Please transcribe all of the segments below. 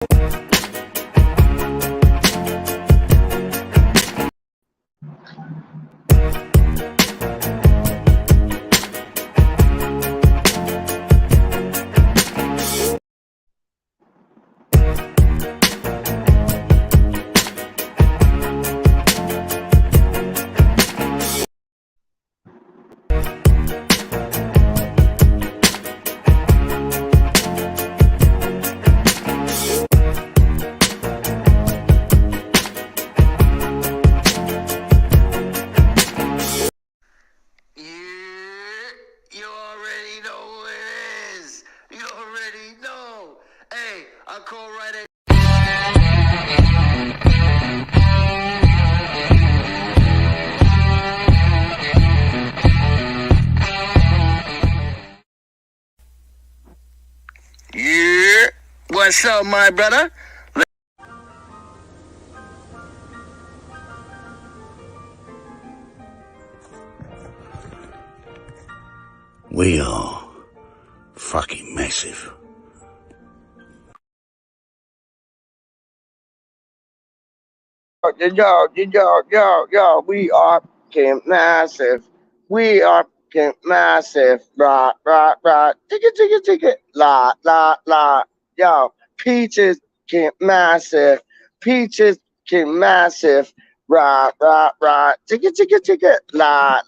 You already know who it is. You already know. Hey, I call right at. Yeah. What's up, my brother? We are fucking massive. Yo, we are fucking massive. We are fucking massive. Rah. Ticket. La. Yo, Peaches fucking massive. Peaches fucking massive. Rah. Ticket. La.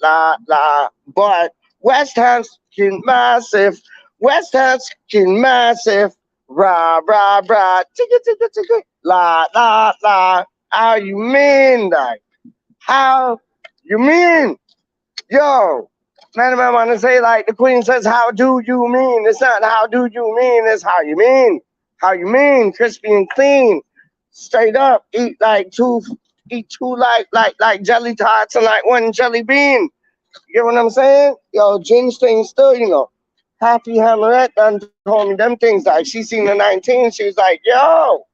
But West Ham's fucking massive. West Ham's fucking massive. Rah. Ticket. La. How you mean that? How you mean? Yo, man, I want to say like the Queen says, how do you mean? It's not how do you mean, it's how you mean. How you mean? Crispy and clean. Straight up. Eat two like jelly tots and like one jelly bean. You get what I'm saying? Yo, Gin's thing still, Happy Hammerette done told me them things. Like she seen the 19, she was like, yo.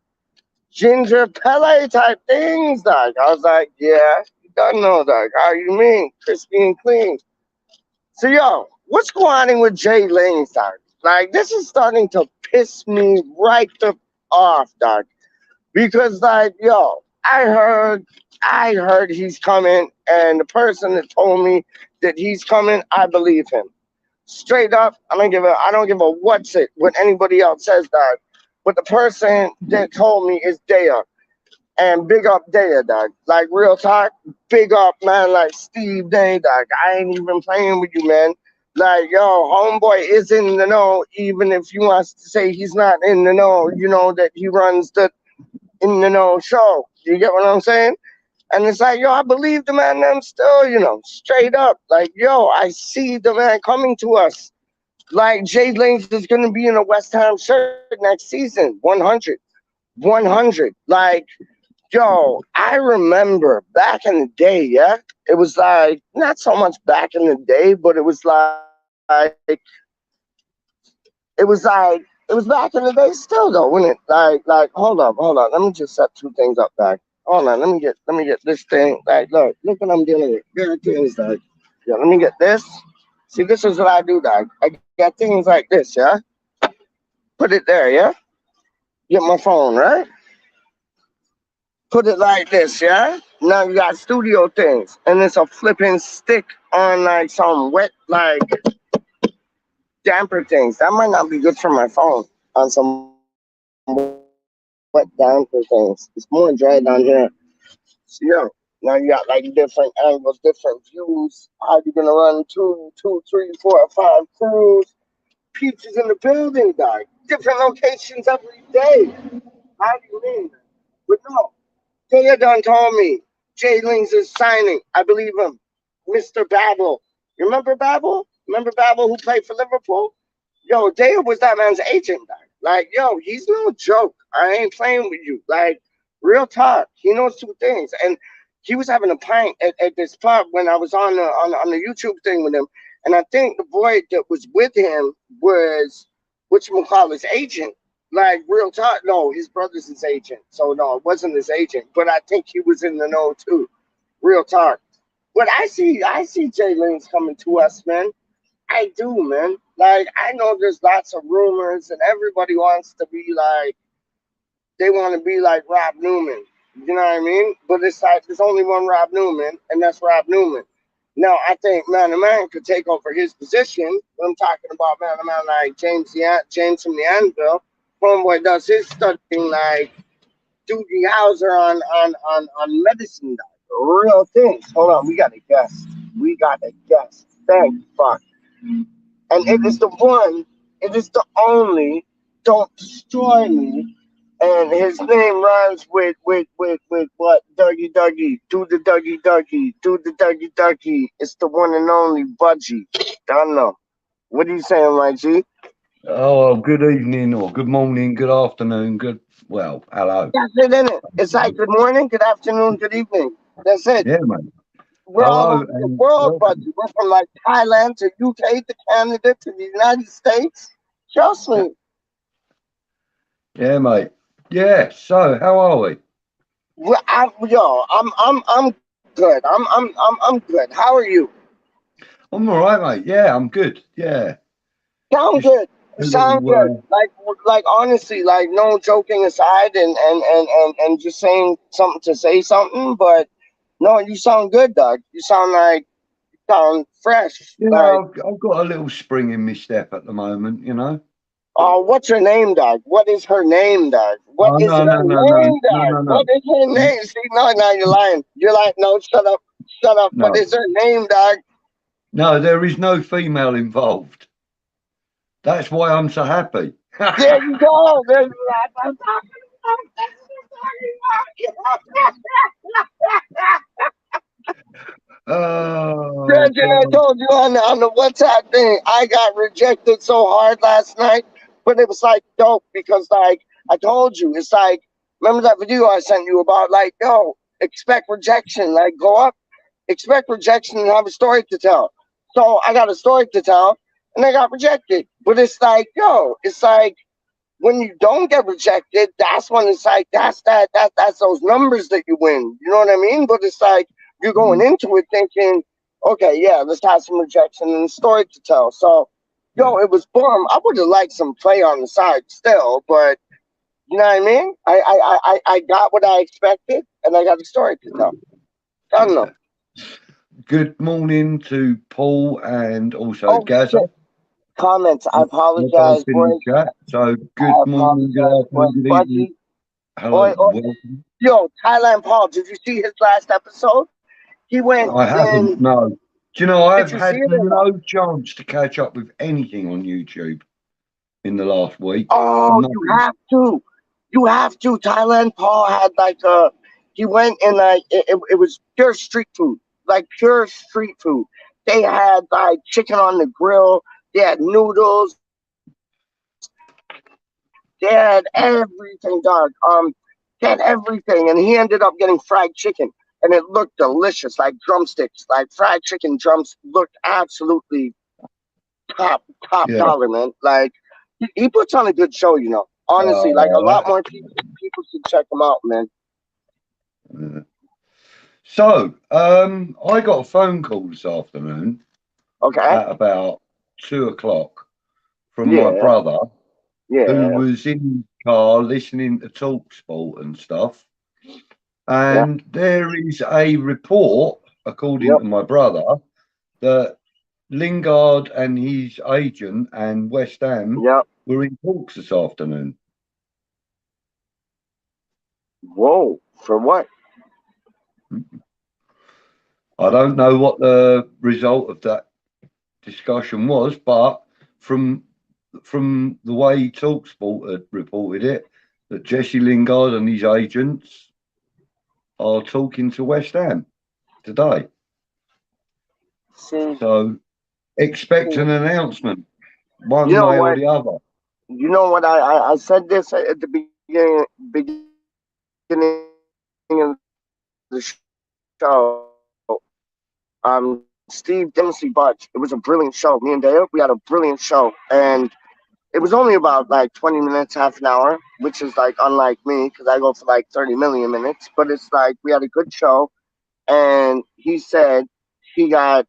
Ginger Pele type things, dog. I was like, yeah, you don't know, dog. How you mean? Crispy and clean. So, yo, what's going on with J-LingZ, dog? Like, this is starting to piss me right the off, dog. Because, like, yo, I heard he's coming, and the person that told me that he's coming, I believe him. Straight up, I don't give a what's it what anybody else says, dog. But the person that told me is Daya. And big up Daya, dog. Like, real talk, big up, man, like Steve Day, dog. I ain't even playing with you, man. Like, yo, homeboy is in the know, even if you wants to say he's not in the know, you know that he runs the in the know show. You get what I'm saying? And it's like, yo, I believe the man them still, straight up. Like, yo, I see the man coming to us. Like, J-LingZ is going to be in a West Ham shirt next season. 100. 100. Like, yo, I remember back in the day, yeah? It was like, not so much back in the day, but it was back in the day still, though, wasn't it? Like, hold up. Let me just set two things up back. Hold on, let me get this thing. Like, look what I'm dealing with. There are things like, yeah, let me get this. See, this is what I do, dog. I got things like this, yeah? Put it there, yeah? Get my phone, right? Put it like this, yeah? Now you got studio things. And it's a flipping stick on like some wet, like damper things. That might not be good for my phone on some wet damper things. It's more dry down here. So, yeah. Now you got like different angles, different views. How you gonna run 2, 3, 4, 5 crews? Peaches in the building, dog. Different locations every day. How do you mean? But no, Daya done told me J-LingZ is signing. I believe him. Mr. Babel. You remember Babel? Remember Babel who played for Liverpool? Yo, Daya was that man's agent, dog. Like, yo, he's no joke. I ain't playing with you. Like, real talk. He knows two things. And he was having a pint at this pub when I was on the YouTube thing with him. And I think the boy that was with him was whatchamacallit's agent. Like, real talk. No, his brother's his agent. So no, it wasn't his agent. But I think he was in the know too. Real talk. But I see J-LingZ coming to us, man. I do, man. Like, I know there's lots of rumors and everybody wants to be like they want to be like Rob Newman. You know what I mean? But it's like there's only one Rob Newman, and that's Rob Newman. Now I think Man to Man could take over his position. I'm talking about Man to Man like James from the Anvil. Homeboy does his studying like Doogie Howser on medicine, dog. Real things. Hold on, we got a guest. We got a guest. Thank fuck. And it is the one, it is the only, Don't Destroy Me. And his name rhymes with what? Dougie Dougie. Do the Dougie Dougie. Do the Dougie Dougie. It's the one and only Budgie. Don't know. What are you saying, my G? Oh, good evening or good morning, good afternoon, well, hello. That's it, isn't it? It's like good morning, good afternoon, good evening. That's it. Yeah, mate. We're all Hello over the and world, welcome. Budgie. We're from like Thailand to UK to Canada to the United States. Trust Yeah, me. yeah, mate. Yeah, so how are we? I'm good. I'm good. How are you? I'm all right, mate. Yeah, I'm good. Yeah, Sound just good. You a sound little, good. Like honestly, like no joking aside, and just saying something to say something, but no, you sound good, Doug. You sound like you sound fresh. yeah, Like, I've got a little spring in my step at the moment, you know. oh, what's her name, Doug? What is her name, Doug? What Oh, is no, her no, no, no, name, no, Doug? no, What no. is her name? See, no, now you're lying. You're like, no, shut up, shut up. What No, is her name, Doug? no, there is no female involved. That's why I'm so happy. There you go. There's what I'm talking about. That's what I'm talking about. Oh, Gretchen, I God. told you on the WhatsApp thing, I got rejected so hard last night, but it was like dope because like I told you, it's like remember that video I sent you about like yo, expect rejection, like go up, expect rejection and have a story to tell. So I got a story to tell and I got rejected. But it's like, yo, it's like when you don't get rejected, that's when it's like that's those numbers that you win. You know what I mean? But it's like you're going Mm, into it thinking, okay, yeah, let's have some rejection and a story to tell. So, yeah, yo, it was boom. I would have liked some play on the side still, but you know what I mean? I got what I expected, and I got a story to tell. I don't know. yeah. Good morning to Paul and also Oh Gaza. shit! Comments. I They're both apologize, in the boys. chat. So I good morning, good apologize, boys. afternoon, good evening. Budgie, Hello, oi, oi, welcome. yo, Thailand Paul. Did you see his last episode? He went I haven't, in. no. Do you know, Did I've you see had it or not? no chance to catch up with anything on YouTube in the last week. Oh, you Nothing. have to. You have to. Thailand Paul had like a. He went in like it was pure street food, like pure street food. They had like chicken on the grill. They had noodles. They had everything, dog. They had everything, and he ended up getting fried chicken, and it looked delicious, like drumsticks, like fried chicken drums. Looked absolutely top Yeah. dollar, man. Like he puts on a good show, you know. Honestly, like a lot That, more people should check him out, man. uh, so, I got a phone call this afternoon Okay. at about 2 o'clock from my Yeah. brother who Yeah. was in his car listening to Talk Sport and stuff. Yeah. And there is a report, according Yep. to my brother, that Lingard and his agent and West Ham Yep. were in talks this afternoon. Whoa. For what? I don't know what the result of that discussion was, but from the way Talksport had reported it, that Jesse Lingard and his agents are talking to West Ham today. See, So expect see. an announcement, You one know way or what? the other. You know what? I said this at the beginning of the show. Steve Dempsey Budge. It was a brilliant show. Me and Dale, we had a brilliant show, and it was only about like 20 minutes, half an hour, which is like unlike me because I go for like 30 million minutes. But it's like we had a good show, and he said he got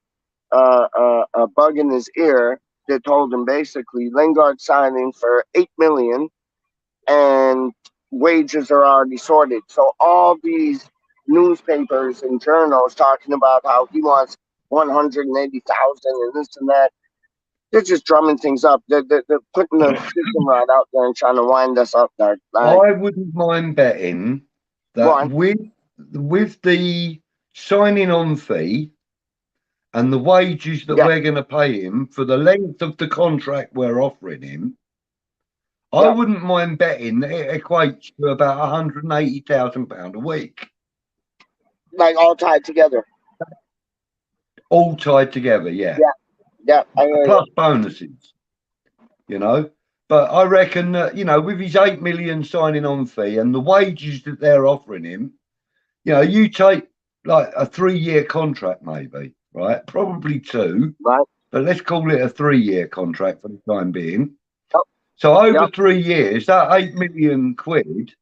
a bug in his ear that told him basically Lingard signing for 8 million, and wages are already sorted. So all these newspapers and journals talking about how he wants 180,000 and this and that. They're just drumming things up. They're putting the fishing rod out there and trying to wind us up there. Like, I wouldn't mind betting go that on. with the signing on fee and the wages that Yeah, we're going to pay him for the length of the contract we're offering him, I yeah, wouldn't mind betting that it equates to about £180,000 a week, like all tied together. all tied together. Yeah, Yeah, yeah, I hear you. plus bonuses, you know. But I reckon that, you know, with his 8 million signing on fee and the wages that they're offering him, you know, you take like a 3-year contract, maybe, right? Probably 2, Right? but let's call it a 3-year contract for the time being. Yep, So over yep. 3 years, that 8 million quid,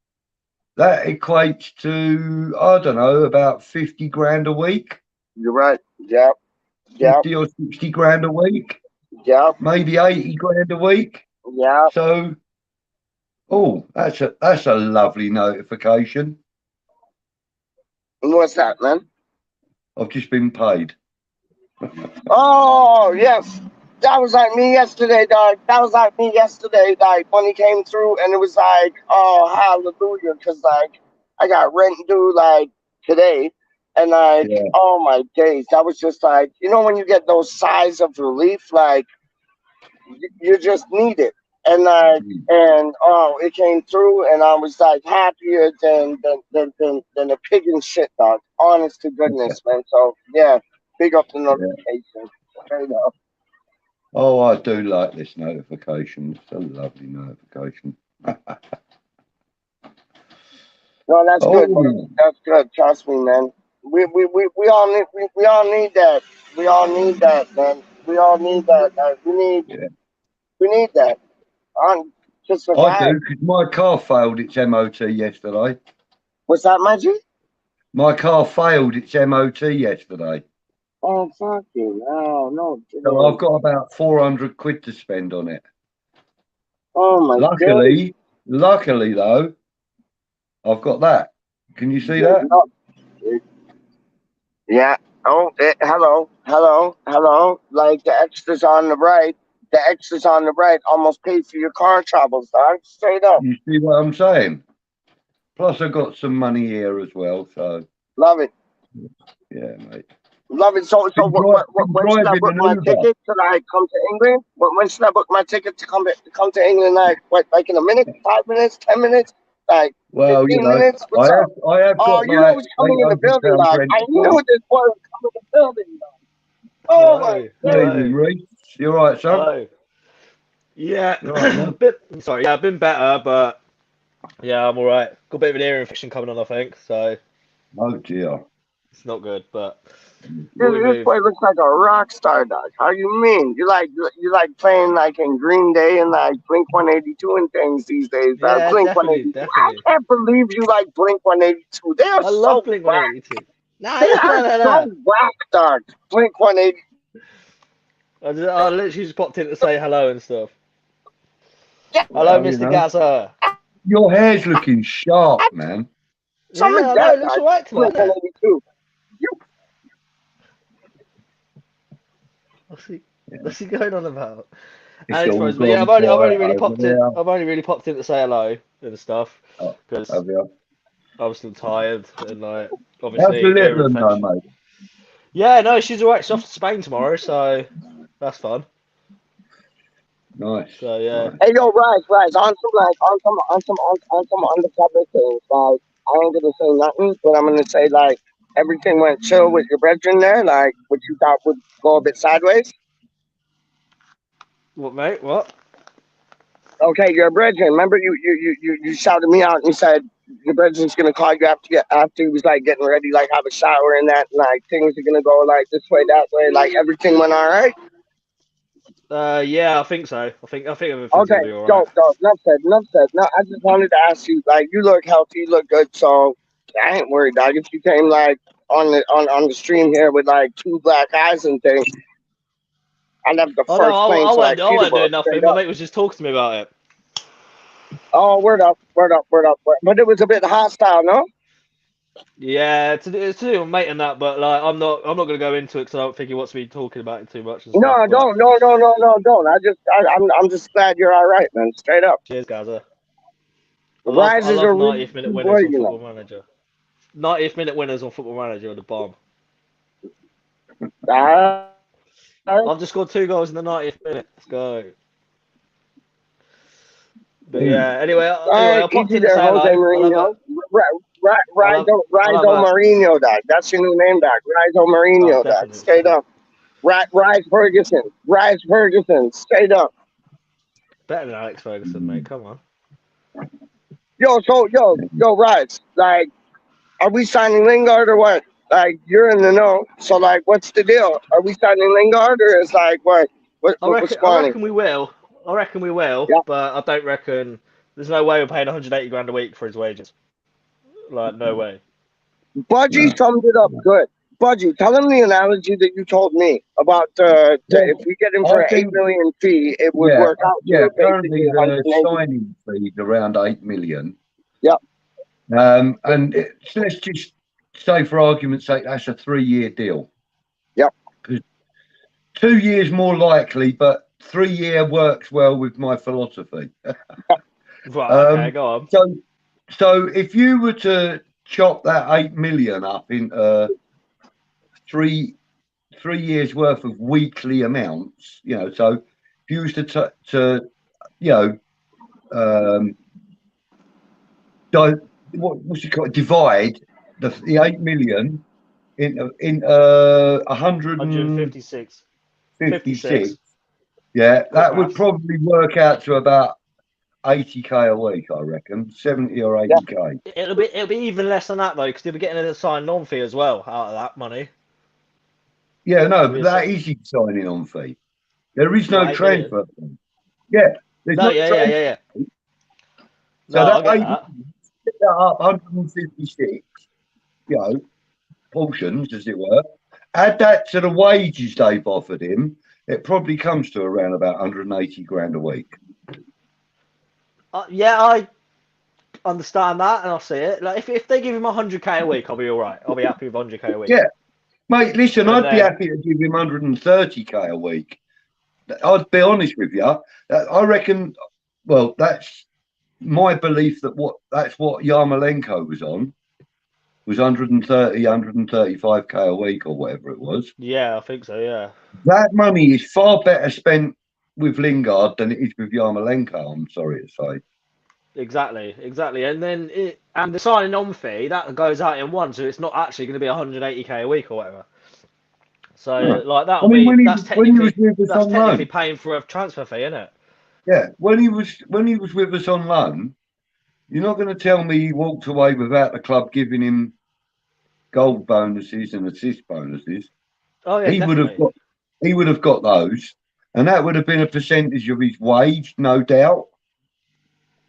that equates to, I don't know, about 50 grand a week, You're right. Yep, yep, 50 or 60 grand a week, yep, maybe 80 grand a week. yep. So, oh, that's a lovely notification. And what's that, man? I've just been paid. Oh, yes. That was like me yesterday, dog. That was like me yesterday, like when he came through, and it was like, oh, hallelujah, because like I got rent due like today, and like, Yeah, oh my days, that was just like, when you get those sighs of relief, like you just need it, and like, and oh, it came through, and I was like happier than a pig in shit, dog. Honest to goodness, man. So yeah, big up the yeah. notification. Straight up. Oh, I do like this notification. It's a lovely notification. No, that's good, man. Oh, That's good. Trust me, man. We all need that. We all need that, man. We all need that. yeah. We need that to I survive. do, because my car failed its MOT yesterday. What's that, Maggie? My car failed its MOT yesterday. Oh, fuck you. No, no. So I've got about 400 quid to spend on it. Oh, my God. Luckily though, I've got that. Can you see that? No. Yeah. Oh, hello, hello, hello. Like the extras on the right, the extras on the right almost pay for your car troubles, dog. Straight up. You see what I'm saying? Plus I got some money here as well. So Love it. yeah, mate. Love it. So, Been when should I driving book an my Uber. ticket? Should I come to England? When should I book my ticket to come to England? Like in a minute, 5 minutes, 10 minutes, like Well, you 15 know, minutes? What's up? I have Oh, got you know like who's coming in the building, £800 dog. rent I to knew pay. this boy was coming in the building, dog. Oh my Hello, Good goodness. evening, hello, Reece. You all right, son? hello. Yeah, You all right, a man? bit. Sorry, yeah, I've been better, but yeah, I'm all right. Got a bit of an ear infection coming on, I think, so Oh dear. it's not good. But This, what we this move. boy looks like a rock star, dog. How you mean? You like playing like in Green Day and like Blink 182 and things these days, dog. Yeah, Blink definitely, 182. I definitely. can't believe you like Blink 182. They are I love so Blink whack. 182. Nah, They nah, are nah, nah, nah. so whack, dog. Blink 182. I literally just popped in to say hello and stuff. Yeah, Hello, Well, you Mr. know, Gaza. your hair's looking sharp, man. some of Yeah, I know. that, It looks dog. alright tonight, Blink doesn't it? 182. You, What's he, Yeah. what's he going on about? It's And it's all frozen. But yeah, gone I've only quiet really over popped in. there. I've only really popped in to say hello and stuff Oh, because have you? I was still tired and like How's the obviously ear little one though, infection. mate? Yeah, no, she's alright. She's off to Spain tomorrow, so that's fun. Nice, So yeah. nice. hey yo, Rise. On some undercover things. Like I ain't gonna say nothing, but I'm gonna say like everything went chill with your brethren there. Like what you thought would go a bit sideways. What, mate? What? Okay, your brethren. Remember you shouted me out and you said your brethren's gonna call you after he was like getting ready, like have a shower and that, and like things are gonna go like this way, that way. Like everything went all right. Yeah, I think so. I think everything's Okay, gonna be alright. dope. Enough said. Enough said. No, I just wanted to ask you. Like, you look healthy. You look good. So I ain't worried, dog. If you came like on the stream here with like two black eyes and things, I'd have the Oh no, first plane I to like weren't. I weren't Peterborough doing nothing. straight My up. mate was just talking to me about it. Oh, word up, word up, word up. But it was a bit hostile, no? Yeah, it's to do with mate and that, but like I'm not gonna go into it because I don't think he wants me talking about it too much and stuff. No, But don't, no, no, no, no, don't. I'm just glad you're all right, man. Straight up. cheers, Gaza. I Rise is a love really 90th minute good boy, winners on you know. Football Manager. 90th minute winners on Football Manager are the bomb. All right. I've just scored 2 goals in the 90th minute. Let's go. But Yeah. yeah, anyway, All right, I popped easy in to there, say Jose hello. Mourinho. I'll have, I'll Rise have on a, Mourinho, dog. That's your new name, dog. Rise on oh, Mourinho, dog. definitely, Straight definitely up. Rise Ferguson. Rise Ferguson. Straight up. better than Alex Ferguson, mate. Come on. Yo, Rise. Like, are we signing Lingard or what? Like, you're in the know. So, like, what's the deal? Are we signing Lingard or is like what? What's I going on? reckon we will. I reckon we will, Yeah. but I don't reckon there's no way we're paying 180 grand a week for his wages. Like, no way. Budgie No. summed it up good. Budgie, tell him the analogy that you told me about if Well, we get him for I an eight think, million fee, it would yeah, work out yeah. to basically Currently, the 180. signing fee is around 8 million. Yep, Let's just say, for argument's sake, that's a 3-year deal. yep. 'Cause 2 years more likely, but 3-year works well with my philosophy. Right, okay, Um, go on. so, so if you were to chop that 8 million up into three 3 years worth of weekly amounts, so if you was to you know, um, what's it called? Divide the 8 million into 156. 156. 56. Yeah, Quick that would maths. probably work out to about 80k a week, I reckon, 70 or Yeah. 80k. It'll be even less than that though, because they'll be getting a signed non fee as well out of that money. Yeah, no, It'll but be that is his signing on fee. There is no what, 8 million? transfer fee. Yeah, there's No, no yeah, yeah, transfer. yeah, yeah. So No, that I get 8 that. split that up 156, you know, portions, as it were. Add that to the wages they've offered him, it probably comes to around about 180 grand a week. Yeah, I understand that and I'll see it. Like if they give him 100k a week, I'll be all right. I'll be happy with 100k a week. Yeah, mate, listen, And I'd be then happy to give him 130k a week. I'd be honest with you. I reckon, well, that's my belief that's what Yarmolenko was 130, 135k a week or whatever it was. yeah, I think so. Yeah. That money is far better spent with Lingard than it is with Yarmolenko, I'm sorry to say. Exactly. And then the signing on fee that goes out in one, so it's not actually going to be 180k a week or whatever. So No. like I mean, that's when he was technically with us that's on technically loan, paying for a transfer fee, isn't it? yeah, when he was with us on loan, you're not going to tell me he walked away without the club giving him goal bonuses and assist bonuses. Oh yeah, He would have definitely. got he would have got those, and that would have been a percentage of his wage, no doubt.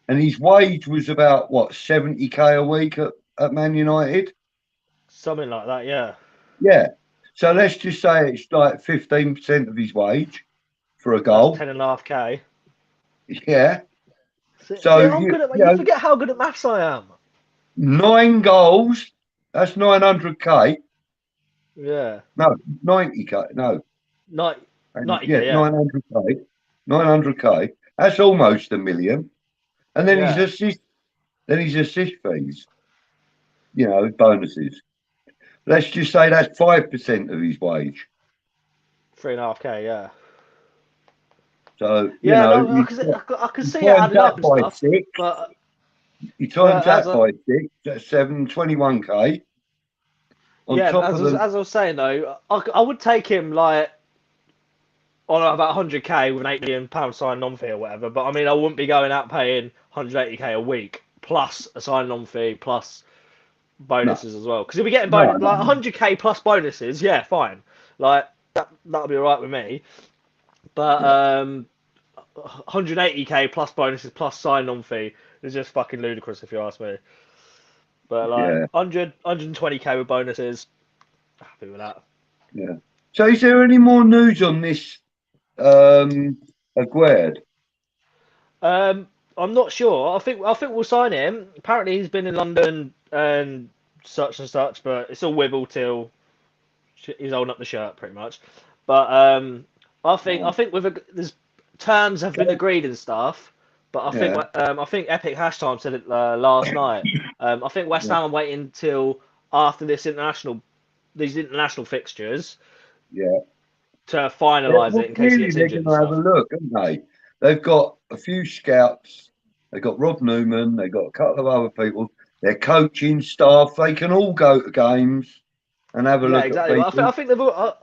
And his wage was about what 70k a week at Man United. Something like that. Yeah. Yeah. So let's just say it's like 15% of his wage for a That's goal. 10.5k. Yeah. See, So I'm good at. you You know, forget how good at maths I am. 9 goals. That's 900k. Yeah. No, 90k. No, 90, yeah, 90k. Yeah. 900k. 900k. That's almost a million. And then Yeah. his assist fees. Bonuses. Let's just say that's 5% of his wage. 3.5k. Yeah. So Yeah. No, I can you see it times adding that up and by stuff, six. but You times but that by six. That's 721k on yeah, top of the. as I was saying though, I would take him like on about 100k with an £8 million sign on fee or whatever. But I mean, I wouldn't be going out paying 180k a week plus a sign on fee plus No, bonuses as well. Because if we getting no, bonus no, like 100k plus bonuses, yeah, fine. Like that'll be alright with me. But yeah, 180k plus bonuses plus sign on fee is just fucking ludicrous if you ask me. But like yeah, 120k with bonuses, happy with that. yeah. So, is there any more news on this Aguerd? Um, I'm not sure. I think we'll sign him. Apparently he's been in London and such, but it's all wibble till he's holding up the shirt pretty much. But I think there's terms have been agreed and stuff. But Yeah, I think Epic Hash Time said it last night. I think West yeah, Ham are waiting until after these international fixtures yeah. to finalise Well, it in case he clearly gets they're injured going and to have a stuff. look, haven't they? They've got a few scouts. They've got Rob Newman. They've got a couple of other people. Their coaching staff. They can all go to games and have a Yeah, look at exactly. But people.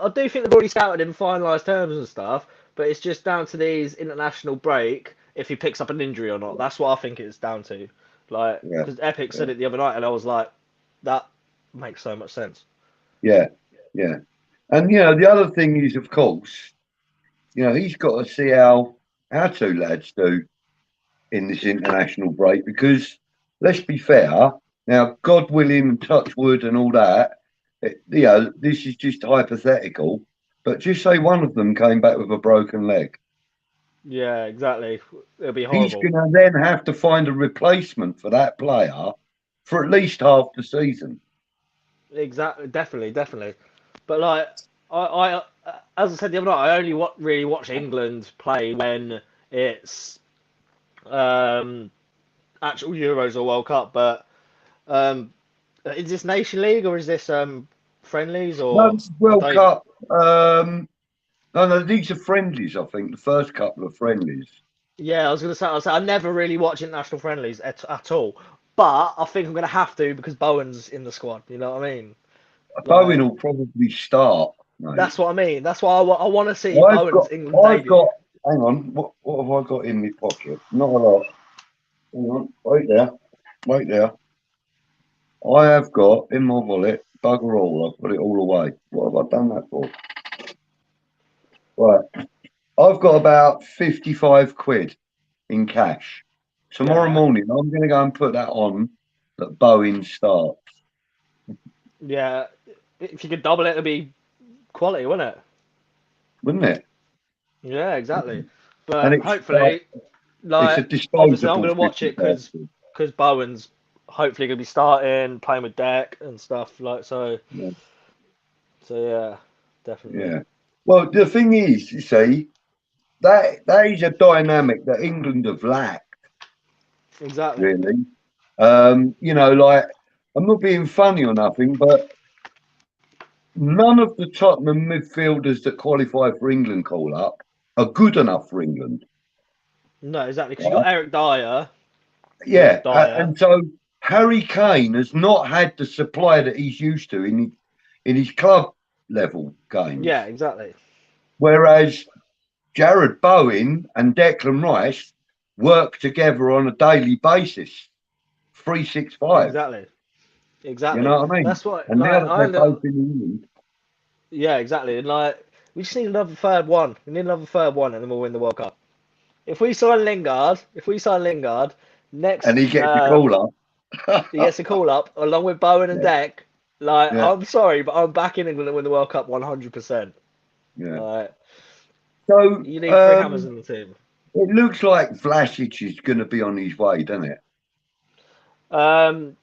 I do think they've already scouted him, finalised terms and stuff. But it's just down to these international break if he picks up an injury or not. That's what I think it's down to. Like, Yeah, because Epic yeah, said it the other night, and I was like, that makes so much sense. yeah, yeah. And the other thing is, of course, he's got to see how our two lads do in this international break because let's be fair. Now, God willing, touch wood, and all that. This is just hypothetical. But just say one of them came back with a broken leg. Yeah, exactly. It'll be He's horrible. going to then have to find a replacement for that player for at least half the season. Exactly, definitely. But like, as I said the other night, I only really watch England play when it's um, actual Euros or World Cup. But um, is this Nation League or is this friendlies No, or this is I World don't. Cup. No, these are friendlies. I think the first couple of friendlies. Yeah, I was gonna say I never really watch international friendlies at all. But I think I'm gonna have to because Bowen's in the squad. You know what I mean? Bowen Like will probably start, mate. that's what I mean. That's why I want to see I've got, Bowen's England I've got. debut. Hang on, what have I got in my pocket? Not a lot. Hang on, wait there, wait there. I have got in my wallet, bugger all. I've put it all away. What have I done that for? Right, I've got about 55 quid in cash. Tomorrow Yeah, morning, I'm going to go and put that on that Bowen starts, yeah. If you could double it, it'd be quality, wouldn't it? wouldn't it? Yeah, exactly. And But it's like hopefully, it's a like obviously, I'm disposable gonna watch it 55 because quid. Bowen's hopefully gonna be starting, playing with Deck and stuff like so. Yeah. So yeah, definitely. Yeah. Well, the thing is, you see, that is a dynamic that England have lacked, Exactly. really. Like I'm not being funny or nothing, but none of the Tottenham midfielders that qualify for England call up are good enough for England. No, exactly. Because you Right? got Eric Dyer. Yeah, Dyer. and so Harry Kane has not had the supply that he's used to in his club level games, Yeah, exactly. whereas Jared Bowen and Declan Rice work together on a daily basis, 365. Exactly. You Exactly. know what I mean? That's what And now like that I they're look. both in England, Yeah, exactly. And like we just need another third one. We need another third one, and then we'll win the World Cup. If we sign Lingard, and he next gets a call up. he gets a call up along with Bowen and Yeah, Deck. Like yeah, I'm sorry, but I'm back in England to win the World Cup 100%. yeah. Like So you need three hammers in the team. it looks like Vlasic is going to be on his way, doesn't it? Um,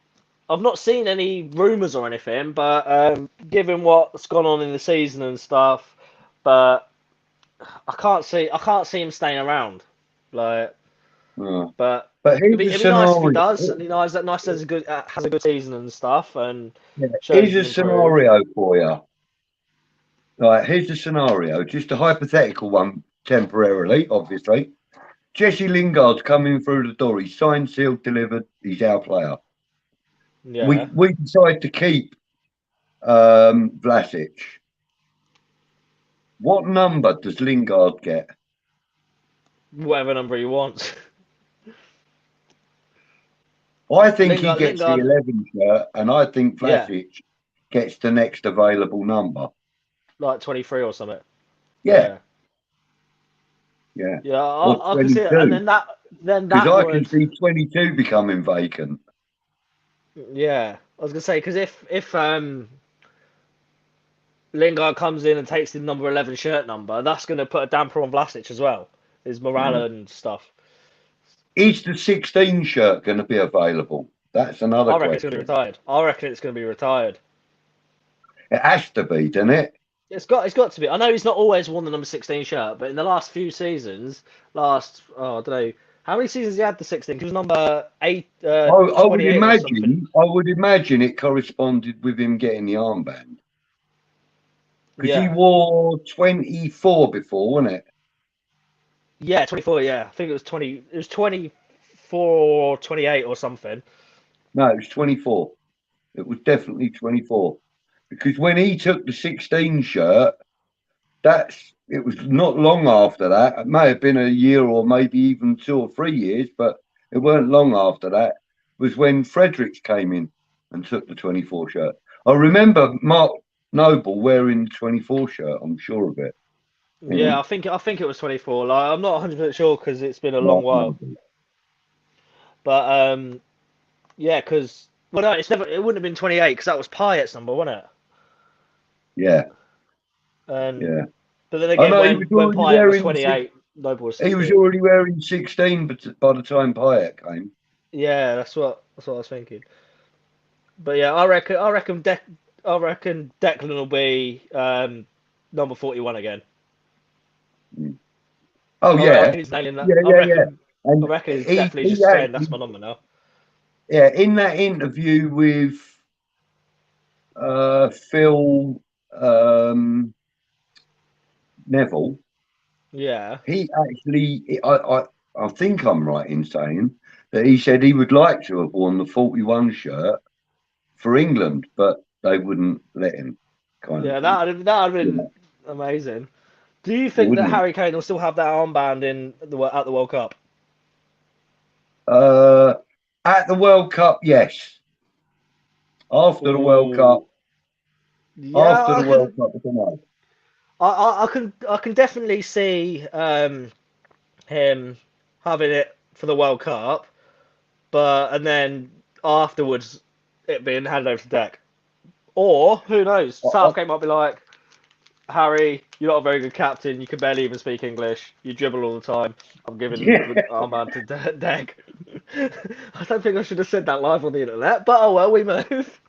I've not seen any rumours or anything, but given what's gone on in the season and stuff, but I can't see him staying around. Like, Yeah. but But here's a it'd be nice if he scenario. does. It'd be nice has a good season and stuff, and Yeah, shows here's a he's improved. scenario for you. Right, here's a scenario, just a hypothetical one, temporarily, obviously. Jesse Lingard's coming through the door. He's signed, sealed, delivered. He's our player. Yeah, We decide to keep Vlasic. What number does Lingard get? whatever number he wants. I think he Lingard, gets the Lingard, 11 shirt, and I think yeah, Vlasic gets the next available number. like 23 or something. Yeah, Yeah, yeah. yeah, Or I can see it, and 22. then Because that I can would. see 22 becoming vacant. Yeah, I was gonna say because if Lingard comes in and takes the number 11 shirt number, that's gonna put a damper on Vlasic as well. His morale Yeah, and stuff. Is the 16 shirt going to be available? That's another I reckon it's going to be question. retired. I reckon it's going to be retired. It has to be, doesn't it? It's got to be. I know he's not always worn the number 16 shirt, but in the last few seasons, I don't know how many seasons he had the 16. He was number 28 or something. I would imagine it corresponded with him getting the armband because he Yeah, wore 24 before, wasn't it? yeah, 24. Yeah, I think it was 20. It was 24 or 28 or something. No, it was 24. It was definitely 24 because when he took the 16 shirt, it was not long after that. It may have been a year or maybe even 2 or 3 years, but it weren't long after that. Was when Fredericks came in and took the 24 shirt. I remember Mark Noble wearing the 24 shirt. I'm sure of it. Hang Yeah, on. I think it was 24. Like, I'm not 100% sure because it's been a long Mark while. Noble. But yeah, because well, no, it wouldn't have been 28 because that was Pyatt's number, wasn't it? Yeah, And yeah. but then I again, know when Pyatt was 28, Noble was he was 16. already wearing 16, but by the time Pyatt came. Yeah, that's what I was thinking. But yeah, I reckon Declan will be number 41 again. Mm. Oh I yeah, reckon he's nailing that. yeah, I yeah, yeah. reckon I And reckon he's he definitely he just saying that's actually my number now. yeah in that interview with Phil Neville, Yeah. he actually I think I'm right in saying that he said he would like to have worn the 41 shirt for England, but they wouldn't let him, kind of Yeah, thing. that'd have Yeah, been amazing. Do you think that wouldn't it? Harry Kane will still have that armband at the World Cup? Uh, at the World Cup, yes. After the World Cup, Oh, yeah, I don't know. I can definitely see him having it for the World Cup, and then afterwards it being handed over to Deck. Or who knows? I, Southgate might be like, Harry, you're not a very good captain. You can barely even speak English. You dribble all the time. I'm giving yeah, the armband to Deck. I don't think I should have said that live on the internet, but oh well, we move.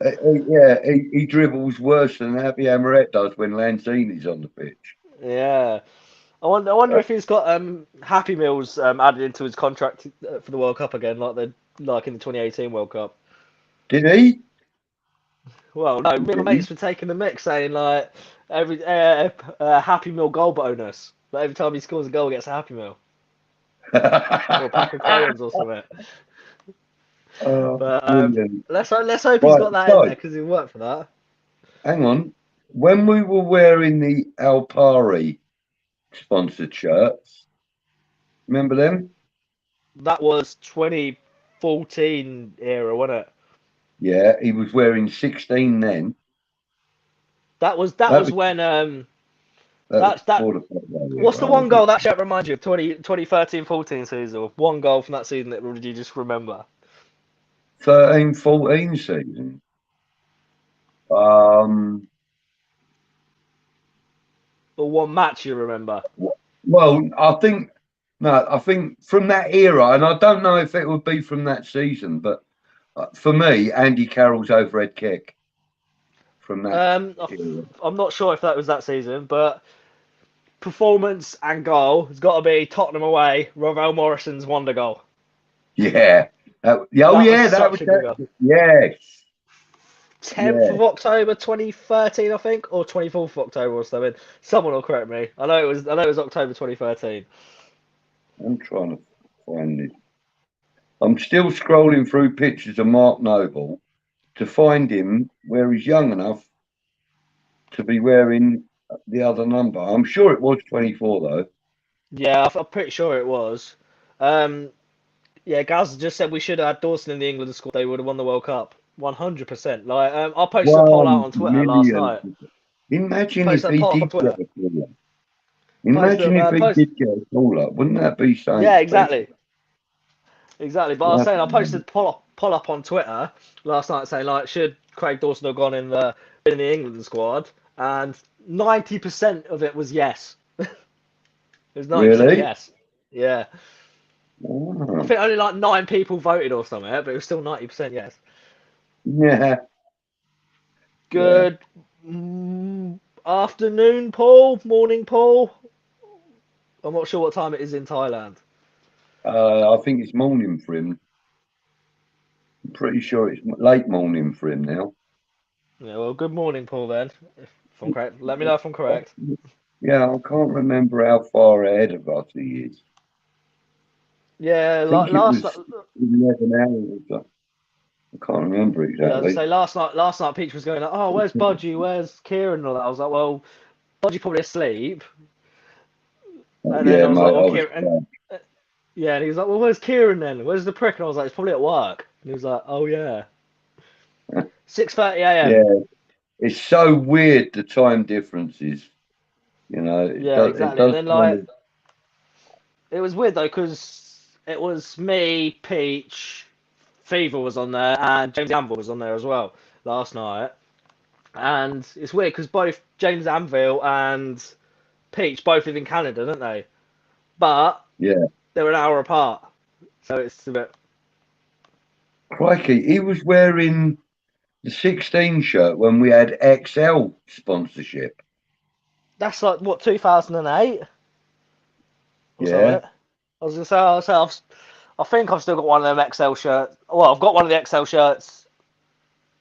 yeah, he dribbles worse than Happy Amaret does when Lanzini's on the pitch. Yeah. I wonder if he's got Happy Meals added into his contract for the World Cup again, like in the 2018 World Cup. Did he? Well, no, me and my Did mates he? were taking the mix saying like every Happy Meal goal bonus. But every time he scores a goal, he gets a Happy Meal or a pack of crayons or something. Oh, But brilliant. let's hope he's Right, got that in so there because he worked for that. hang on. When we were wearing the Alpari sponsored shirts, remember them? That was 2014 era, wasn't it? Yeah, he was wearing 16 then. That was that That was was when that was that before the Pogba what's the era, one wasn't goal it? that shirt reminds you of 2013-14 season? One goal from that season that you just remember? 13-14 season. Um, Or one match you remember? well, I think from that era, and I don't know if it would be from that season, but for me, Andy Carroll's overhead kick from that era. I'm not sure if that was that season, but performance and goal has got to be Tottenham away. Ravel Morrison's wonder goal. Yeah. Oh, That was yeah, that such was a good that. goal. Yes. 10th Yeah. of October 2013, I think, or 24th of October or something. Someone will correct me. I know it was October 2013. I'm trying to find this. I'm still scrolling through pictures of Mark Noble to find him where he's young enough to be wearing the other number. I'm sure it was 24, though. Yeah, I'm pretty sure it was. Um, yeah, Gaz just said we should have had Dawson in the England squad. They would have won the World Cup. 100%. Like, I posted a poll out 1 on Twitter last million. night. Imagine if Posted a he poll up on did get Twitter. a call up. Posted, Imagine if uh, he post. did get a call up. Wouldn't that be something Yeah, special? exactly. Exactly, but I was That's saying I posted a poll up on Twitter last night saying like should Craig Dawson have gone in the England squad, and 90% of it was yes. It was 90% really. yes. Yeah. Oh, I think only like 9 people voted or something, but it was still 90% yes. yeah, yeah. Good afternoon, Paul. Morning, Paul. I'm not sure what time it is in Thailand. I think it's morning for him. I'm pretty sure it's late morning for him now. Yeah, well, good morning, Paul. Then, if I'm correct, let me know if I'm correct. Yeah, I can't remember how far ahead of us he is. Yeah, I think it last was 11 hours or so. I can't remember yeah, as I exactly. say, last night Peach was going like, oh, where's Budgie? Where's Kieran? And all that. I was like, well, Budgie probably asleep. And then Yeah, I was mate, like, I well, was. Kieran. Yeah, and he was like, well, where's Kieran then? Where's the prick? And I was like, it's probably at work. And he was like, oh yeah, 6:30 Yeah, a.m. it's so weird the time differences. You know, it Yeah, does. It exactly. And does then kind like of. it was weird though because it was me, Peach, Fever was on there, and James Anvil was on there as well last night. And it's weird because both James Anvil and Peach both live in Canada, don't they? But Yeah, they're an hour apart, so it's a bit. crikey, he was wearing the 16 shirt when we had XL sponsorship. That's like what 2008 or Yeah, something. I was gonna say, I think I've still got one of them XL shirts. Well, I've got one of the XL shirts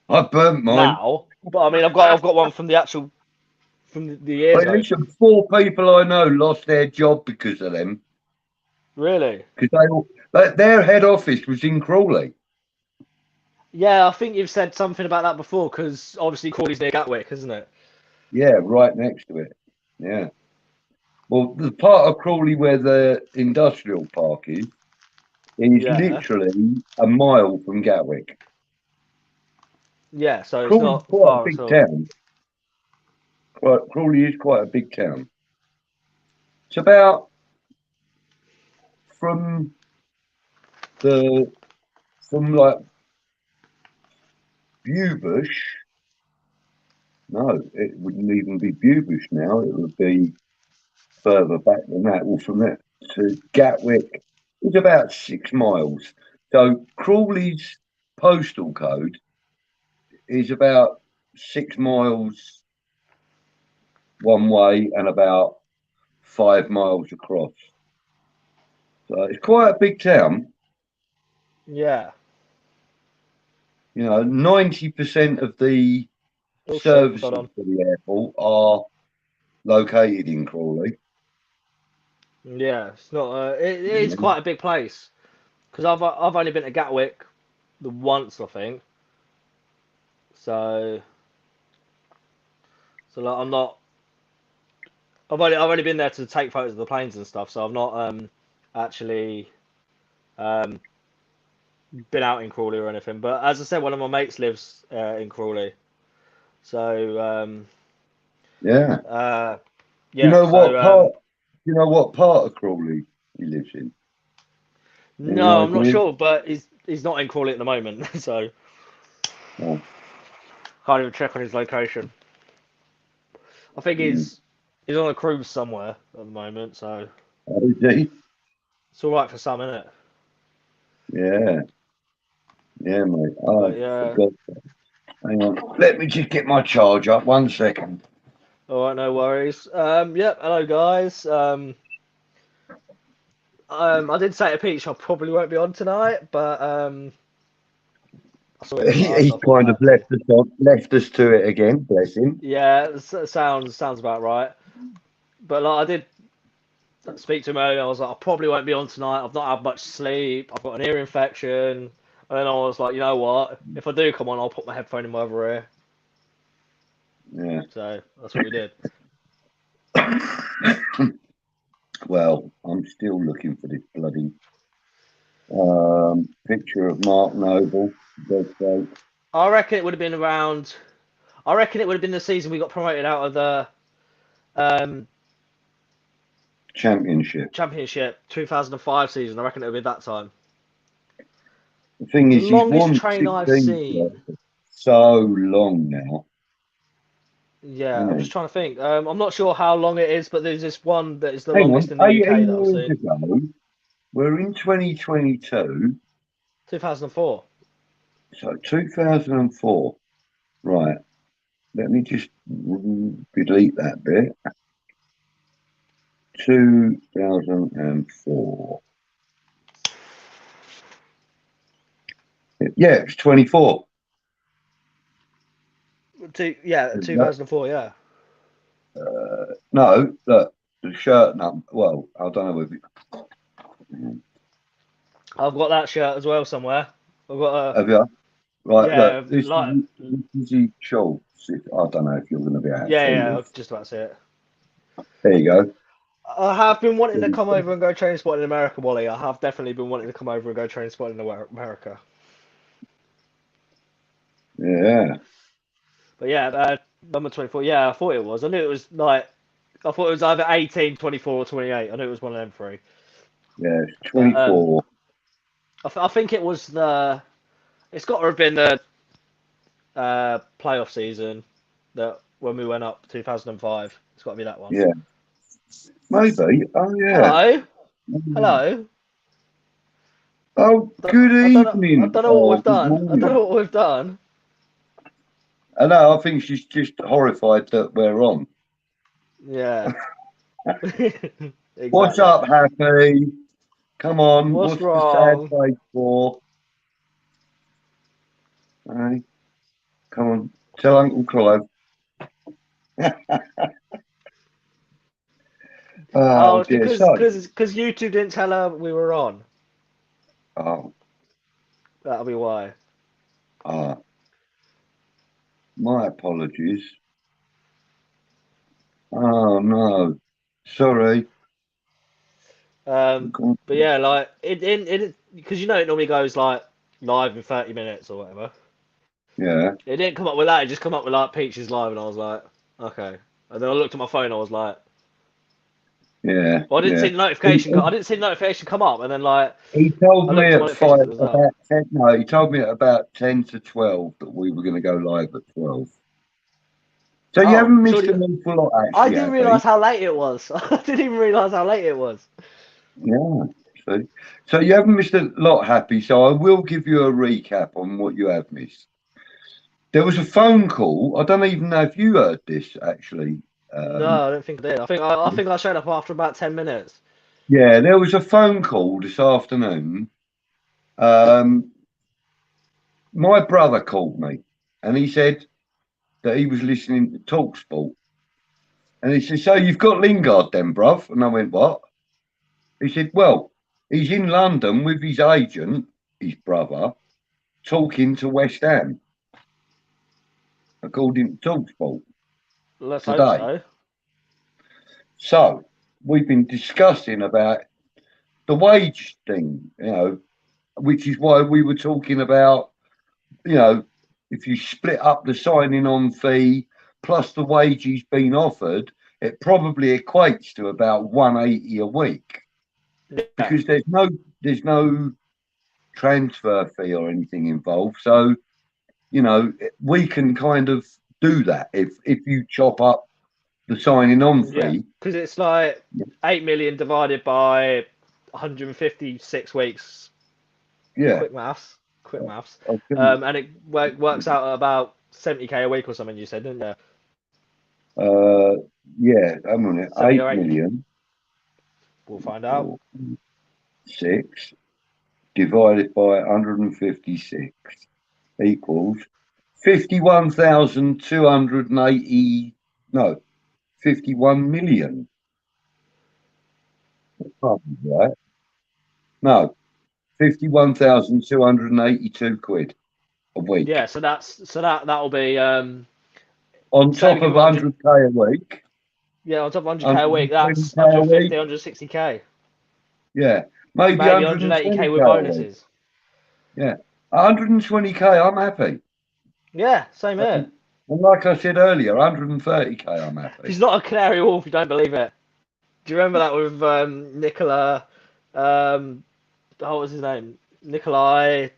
I burnt mine. now, but I mean, I've got one from the actual from the years But ago. listen, 4 people I know lost their job because of them. Really? Because their head office was in Crawley. Yeah, I think you've said something about that before because obviously Crawley's near Gatwick, isn't it? Yeah, right next to it. Yeah. Well, the part of Crawley where the industrial park is Yeah. literally a mile from Gatwick. Yeah, so it's Crawley's not quite a far at big all. town. Crawley is quite a big town. It's about from the from like Bewbush. No, it wouldn't even be Bewbush now. It would be further back than that. Well, from that to Gatwick, it's about 6 miles. So Crawley's postal code is about 6 miles one way and about 5 miles across. So it's quite a big town. Yeah. You know, 90% of the Oh shit, hold services on. for the airport are located in Crawley. Yeah, it's not. It is quite a big place because I've only been to Gatwick the once, I think. So like I'm not. I've only been there to take photos of the planes and stuff. So I've not actually um been out in Crawley or anything. But as I said, one of my mates lives in Crawley. So Yeah. You yeah. know So what part? You know what part of Crawley he lives in? Any no, I'm not idea? sure, but he's not in Crawley at the moment. So Oh, can't even check on his location. I think mm. he's on a cruise somewhere at the moment, so Oh, is he? it's all right for some, isn't it? Yeah. Yeah, mate. But Oh, yeah, forgot. Hang on. Let me just get my charge up. 1 second. all right, no worries. Yep. Hello, guys. I did say to Peach I probably won't be on tonight, but I saw it was live, He so I thought kind of I'd say. left us to it again. Bless him. Yeah, sounds about right. But like I did speak to him earlier. I was like, I probably won't be on tonight. I've not had much sleep. I've got an ear infection. And then I was like, you know what? If I do come on, I'll put my headphone in my other ear. Yeah. So that's what we did. Well, I'm still looking for this bloody picture of Mark Noble. Birthday. I reckon it would have been around. I reckon it would have been the season we got promoted out of the um, Championship. Championship 2005 season. I reckon it would be that time. The thing is, he's Longest won train I've 16 seen. for so long now. Yeah, I'm Isn't just trying to think. I'm not sure how long it is, but there's this one that is the he? Hang on, longest in the UK 18 that I've years seen. ago, we're in 2022, 2004. so 2004. Right. Let me just delete that bit. 2004. Yeah, it's 24. Yeah, 2004. Yeah. No, look, the shirt number. Well, I don't know if I've got that shirt as well somewhere. I've got a have you. Right, yeah, look, this like is his shorts. I don't know if you're going to be able to see yeah. I this. was just about to say it. There you go. I have been wanting to come over and go train spot in America, Wally. I have definitely been wanting to come over and go train spot in America. Yeah, But yeah, number 24. Yeah, I thought it was. I knew it was like I thought it was either 18, 24, or 28. I knew it was one of them three. yeah, it's But 24. I think it was the. It's got to have been the playoff season that when we went up 2005. It's got to be that one. Yeah, maybe. Oh, yeah. Hello, hello. Oh, good I don't know. I evening. don't know what Oh, we've good done. I don't know morning. what we've done. I know, I think she's just horrified that we're on. Yeah. What's Exactly. up, Happy? Come on, What's what's the sad wrong? face for? Hey, come on, tell Uncle Clive. Oh, Oh it's dear, because you two didn't tell her we were on. oh, That'll be why. ah, my apologies. Oh no, sorry. But yeah, like it because you know it normally goes like live in 30 minutes or whatever. Yeah, It didn't come up with that. It just come up with like Peaches live, and I was like, okay. And then I looked at my phone. I was like, yeah, well, I didn't yeah. see the He, notification. he I didn't see the notification come up, and then like he told I me looked at my at five, notifitions. It was up. about 10, no, he told me at about 10 to 12 that we were going to go live at 12. So you Oh, haven't missed surely an awful lot, I actually, didn't Happy. realize how late it was. I didn't even realize how late it was. Yeah. So you haven't missed a lot, Happy. So I will give you a recap on what you have missed. There was a phone call. I don't even know if you heard this, actually. Um, No, I don't think I did. I think I showed up after about 10 minutes. yeah, there was a phone call this afternoon. Um, my brother called me and he said that he was listening to TalkSport. And he said, so you've got Lingard then, bruv? And I went, what? He said, well, he's in London with his agent, his brother, talking to West Ham, according to TalkSport Let's hope today. so. So we've been discussing about the wage thing, which is why we were talking about, if you split up the signing on fee plus the wage he's been offered, it probably equates to about 180 a week Yeah, because there's no transfer fee or anything involved. So, we can kind of do that if you chop up the signing on yeah, fee. because it's like 8 million divided by 156 weeks. Yeah. Quick maths. I was gonna, And it works out at about 70k a week or something. You said, didn't you? uh, yeah, I'm on it. 70 8 or 80. million, We'll find out. or 6 divided by 156 equals 51,280. No, 51 million. Right? No, 51,282 quid a Yeah, week. that'll be On say we top give of him 100. 100k a week, Yeah, on top of 100k a week, that's 120k a 150, week. 160k. Yeah, maybe Maybe 180k 120k with a week. bonuses. Yeah, 120k, I'm happy. Yeah, same here. And like I said earlier, 130k, I'm happy. He's not a Canary Wolf, you don't believe it. Do you remember that with Nicola? What was his name? Nikolai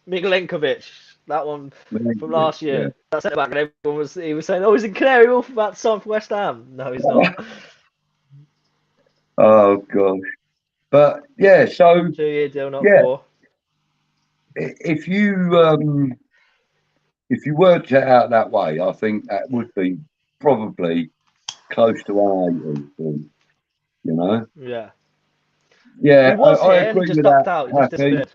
Milenkovic. That one from last Yeah. year. That centre back, and he was saying, "Oh, he's in Canary Wolf about to sign for West Ham." No, he's not. Oh gosh. But yeah, so 2-year deal, not yeah, 4. if you worked it out that way, I think that would be probably close to 180. You know, Yeah. yeah, He was I here. He agree just with that, ducked out. He just Happy. disappeared.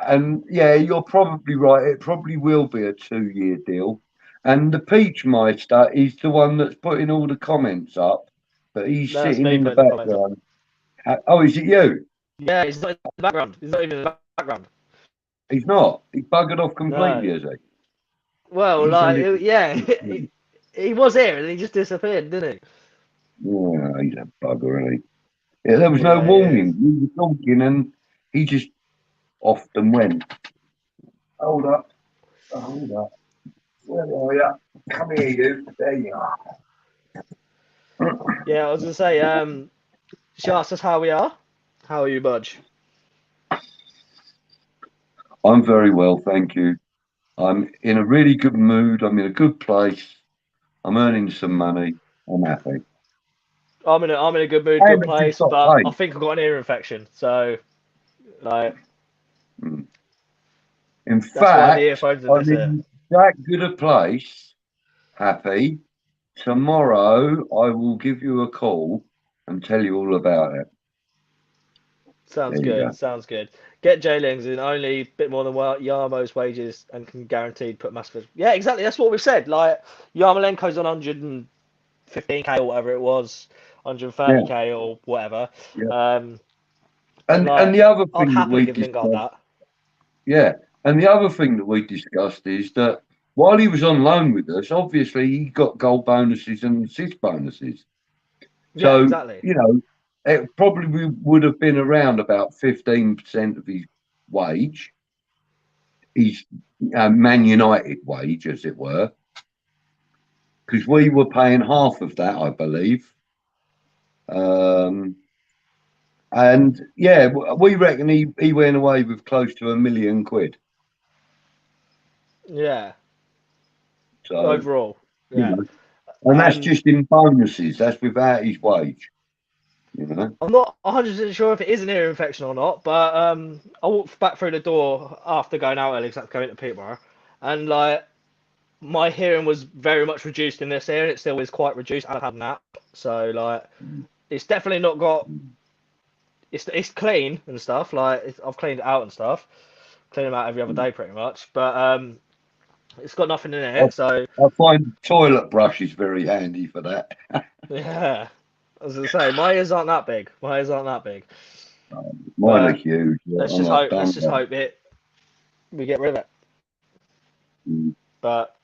And yeah, you're probably right. It probably will be a 2-year deal. And the Peach Meister is the one that's putting all the comments up, but he's That's sitting me in the putting the comments up. background. Oh, is it you? Yeah, he's not in the background. He's not even in the background. He's not. He buggered off No. completely, has he? Well, He's a like, little. yeah, he was here and he just disappeared, didn't Yeah, he's a bugger, isn't he? Yeah, there was he? no Yeah, he is. warning. We were talking and he just off and went. Hold up. Hold up. Where are you? Come here, you. There you are. Yeah, I was gonna say, she asked us how we are. How are you, Budge? I'm very well, thank you. I'm in a really good mood. I'm in a good place. I'm earning some money. I'm happy. I'm in a good mood, I good haven't just place, got but I paid. think I've got an ear infection. So, like, Mm. In that's why the fact, earphones are I'm this here. in that good a place, happy. Tomorrow, I will give you a call and tell you all about it. Sounds There you good. go. Sounds good. Get J-LingZ in only a bit more than Yarmo's wages and can guaranteed put massive. Yeah, exactly. That's what we've said. Like Yarmolenko's on 115k or whatever it was, Yeah, 130k or whatever. yeah. Um, and And like the other I'd thing that happily we give Lingard discussed, that. yeah, and the other thing that we discussed is that while he was on loan with us, obviously he got goal bonuses and assist bonuses. Yeah, So, exactly. it probably would have been around about 15% of his wage, his Man United wage, as it were, because we were paying half of that, I believe. Um, and yeah, we reckon he went away with close to £1 million. Yeah. So, Overall. you Yeah. know, and that's And just in bonuses, that's without his wage. I'm not 100% sure if it is an ear infection or not, but I walked back through the door after going out early because I going to Peterborough, and like my hearing was very much reduced in this ear, and it still is quite reduced. And I've had a nap, so like it's definitely not got. It's clean and stuff. Like I've cleaned it out and stuff, clean them out every other day pretty much. But it's got nothing in I, it, so I find toilet brush is very handy for that. yeah. As I say, my ears aren't that big. My ears aren't that big, Mine are but huge. let's I'm just like hope. Let's done. just hope it we get rid of it. Mm, But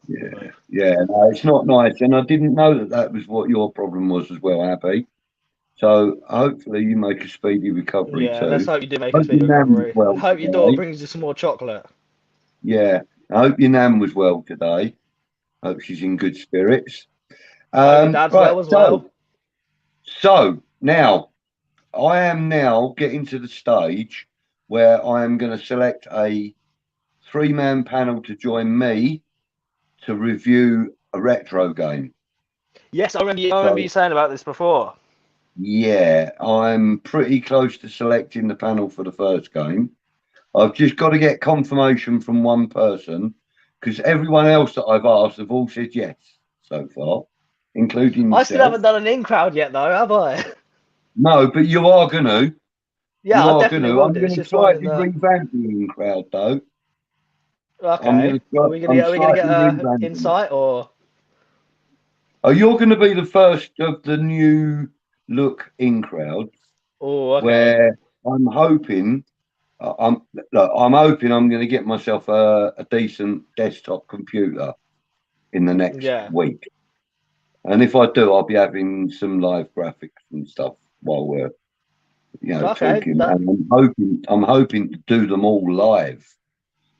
yeah, yeah. No, it's not nice, and I didn't know that that was what your problem was as well, Happy. So hopefully you make a speedy recovery yeah, let's too. hope you do make a Hope speedy your nan was recovery, and well hope your daughter today. brings you some more chocolate. Yeah, I hope your nan was well today. Hope she's in good spirits. Hope your dad's Right. well as So, well. so now I am now getting to the stage where I am going to select a 3-man panel to join me to review a retro game. Yes, I remember. I remember So you saying about this before. yeah, I'm pretty close to selecting the panel for the first game. I've just got to get confirmation from one person because everyone else that I've asked have all said yes so far, including I still yourself. haven't done an in crowd yet, though, have I? No, but you are going to. Yeah, You I are going definitely to. will I'm do. It's going to just finding slightly the. revamp the in crowd though. I'm Okay, going to. I'm are we gonna get slightly a revamping it. insight or? Oh, you're going to be the first of the new look in crowds Oh, okay. where I'm hoping. I'm look, I'm hoping I'm going to get myself a decent desktop computer in the next Yeah. week. And if I do, I'll be having some live graphics and stuff while we're, Okay. talking. That. And I'm hoping to do them all live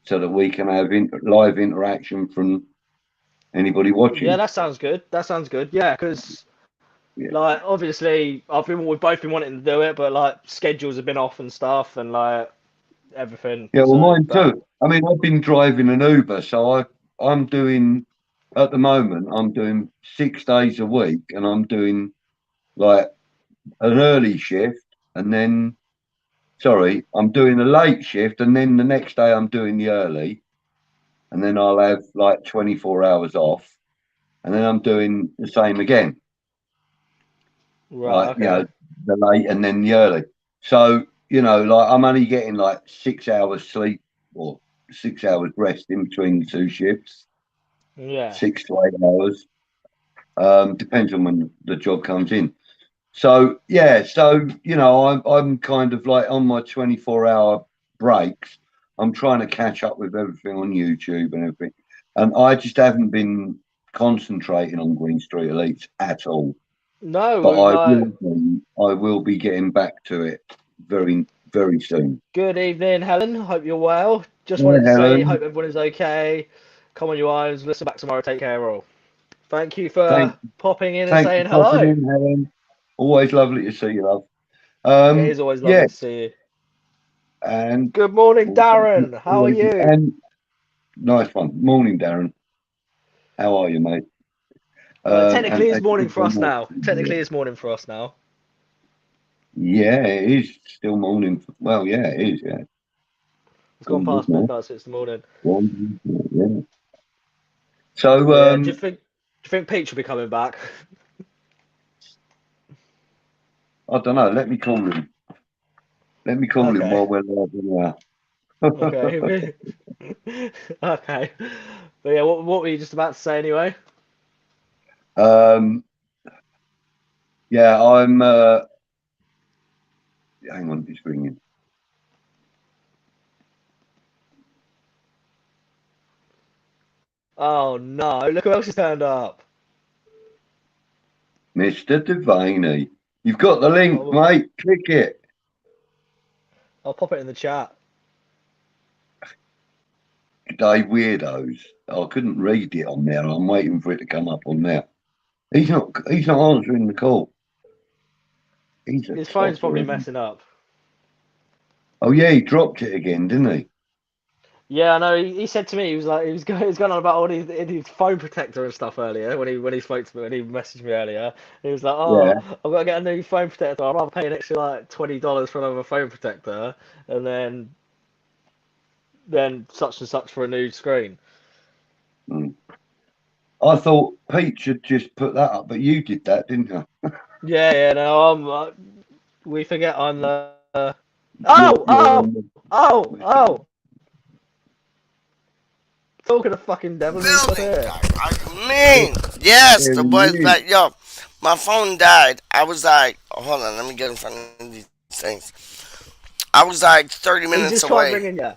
so that we can have live interaction from anybody Yeah, watching. that sounds good. That sounds good. Yeah, because Yeah. like obviously we've both been wanting to do it, but like schedules have been off and stuff, and like everything. Yeah, well, So, mine but too. I mean, I've been driving an Uber, so I'm doing at the moment. I'm doing 6 days a week, and I'm doing like an early shift and then, sorry, I'm doing a late shift, and then the next day I'm doing the early, and then I'll have like 24 hours off, and then I'm doing the same again. Right. Like, Okay. the late and then the early. So, like I'm only getting like 6 hours sleep or 6 hours rest in between the two shifts, Yeah. 6 to 8 hours. Depends on when the job comes in. So yeah, I'm kind of like on my 24-hour breaks. I'm trying to catch up with everything on YouTube and everything, and I just haven't been concentrating on Green Street Elites at all. No, But like. I will be getting back to it very, very soon. Good evening, Helen. Hope you're well. Just Hi, wanted to say, Helen. hope everyone is okay. Come on, you eyes. Listen back tomorrow. Take care, all. Thank you for Thank, popping in and thanks saying for popping hello. in, Helen. Always lovely to see you, love. It is always Yeah, lovely to see you. and Good morning, Darren. How are you? and nice one. Morning, Darren. How are you, mate? Technically, it's And morning for us now. Technically, it's morning for us now. yeah, it is still morning. Well, yeah, it is. Yeah, It's gone past midnight, so it's the morning. yeah. So, Yeah. Do you think Peach will be coming back? I don't know. Let me call him. Let me call him Okay. while we're live now. Okay. Okay. But yeah, what were you just about to say anyway? Um, yeah, I'm. Hang on, it's ringing. Oh no! Look who else has turned up. Mr. Devaney. You've got the link, I'll, mate. Click it. I'll pop it in the chat. G'day, weirdos. I couldn't read it on there. I'm waiting for it to come up on there. He's not answering the call. He's a His phone's tosser, probably isn't he? messing up. Oh yeah, he dropped it again, didn't he? Yeah, I know. He said to me, he was going on about all his phone protector and stuff earlier when he spoke to me when he messaged me earlier. He was like, Yeah. "Oh, I've got to get a new phone protector. I'd rather pay an extra like $20 for another phone protector, and then such and such for a new screen." Mm. I thought Pete should just put that up, but you did that, didn't you? Yeah, yeah. No, we forget I'm the. You're Oh, oh, on the. oh, oh! Talking to fucking devil, who's still Building, here? Doc. I mean, yes, There the he boys is. back. Yo, my phone died. I was like, hold on, let me get in front of these things. I was like 30 He minutes just tried away. ringing you.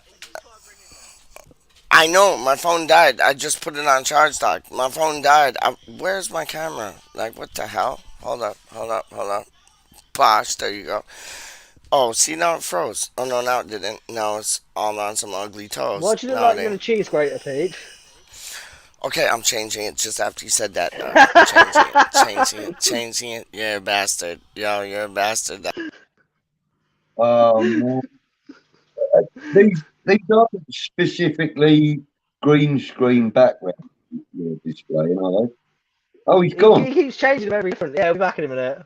I know my phone died. I just put it on charge, doc. My phone died. Where's my camera? Like, what the hell? Hold up, hold up, hold up. Bosh, there you go. Oh, see, now it froze. Oh, no, now it didn't. Now it's all on some ugly toes. Why do you look Now like it you're ain't. gonna cheese grate a Peach? Okay, I'm changing it just after you said that, doc. Changing it, changing it, changing it. You're a bastard. Yo, you're a bastard. Oh man, these aren't specifically green screen background you're displaying, are they? Oh, he's He gone. keeps changing them every different. Yeah, we'll be back in a minute.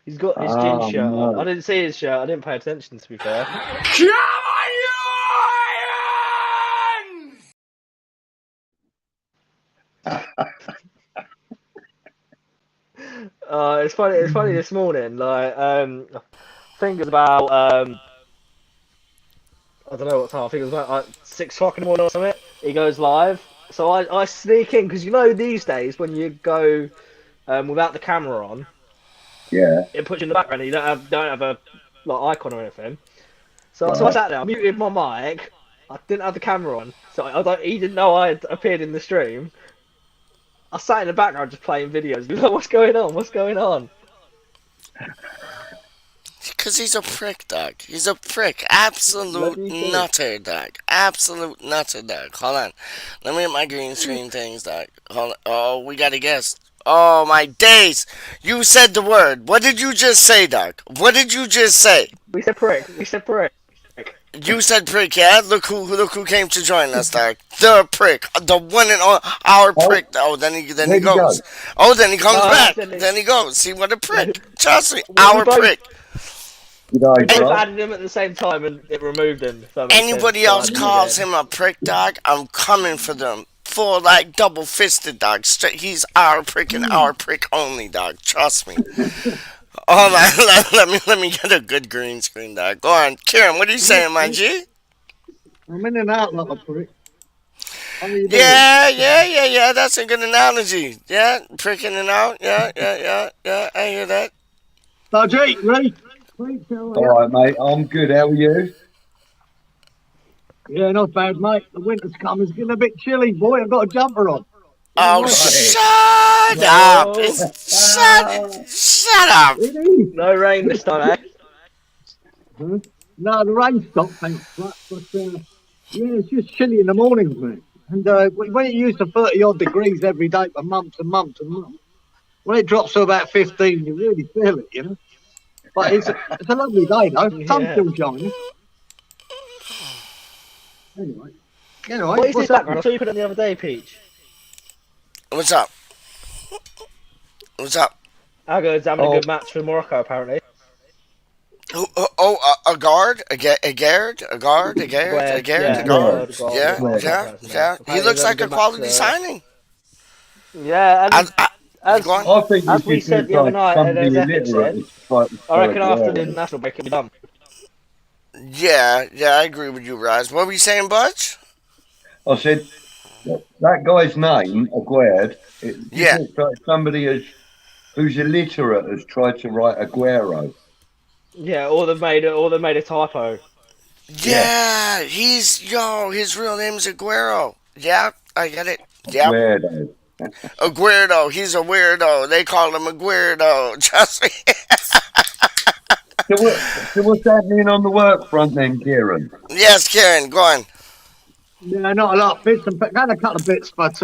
He's got his gin Oh shirt on. I no. didn't see his shirt. I didn't pay attention, to be fair. It's funny. It's funny this morning. Like, I think it was about I don't know what time. I think it was about like 6 o'clock in the morning or something. He goes live, so I sneak in because these days when you go without the camera on, Yeah, it puts you in the background. And you don't have a like icon or anything. So I right. sat there, I muted my mic. I didn't have the camera on, so he didn't know I had appeared in the stream. I sat in the background just playing videos. He was like, "What's going on? What's going on?" Because he's a prick, Doc. He's a prick. What Absolute do you think? nutter, Doc. Absolute nutter, Doc. Hold on. Let me get my green screen things, Doc. Hold on. Oh, we got a guest. Oh, my days. You said the word. What did you just say, Doc? What did you just say? We said prick. We said prick. You said prick, yeah? Look who came to join us, Doc. The prick. The one and all, our Oh, prick. Oh, then he where'd he go? goes. Oh, then he comes Oh, back. accidentally. Then he goes. See what a prick. Trust me, We our both prick. You know, We both bro. added him at the same time and it removed him. If that makes Anybody sense. So I else added calls again. him a prick, dog, I'm coming for them. Full like double fisted, dog. Straight, he's our prick and our prick only, dog. Trust me. Hold on, let me get a good green screen, dog. Go on, Kieran. What are you saying, my G? I'm in and out like a prick. How you doing? Yeah. That's a good analogy. Yeah, pricking it out. Yeah. I hear that. So, Jake, Ray, how are All you? right, mate. I'm good. How are you? Yeah, not bad, mate. The winter's come. It's getting a bit chilly, boy. I've got a jumper on. Don't Oh, like it. Right. shut up! No, Shut up! It is. no rain this time, eh? Huh? No, the rain stopped, thanks, but yeah, it's just chilly in the mornings, man. And when it used to 30 odd degrees every day for months and months and months, when it drops to about 15, you really feel it, you know. But it's a lovely day, though. Sun's Yeah. still shining. Anyway, What is this what's background? I happening? saw you put it the other day, Peach. What's up? What's up? Aga's having a Oh, good match for Morocco, apparently. A guard, a guard, a guard, a guard, a Guard, guard, a yeah, guard. Guard. guard, Yeah, I can't Guard. yeah, pronounce his name. yeah. He Apparently, he's looks having a like a good match quality for. signing. Yeah, I, and I, go as on. I think as this we just said looks the other like night, and somebody as Epic illiterate said, is fighting I for reckon after the Aguero. international break it'll be done. Yeah, I agree with you, Raz. What were you saying, Butch? I said, that guy's name, Aguerd, it just Yeah, looks like somebody who's illiterate has tried to write Aguero. Yeah, or they made a typo. Yeah, yeah. His real name's Aguero. Yeah, I get it. Yep. Aguero. A weirdo. He's a weirdo. They call him a weirdo. Trust me. So what's happening on the work front then, Kieran? Yes, Karen, go on. Yeah, not a lot. Bits and had a couple of bits, but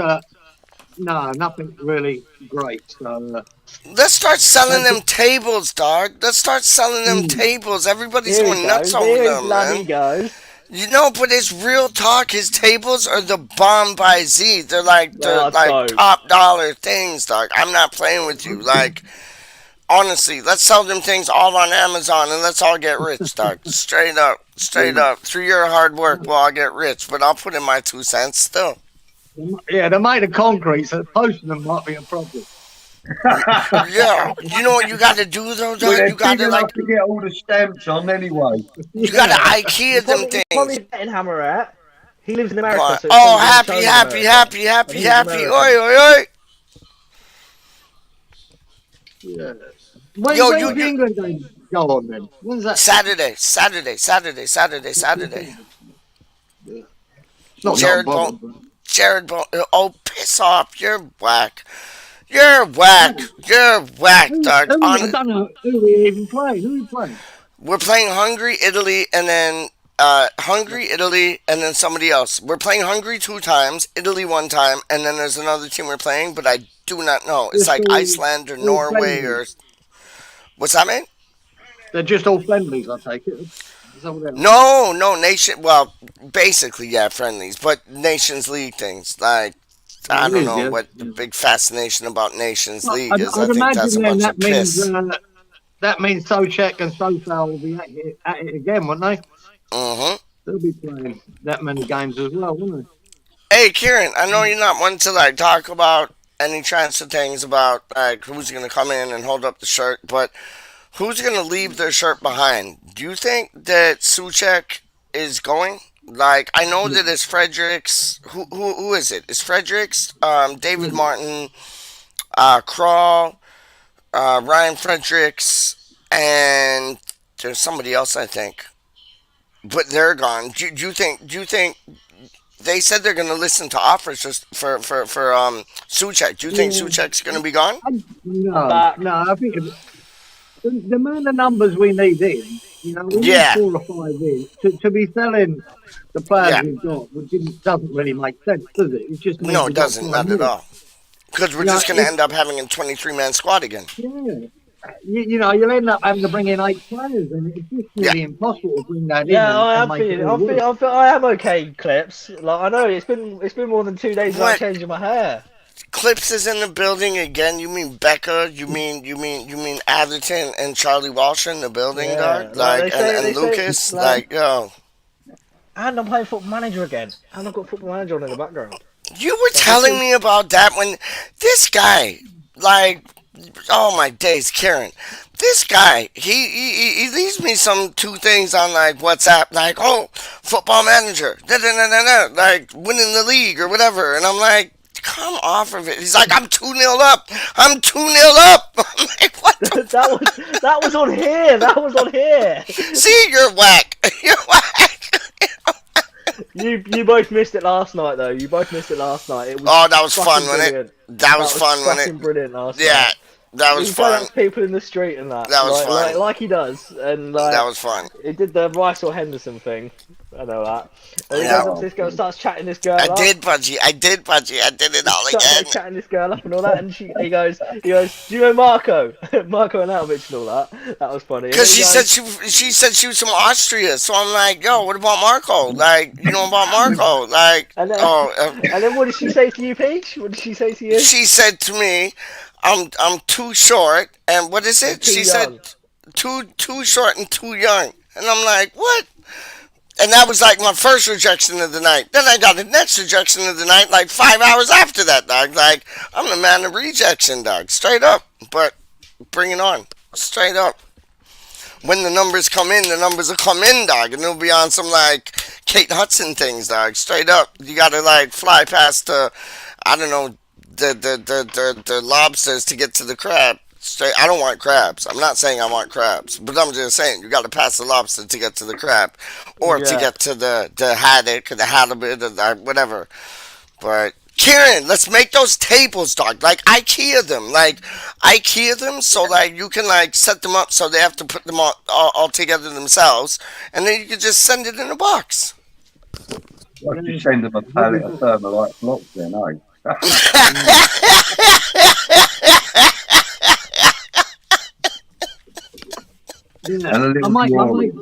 no, nothing really great. So, Let's start selling that's them tables, dog. Let's start selling them mm, tables. Everybody's Here he going nuts goes. over Here he them, bloody man. goes. You know, but it's real talk. His tables are the bomb by Z. They're like They are dope. top dollar things, dog. I'm not playing with you. Like honestly, let's sell them things all on Amazon and let's all get rich, dog. Straight up. Through your hard work, we'll all get rich. But I'll put in my 2 cents still. yeah, they're made of concrete, so posting them might be a problem. Yeah, you know what you got to do though, Well, dog. they're You got big to enough to get all the stamps on anyway. you got to Yeah, IKEA them You're probably things. getting Hammer at. He lives in America, Like, so it's oh, probably being happy, shown in happy, America. happy, I happy, think he's happy. American. Oi, oi. yeah. Yo, When's the England game go on then? When's that? Saturday. Yeah. It's not that I'm Jared bothered, Bone, but Jared Bone. Oh, piss off! You're whack. You're whack. You're whack, dog. I don't know who we even play. Who we play? We're playing Hungary, Italy, and then Hungary, Italy, and then somebody else. We're playing Hungary 2 times, Italy 1 time, and then there's another team we're playing, but I do not know. It's Just like Iceland or all Norway friendlies. or what's that, man? They're just all friendlies, I take it. Is that what they are? No, nation. Well, basically, yeah, friendlies, but Nations League things. Like, Oh, I it don't is, know yeah. what the big fascination about Nations Well, League is. I I'd think that's imagine a then bunch of piss. that means Socek and Sofal will be at it again, won't they? Hmm. They'll be playing that many games as well, won't Hey, Kieran, I know they? you're not one to like talk about any transfer things about like who's gonna come in and hold up the shirt, but who's gonna leave their shirt behind? Do you think that Suchek is going? Like, I know Yeah. that it's Fredericks. Who is it? It's Fredericks, David Friendly. Martin, Crawl, Ryan Fredericks, and there's somebody else I think. But they're gone. Do you think they said they're gonna listen to offers just for Suchek? Do you think Yeah. Suchek's gonna be gone? I'm No, back. no. I think the amount of numbers we need in, we need Yeah, 4 or 5 in to be selling the players yeah. we've got, which doesn't really make sense, does it? It just means No, it we've got to doesn't. buy Not at more. all. Because we're You know, just gonna if end up having a 23-man squad again. yeah, you'll end up having to bring in 8 players, and it's just Yeah. really impossible to bring that in Yeah, I and am make it feeling. all work. I am okay, clips. Like I know it's been more than 2 days without What? changing my hair. Clips is in the building again. You mean Becca? You mean Atherton and Charlie Walsh in the building, Yeah, dog? like Like they and say, Lucas, like, like yo. and I'm playing Football Manager again, and I've got Football Manager on in the background. You were Like this telling is me about that when this guy, like, oh my days, Karen. This guy, he leaves me some two things on like WhatsApp, like, oh, football manager, da da da da da, like winning the league or whatever, and I'm like, come off of it. He's like, I'm 2-0 up. I'm 2-0 up. I'm like, what the that was fuck? that was on here. That was on here. See, you're whack. You're whack. You both missed it last night though. You both missed it last night. It was Oh, that was fun, fucking wasn't it? brilliant. That was That was fun, wasn't fucking it? brilliant last Yeah, night. that He was was going fun. up to people in the street and that, That was fun. like he does, and That like was fun. he did the Rice or Henderson thing. I know that. And he Yeah. goes up to this girl, starts chatting this girl I up. did, Pudgy. I did, Pudgy. I did it all Sat there again. chatting this girl up and all that, and he goes, do you know Marco, Marco Anatovic and all that? That was funny. And then Cause he goes, she said she was from Austria, so I'm like, yo, what about Marco? Like, you know about Marco? Like, and then oh, and then what did she say to you, Peach? What did she say to you? she said to me, I'm too short, and what is And it? too She said young. too short and too young, and I'm like, what? And that was like my first rejection of the night. Then I got the next rejection of the night, like 5 hours after that, dog. Like, I'm the man of rejection, dog. Straight up. But bring it on. Straight up. When the numbers come in, the numbers will come in, dog. And it'll be on some, like, Kate Hudson things, dog. Straight up. You gotta, like, fly past the, I don't know, the lobsters to get to the crab. Straight, I don't want crabs. I'm not saying I want crabs, but I'm just saying you got to pass the lobster to get to the crab, or to Yeah. get to the haddock or the halibut or whatever. But Kieran, let's make those tables, dog. Like IKEA them, so like you can like set them up so they have to put them all together themselves, and then you can just send it in a box. I should send them a pallet of thermalite blocks then, eh? Yeah, And a my little mate, drawing.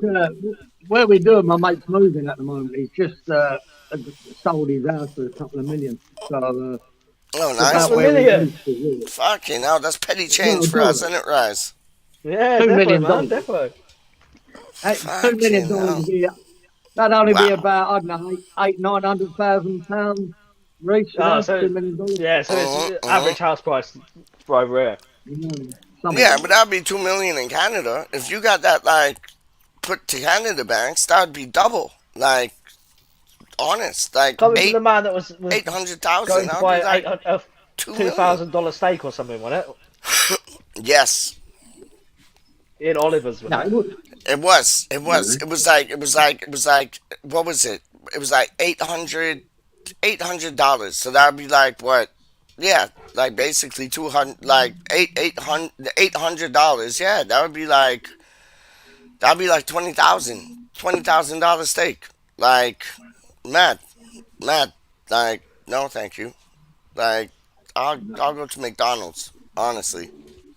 where we do, my mate's moving at the moment. He's just sold his house for a couple of million. So Oh, it's nice. Couple about of where we million. used to live. Fucking hell, that's petty change Well, for us, dollars, isn't it, Rise? Yeah, $2 definitely, million man, dollars. definitely. $2 million Fucking hell. would be that'd only be Wow. about I don't know 800,000 to 900,000 Reach, Oh, $2 so million dollars. yeah, so Uh-huh, it's uh-huh. average house price for over here. Something Yeah, like but that. that'd be 2 million in Canada. If you got that like put to Canada banks, that'd be double. Like honest, like Coming from the man that was 800,000. going to That'd buy be like a 2 million. $2,000 steak or something, wasn't it? Yes, In Oliver's, No, wasn't it it? would. it was. It was. Really? It was like. What was it? It was like $800. So that'd be like what? Yeah, like basically 200, like $800. Yeah, that'd be like 20,000 steak. Like mad, mad. Like no, thank you. Like I'll go to McDonald's. Honestly.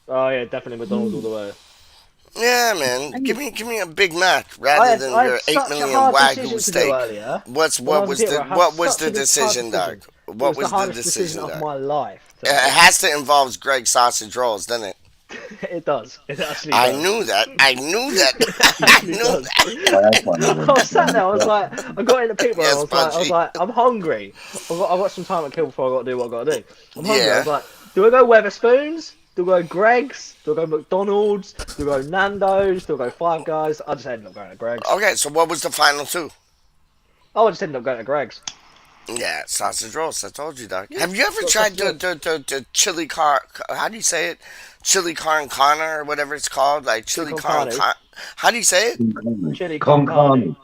Oh yeah, definitely McDonald's all the way. Yeah, man. And Give me a Big Mac rather than I had your eight such a million hard Wagyu decision to do steak. earlier. What's When I what was a was kid, the I had what was such the a hard decision, decision. Doc? It What was the was the hardest decision decision, of Doc? my life to It make. has to involve Greg sausage rolls, doesn't it? It does. It actually I does. knew that. I knew that. It I actually knew does. that. I had one of I them. was sat there. I was like, I got in the pit where Yes, I was Punchy. like, I'm hungry. I've got some time to kill before I got to do what I got to do. I'm hungry. I Yeah. was like, do I go Weatherspoons? Do I go Greg's? Do I go McDonald's? Do I go Nando's? Do I go Five Guys? I just ended up going to Greg's. Okay, so what was the final two? Oh, I just ended up going to Greg's. Yeah, sausage rolls. I told you, Doc. Yeah, Have you ever got tried sausage rolls. the chili car? How do you say it? Chili con carne or whatever it's called, like Chili chili con con. carne. How do you say it? Chili con Con carne. carne.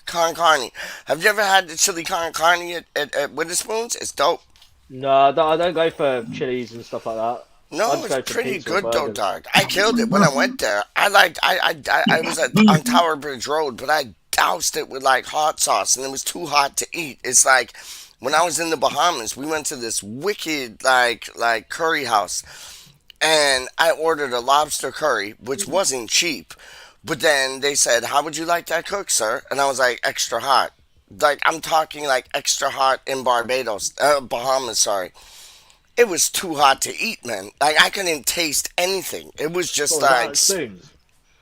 Con carne. Have you ever had the chili con carne at Witherspoons? It's dope. No, I don't go for chilies and stuff like that. I No, just it's go for pretty pizza or good though, burgers. dog. I killed it when I went there. I was on Tower Bridge Road, but I doused it with like hot sauce, and it was too hot to eat. It's like when I was in the Bahamas, we went to this wicked like curry house, and I ordered a lobster curry, which wasn't cheap. But then they said, "How would you like that cooked, sir?" And I was like, "Extra hot." Like I'm talking like extra hot in Barbados, Bahamas, sorry. it was too hot to eat, man. Like I couldn't taste anything. It was What just was that like at Spoons?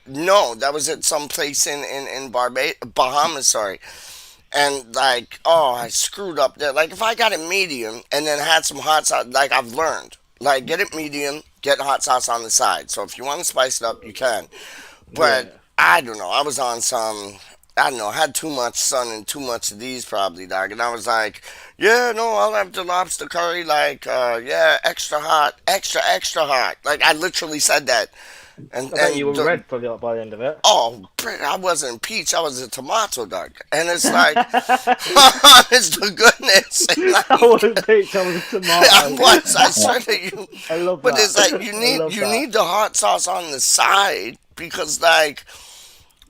no, that was at some place in Bahamas, sorry. And like, oh, I screwed up there. Like if I got it medium and then had some hot sauce, like I've learned, like get it medium, get hot sauce on the side. So if you want to spice it up, you can. But Yeah. I don't know. I was on some. I don't know. I had too much sun and too much of these probably, dog. And I was like, yeah, no, I'll have the lobster curry. Like, yeah, extra hot, extra extra hot. Like I literally said that. And I bet you and were the, red by the end of it. oh, I wasn't peach. I was a tomato, dog. And it's like, honest to goodness, and I like, wasn't peach, I was a I tomato. was. I swear to you. I love But it's like that. I love you that. need the hot sauce on the side because like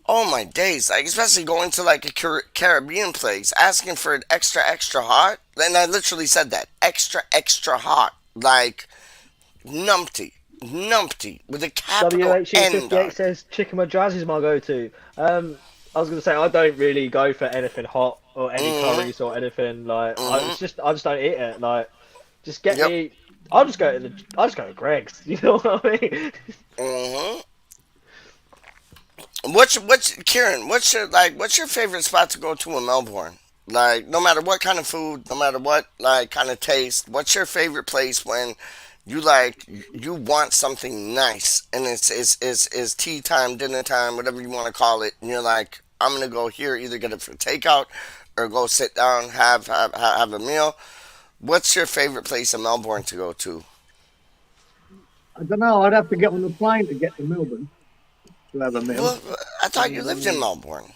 oh my days! Like especially going to like a Caribbean place, asking for it extra extra hot, and I literally said that extra extra hot, like numpty, numpty with a capital N, WHE58 dog. says chicken madras is my go-to. I was gonna say I don't really go for anything hot or any Mhm, curries or anything like. mhm. It's just I just don't eat it. Like, just get Yep. me. I'll just go to Greg's. You know what I mean? Mhm. What's Kieran? What's your favorite spot to go to in Melbourne? Like no matter what kind of food, no matter what like kind of taste, what's your favorite place when you like you want something nice and it's tea time, dinner time, whatever you want to call it, and you're like I'm gonna go here, either get it for takeout or go sit down, have a meal. What's your favorite place in Melbourne to go to? I don't know. I'd have to get on the plane to get to Melbourne to have a meal. Well, I thought you lived in Melbourne.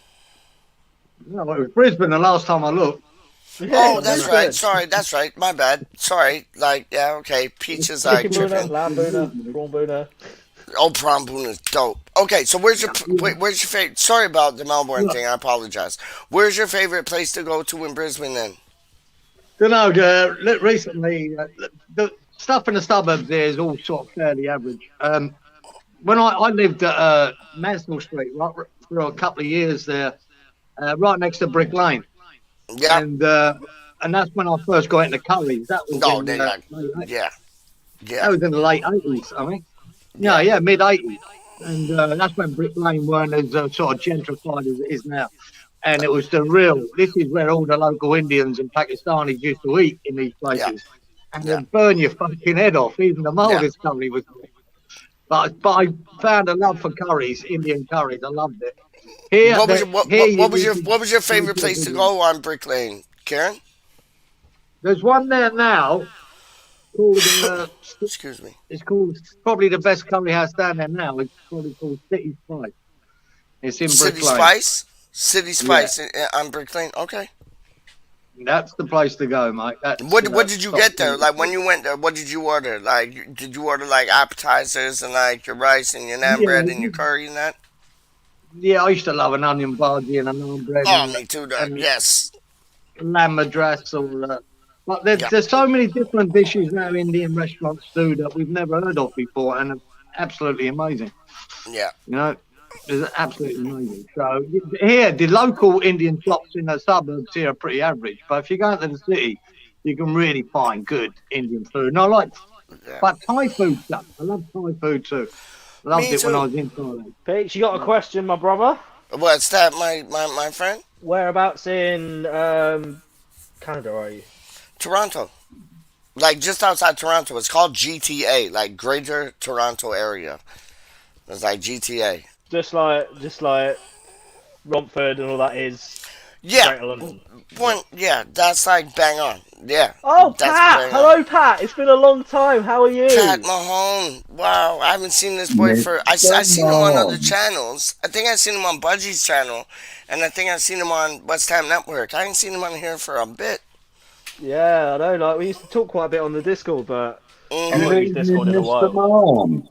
No, it was Brisbane the last time I looked. Yeah, Oh, it's So, that's right. Brisbane. Sorry, that's right. My bad. Sorry. Like, yeah, okay. Peach is like Chicken boona, tripping. lamb boona, prawn boona. Oh, prawn boon is dope. Okay, so where's your favorite? Sorry about the Melbourne yeah. thing. I apologize. Where's your favorite place to go to in Brisbane then? Don't know. Recently, the stuff in the suburbs there is all sort of fairly average. When I lived at Masnell Street right, for a couple of years there, right next to Brick Lane, Yeah. and and that's when I first got into curries. No, they got. Yeah. That Yeah. was in the late 80s, I think. Yeah, Yeah. yeah, mid 80s, and that's when Brick Lane weren't as sort of gentrified as it is now. And it was the real. This is where all the local Indians and Pakistanis used to eat in these Yeah. places, and Yeah. they'd burn your fucking head off. Even the Yeah. mildest curry was. But I found a love for curries, Indian curries. I loved it. What was your Here you need what was your to go favorite to a place to good one. go on Brick Lane, Karen? There's one there now called Excuse me. it's called probably the best curry house down there now. It's probably called City Spice. It's in City Brick Lane. Spice. City Yeah, Spice on Brick Lane. Okay. that's the place to go, mate. That's What did you top get there? quality. Like when you went there, what did you order? Like did you order like appetizers and like your rice and your naan Yeah, bread and your curry and that? yeah. I used to love an onion bhaji and a naan bread Oh, me too, dog. and Yes. lamb madras or. But Yeah. there's so many different dishes now Indian restaurants do that we've never heard of before, and it's absolutely amazing. Yeah. You know, it's absolutely amazing. So here, the local Indian shops in the suburbs here are pretty average, but if you go into the city, you can really find good Indian food. And I like, Yeah. but Thai food stuff. I love Thai food too. Loved Me it when I too. was in Thailand. Peach, you got a question, my brother? What's that, my friend? Whereabouts in Canada are you? Toronto. Like just outside Toronto. It's called GTA, like Greater Toronto Area. It's like GTA. Just like Romford and all that is Yeah. Greater London. Yeah, that's like bang on. Yeah. Oh, That's Pat! bang on. Hello, Pat. It's been a long time. How are Pat you? Mahone. Wow, I haven't seen this boy for. I Mr. seen him on other Mom. channels. I think I seen him on Budgie's channel, and I think I seen him on West Ham Network. I ain't seen him on here for a bit. Yeah, I know. Like we used to talk quite a bit on the Discord, but I've Hmm. not Good used evening, Discord in a Mr. while. Mom.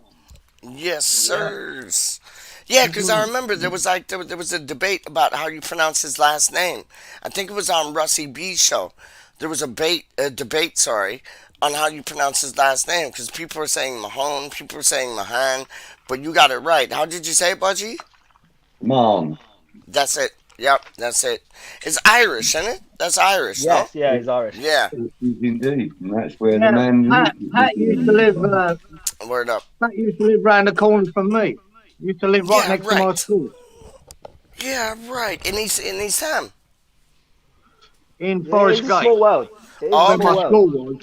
Yes, Yeah. sirs. Yeah, because I remember there was like there was a debate about how you pronounce his last name. I think it was on Russie B's show. There was a debate, sorry, on how you pronounce his last name because people were saying Mahone, people were saying Mahan, but you got it right. How did you say it, Budgie? Mom. That's it. Yep, that's it. It's Irish, isn't it? That's Irish, no? Yes, yeah, he's Irish. Yeah, It is indeed, and that's where the Yeah, man Pat, lives. Pat used to live. word up. Pat used to live round the corner from me. Used to live right Yeah, next to my right. school Yeah, right. In East Ham. in It's Forest a Gate, small world. It is a Oh, where okay. small my world. school was.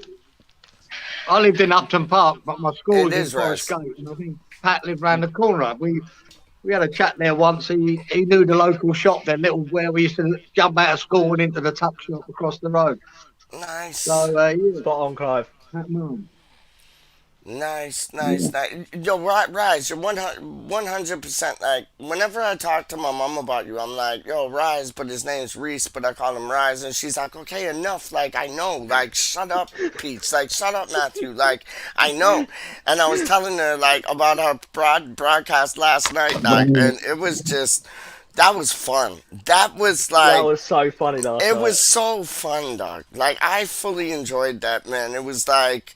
I lived in Upton Park, but my school It was in is Forest Raz. Gate, and I think Pat lived round the corner. We had a chat there once. He knew the local shop, there, little where we used to jump out of school and into the tuck shop across the road. Nice. So yeah, Spot on, Clive. Pat Mum. Nice, Yeah. nice, nice. Yo, Rise, you're 100%. Like, whenever I talk to my mom about you, I'm like, yo, Rise, but his name's Reese, but I call him Rise. And she's like, okay, enough. Like, I know. Like, shut up, Peach. Like, shut up, Matthew. Like, I know. And I was telling her, like, about our broadcast last night, like, and it was just, that was fun. That was That like, was so funny last it was night. so fun, dog. Like, I fully enjoyed that, man. It was like,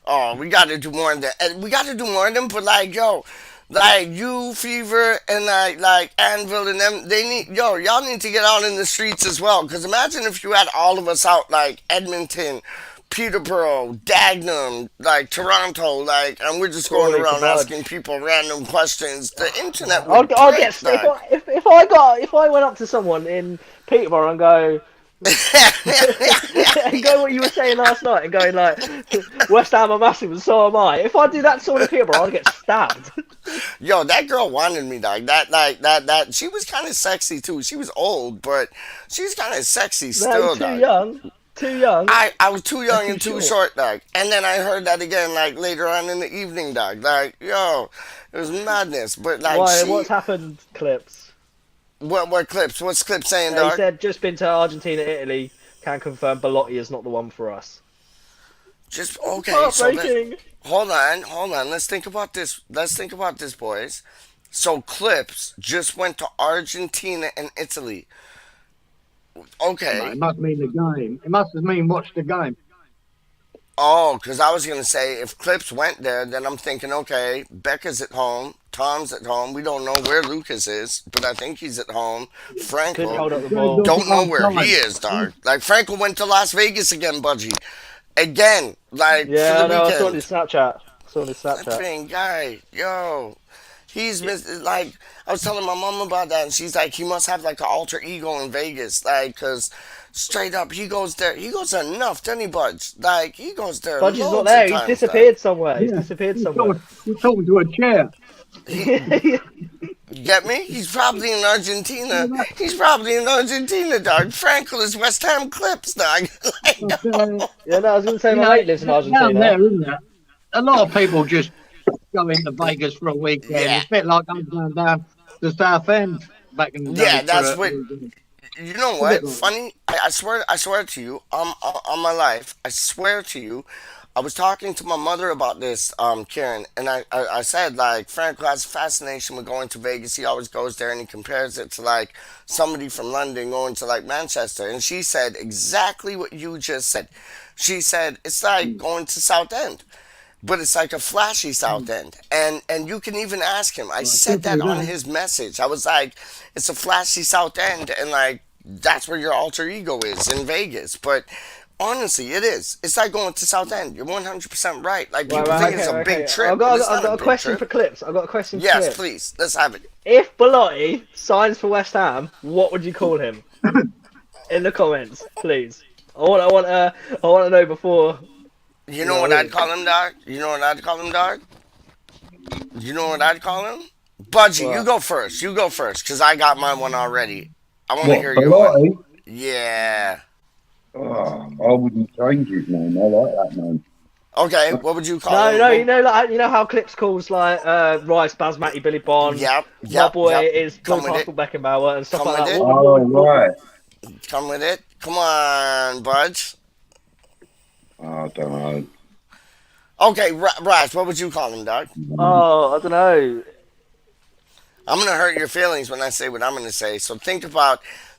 oh, we got to do more than that. And we got to do more than, but like, yo, like you, Fever, and like Anvil and them, they need, yo, y'all need to get out in the streets as well. Because imagine if you had all of us out, like Edmonton, Peterborough, Dagenham, like Toronto, like, and we're just going Crawley to around asking Budge. people random questions. The internet would I'll get break, if dog. if I went up to someone in Peterborough and go and go what you were saying last night and going like West Ham are massive and so am I. If I do that to someone in Peterborough, I'd get stabbed. Yo, that girl wanted me, dog. That. She was kind of sexy too. She was old, but she's kind of sexy No, still, too dog. young, too young, I was too and young too and too short. short, dog. And then I heard that again, like later on in the evening, dog. Like, yo, it was madness. But like, Why? What's happened? Clips. what clips? What's clips saying, He dog? said just been to Argentina, Italy. Can confirm Belotti is not the one for us. Just okay. So let Heartbreaking. hold on. Let's think about this. Let's think about this, boys. So clips just went to Argentina and Italy. No, it Okay. must mean the game. It must mean watch the game. Oh, because I was gonna say if Clips went there, then I'm thinking, okay, Becca's at home, Tom's at home. We don't know where Lucas is, but I think he's at home. Couldn't Frankel, hold up the Dragged ball. off at don't know half where he time. is, dog. Like Frankel went to Las Vegas again, Budgie, again, like for Yeah, the I know. I saw it on his weekend. Snapchat. I saw it on his Snapchat. Flipping guy, yo, he's like I was telling my mom about that, and she's like, he must have like an alter ego in Vegas, like, cause straight up he goes there, he goes there enough, doesn't he, Budge? Like he goes there Budgie's not loads of there. He's times, dog. disappeared somewhere. He's Yeah, disappeared somewhere. he's talking to a chair. He, you get me? He's probably in Argentina. Yeah, He's probably in Argentina, dog. Frankel is West Ham Clips, dog. Like, but, Yeah, no, I was going to say you my know, mate lives in down Argentina. there, isn't it? A lot of people just go into Vegas for a weekend. yeah, It's a bit like us going down to South End back in the yeah. day for That's a what. weekend. You know It's a bit what? like that. Funny. I swear to you, on my life, I swear to you, I was talking to my mother about this, Karen, and I said like Frank has a fascination with going to Vegas. He always goes there and he compares it to like somebody from London going to like Manchester, and she said exactly what you just said. She said it's like Mm, going to South End, but it's like a flashy South mm. End, and you can even ask him. I Well, said that definitely on that. his message. I was like, it's a flashy South End, and like that's where your alter ego is in Vegas. But honestly, it is. It's like going to South End. You're 100% right. Like Right, people right, think it's okay, a big okay. trip, but it's I've not a got a big question trip. for Clips. I've got a question for Yes, Clips. please. Let's have it. If Belotti signs for West Ham, what would you call him? In the comments, please. I want to know before. You You know know what what I I'd mean? call him, dog? You know what I'd call him, dog? You know what I'd call him? Budgie, you What? go first. You go first, because I got my one already. I want to What, hear your one. Bellotti? Yeah. Oh, I wouldn't change his name. I like that name. Okay, what would you call No, him? no, you know how Clips calls like Rice, Basmati, Billy Bond. Yep, My yep, boy yep. is Come Bill with it. Pascal Beckenbauer and stuff Come like with that. it. Oh, right. Come with it. Come on, Budge. I don't know. Okay, Raj, what would you call him, dog? Oh, I don't know. I'm gonna hurt your feelings when I say what I'm gonna say. So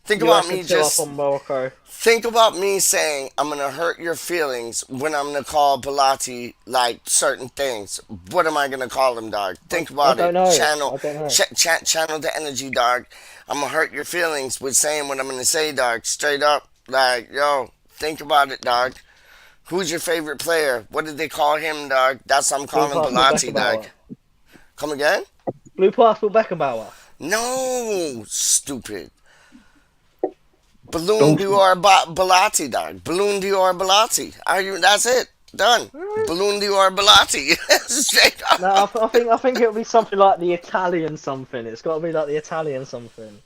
Think about US are me 2 up just on Morocco. think about me saying I'm gonna hurt your feelings when I'm gonna call Balati like certain things. What am I gonna call him, dog? Think I about it. don't know. Channel, I don't know. channel the energy, dog. I'm gonna hurt your feelings with saying what I'm gonna say, dog. Straight up, like yo. Think about it, dog. Who's your favorite player? What did they call him, dog? That's what I'm Blue calling passport Balati, dog. Beckenbauer. Come again? Blue passport Beckenbauer. No, stupid. Balloon Dawson. Dior Balati, dog. Balloon Dior Balati. Are you? That's it. Done. Balloon Dior Balati. Straight No, up. I think it'll be something like the Italian something. It's got to be like the Italian something.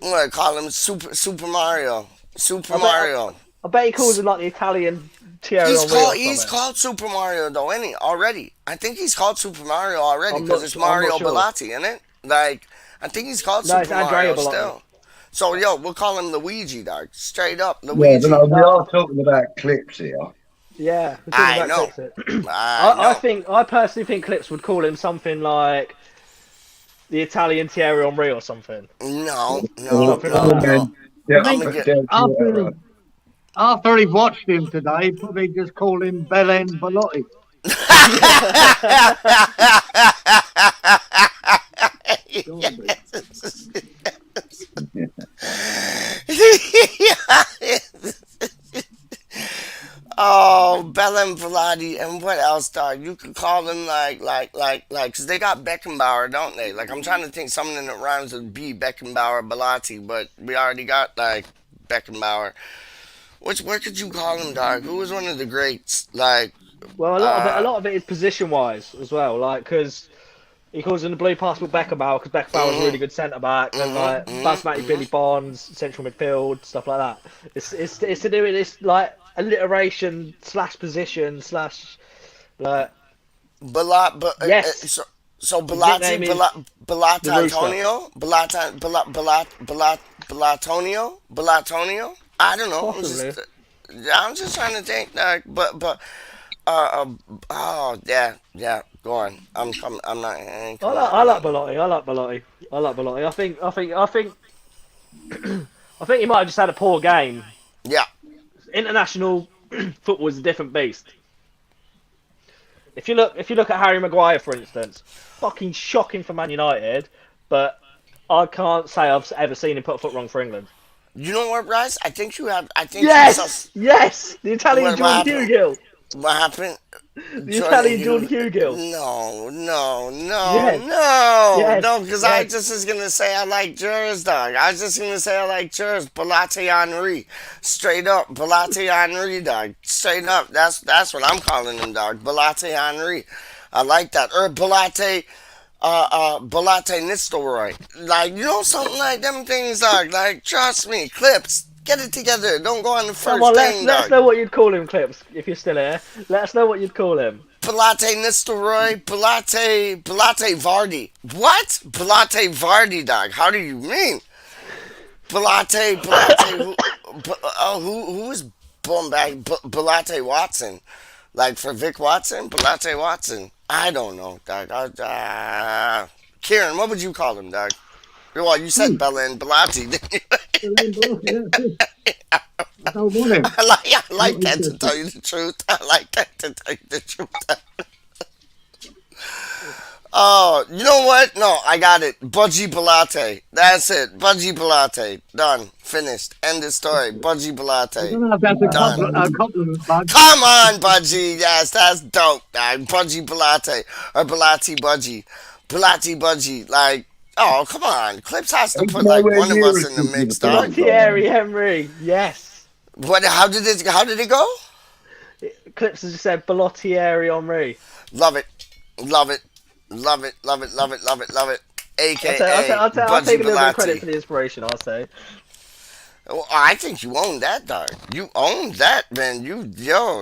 I'm gonna call him Super Mario. Super I bet I, Mario. I bet he calls him like the Italian Thierry Henry or He's something. called Super Mario though, ain't he? Already. I think he's called Super Mario already I'm because not. it's I'm not Mario sure. Balati, isn't it? Like I think he's called No, it's Super Andrea Mario Bellotti. still. So yo, we'll call him Luigi, dog. Straight up, Yeah, but no, Luigi. we No, are talking about clips here. yeah, we're talking I about know. Clips. It. I I know. think I personally think Clips would call him something like the Italian Thierry Henry or something. No, no, Something like no, that. no. Man, I yeah, I'm think gonna get. Del after Piero. after he watched him today, he'd probably just call him Belen Belotti. Surely. Oh, Belen Vladi, and what else, dog? You could call them because they got Beckenbauer, don't they? Like, I'm trying to think something that rhymes with B, Beckenbauer, Balati, but we already got, like, Beckenbauer. What could you call him, dog? Who was one of the greats? Like, Well, a uh, lot of it is position wise as well. Like because he calls him the blue passport Beckenbauer because Beckenbauer's a really mm-hmm, good centre back and like mm-hmm, Basmati Billy mm-hmm. Bonds central midfield stuff like that. It's to do with this like alliteration slash position slash like Balat, yes. so His nickname is Balat the Rooster, Antonio, Balatonio. I don't know. possibly. I'm just trying to think. Uh, oh yeah, yeah. Go on. I'm coming. I'm not. I ain't coming up I with like nothing. Belotti. I like Belotti. I like Belotti. I think I think he might have just had a poor game. Yeah. International football is a different beast. If you look at Harry Maguire for instance, fucking shocking for Man United, but I can't say I've ever seen him put a foot wrong for England. You know what, Bryce? I think you have. I think you saw. Yes, yes, the Italian What Jordan happened? Hugill, What happened? the Jordan Italian Hughes. Jordan Hugill. No, no, no, Yes, no, yes, no. Because I yes. just was gonna say I like Jers, dog. I was just gonna say I like Jers. Balate Henri, straight up. Balate Henri, dog. Straight up. That's what I'm calling him, dog. Balate Henri. I like that. Or Balate. Balate Nistelrooy. Like, you know, something like them things, dog. Like, trust me, clips. Get it together. Don't go on the Come first on, thing, let us dog. know what you'd call him, Clips. If you're still here, let us know what you'd call him. Pilate Nistelrooy, Pilate Vardy. What? Pilate Vardy, dog. How do you mean? Pilate, who is Bombay? Pilate Watson. Like for Vic Watson? Pilate Watson. I don't know, dog. Kieran, what would you call him, dog? Well, you said Hmm, Bella and Pilate, didn't you? Belen Belotti, that's it. I don't want him. I Not like that to interested. tell you the truth. I like that to tell you the truth. Oh, you know what? No, I got it. Budgie Pilate. That's it. Budgie Pilate. Done. Finished. End of story. Budgie I Pilate. don't know if that's a Done. compliment, bud. Come on, Budgie. Yes, that's dope. Budgie Pilate. Or Pilati Budgie. Pilati Budgie. Like, oh, come on. Clips has to He's put like nowhere one of near us as in the good with a mix, Not dog. first time. Thierry Henry. Yes, What? How did it go? Clips has just said Bellottieri Henry. Love it. Love it. Love it. Love it. Love it. Love it. Love it. AKA I'll Budgie take a little bit of credit Pilati. for the inspiration. I'll say. Well, I think you own that, dog. You own that, man.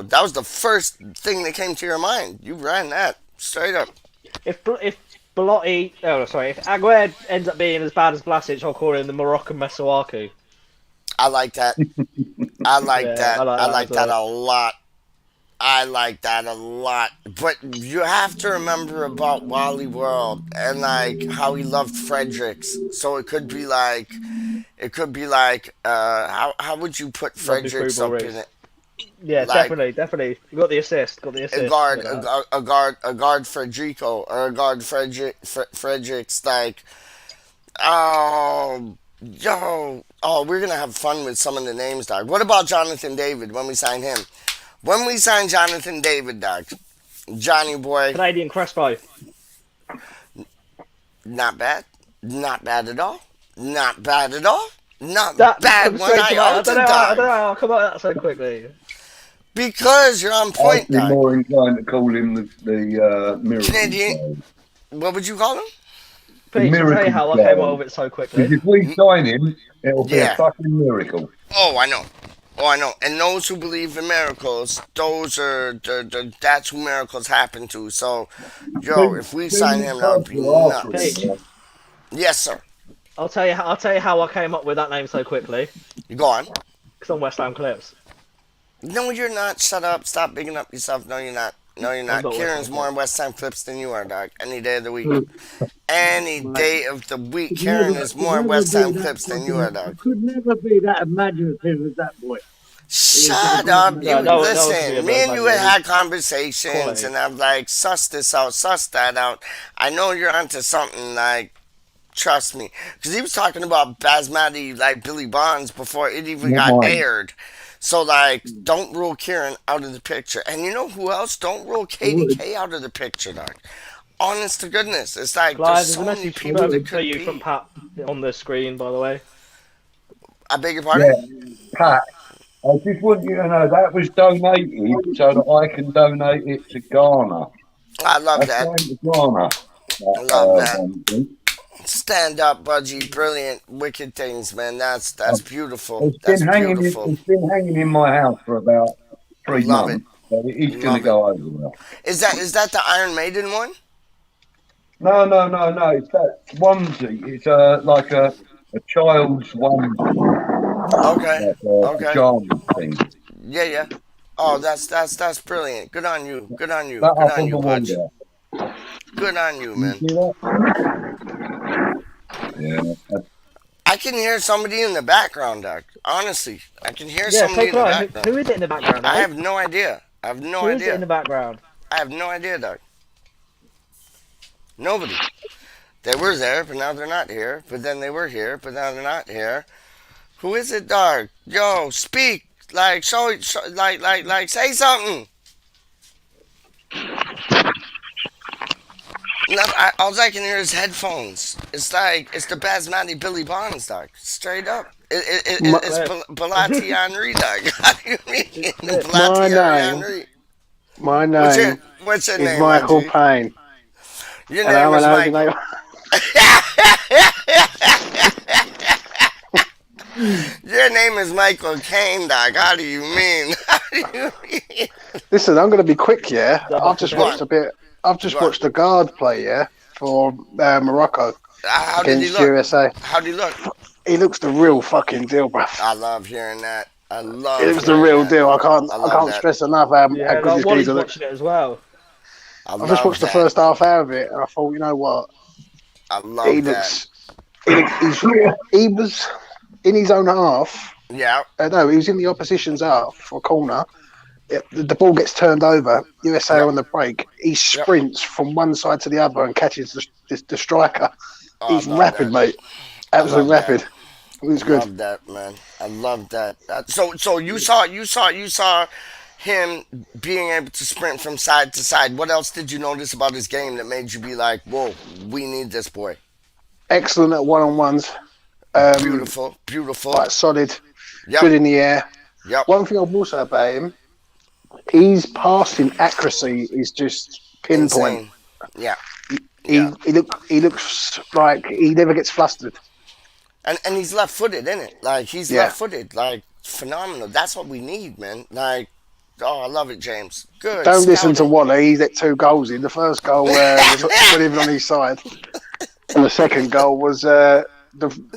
That was the first thing that came to your mind. You ran that straight up. If Belotti, oh sorry, if Aguerd ends up being as bad as Blasic, I'll call him the Moroccan Masuaku. I like that. I like Yeah, I that. like I that as like that well. a lot. I like that a lot. But you have to remember about Wally World and like how he loved Fredericks. So it could be like It could be like, how would you put Lovely through Fredericks ball up in Reese. it? Yeah, Like definitely, definitely. You got the assist. Got the a assist guard, for that. a guard Frederico, or a guard Fredericks. Like, oh, yo, oh, we're gonna have fun with some of the names, dog. What about Jonathan David when we sign him? When we sign Jonathan David, dog, Johnny boy, Canadian Crespo. not bad, not bad at all, not bad at all, not That bad comes one straight to my. I don't iota, know. I don't dog. know how I come out that so quickly. Because you're on I'd point, be dog. more inclined to call him the miracle Canadian, player. what would you call him? The Peach, I'll tell you miracle how I came player. out of it so quickly. Because if we sign him, it'll be a Yeah. fucking miracle. Oh, I know. Oh, I know. And those who believe in miracles, those are that's who miracles happen to. So, yo, Two, if we two sign him, that would be Newcastle are after him. nuts. Peach, Yeah. Yes, sir. I'll tell you. I'll tell you how I came up with that name so quickly. You go on. Because I'm West Ham Clips. No, you're not. Shut up. Stop bigging up yourself. No, you're not. No, you're I'm not. not West Kieran's Ham more Clips. West Ham Clips than you are, dog. Any day of the week. Any Mate, day of the week, Kieran could is more never West be Ham that Clips than you are, fucking. I dog. could never be that imaginative as that boy. He was that Shut great up. No, You imaginative. no one can be listen. Me above and Man you had United. had conversations, Quality. and I'm like, suss this out, suss that out. I know you're onto something. Like, trust me, because he was talking about Basmati like Billy Bonds before it even Not got mine. aired. So like, don't rule Kieran out of the picture. And you know who else? Don't rule I would. KDK out of the picture, dog. Honest to goodness, it's like there's Clive, there's a so many message I people that would. for could you from be. Pat on the screen, by the way. I beg your Yeah, pardon? Pat. I just want you to know that was donated so that I can donate it to Ghana. I love That's that. going to Ghana. I love that. One thing. Stand up, Budgie. Brilliant, wicked things, man. That's beautiful. It's been That's hanging. beautiful. It's been hanging in my house for about three Love it. months, but it is going to Love it. go over well. Is that the Iron Maiden one? No, no, no, no. It's that onesie. It's like a child's onesie, Okay. like a Okay. pajama thing. Yeah, yeah. Oh, that's brilliant. Good on you. Good on you. That Good up on on the you, wall Budge. there. Good on you, You man. see that? Yeah. I can hear somebody in the background, Doc. Honestly, I can hear Yeah, somebody so in the Clive, background. who is it in the background, I eh? have no idea. I have no Who is it in idea. the background? I have no idea, Doc. Nobody. They were there, but now they're not here. But then they were here, but now they're not here. Who is it, Doc? Yo, speak. Like, show like, say something. No, all I can hear is headphones. It's like it's the Basmati Billy Bonds, dog. Straight up. My, It's Cliff. Balati Henry, dog. How do you mean It's Cliff. my Balati name, Henry? my What's your name What's your is name, my Michael G? Payne, Your and name I'm an is Michael. originator. Your name is Michael Kane, dog. How do you mean? How do you mean? Listen, I'm going to be quick. Yeah, Double I've just Go ticket. on, watched a bit. I've just go on. watched a guard play. Yeah, for Morocco How did he against look? USA. How did he look? He looks the real fucking deal, bruv. I love hearing that. I He love looks the hearing real that. deal. I can't. I I love can't that. stress enough how Yeah, good like this Wally's geezer looks. watching it as well. I I've just love watched the that. first half hour of it, and I thought, you know what? I He love that. looks. He was in his own half. Yeah. No, he was in the opposition's half for a corner. The ball gets turned over. USA Yep. on the break. He Yep. sprints from one side to the other and catches the striker. Oh, I He's love rapid, that. mate. I Absolute love that. rapid. It was I good. love that, man. I love that. So you saw him being able to sprint from side to side. What else did you notice about his game that made you be like, "Whoa, we need this boy"? Excellent at one-on-ones. Um, Beautiful, beautiful. like solid, Yep, good in the air. yep. One thing I will say about him, his passing accuracy is just pinpoint. Insane. Yeah, He yeah. he looks like he never gets flustered. And he's left-footed, isn't it? Like he's Yeah. left-footed. Like phenomenal. That's what we need, man. Like, oh, I love it, James. Good Don't listen to scouting. Wally. He's let 2 goals in. The first goal was not even on his side, and the second goal was the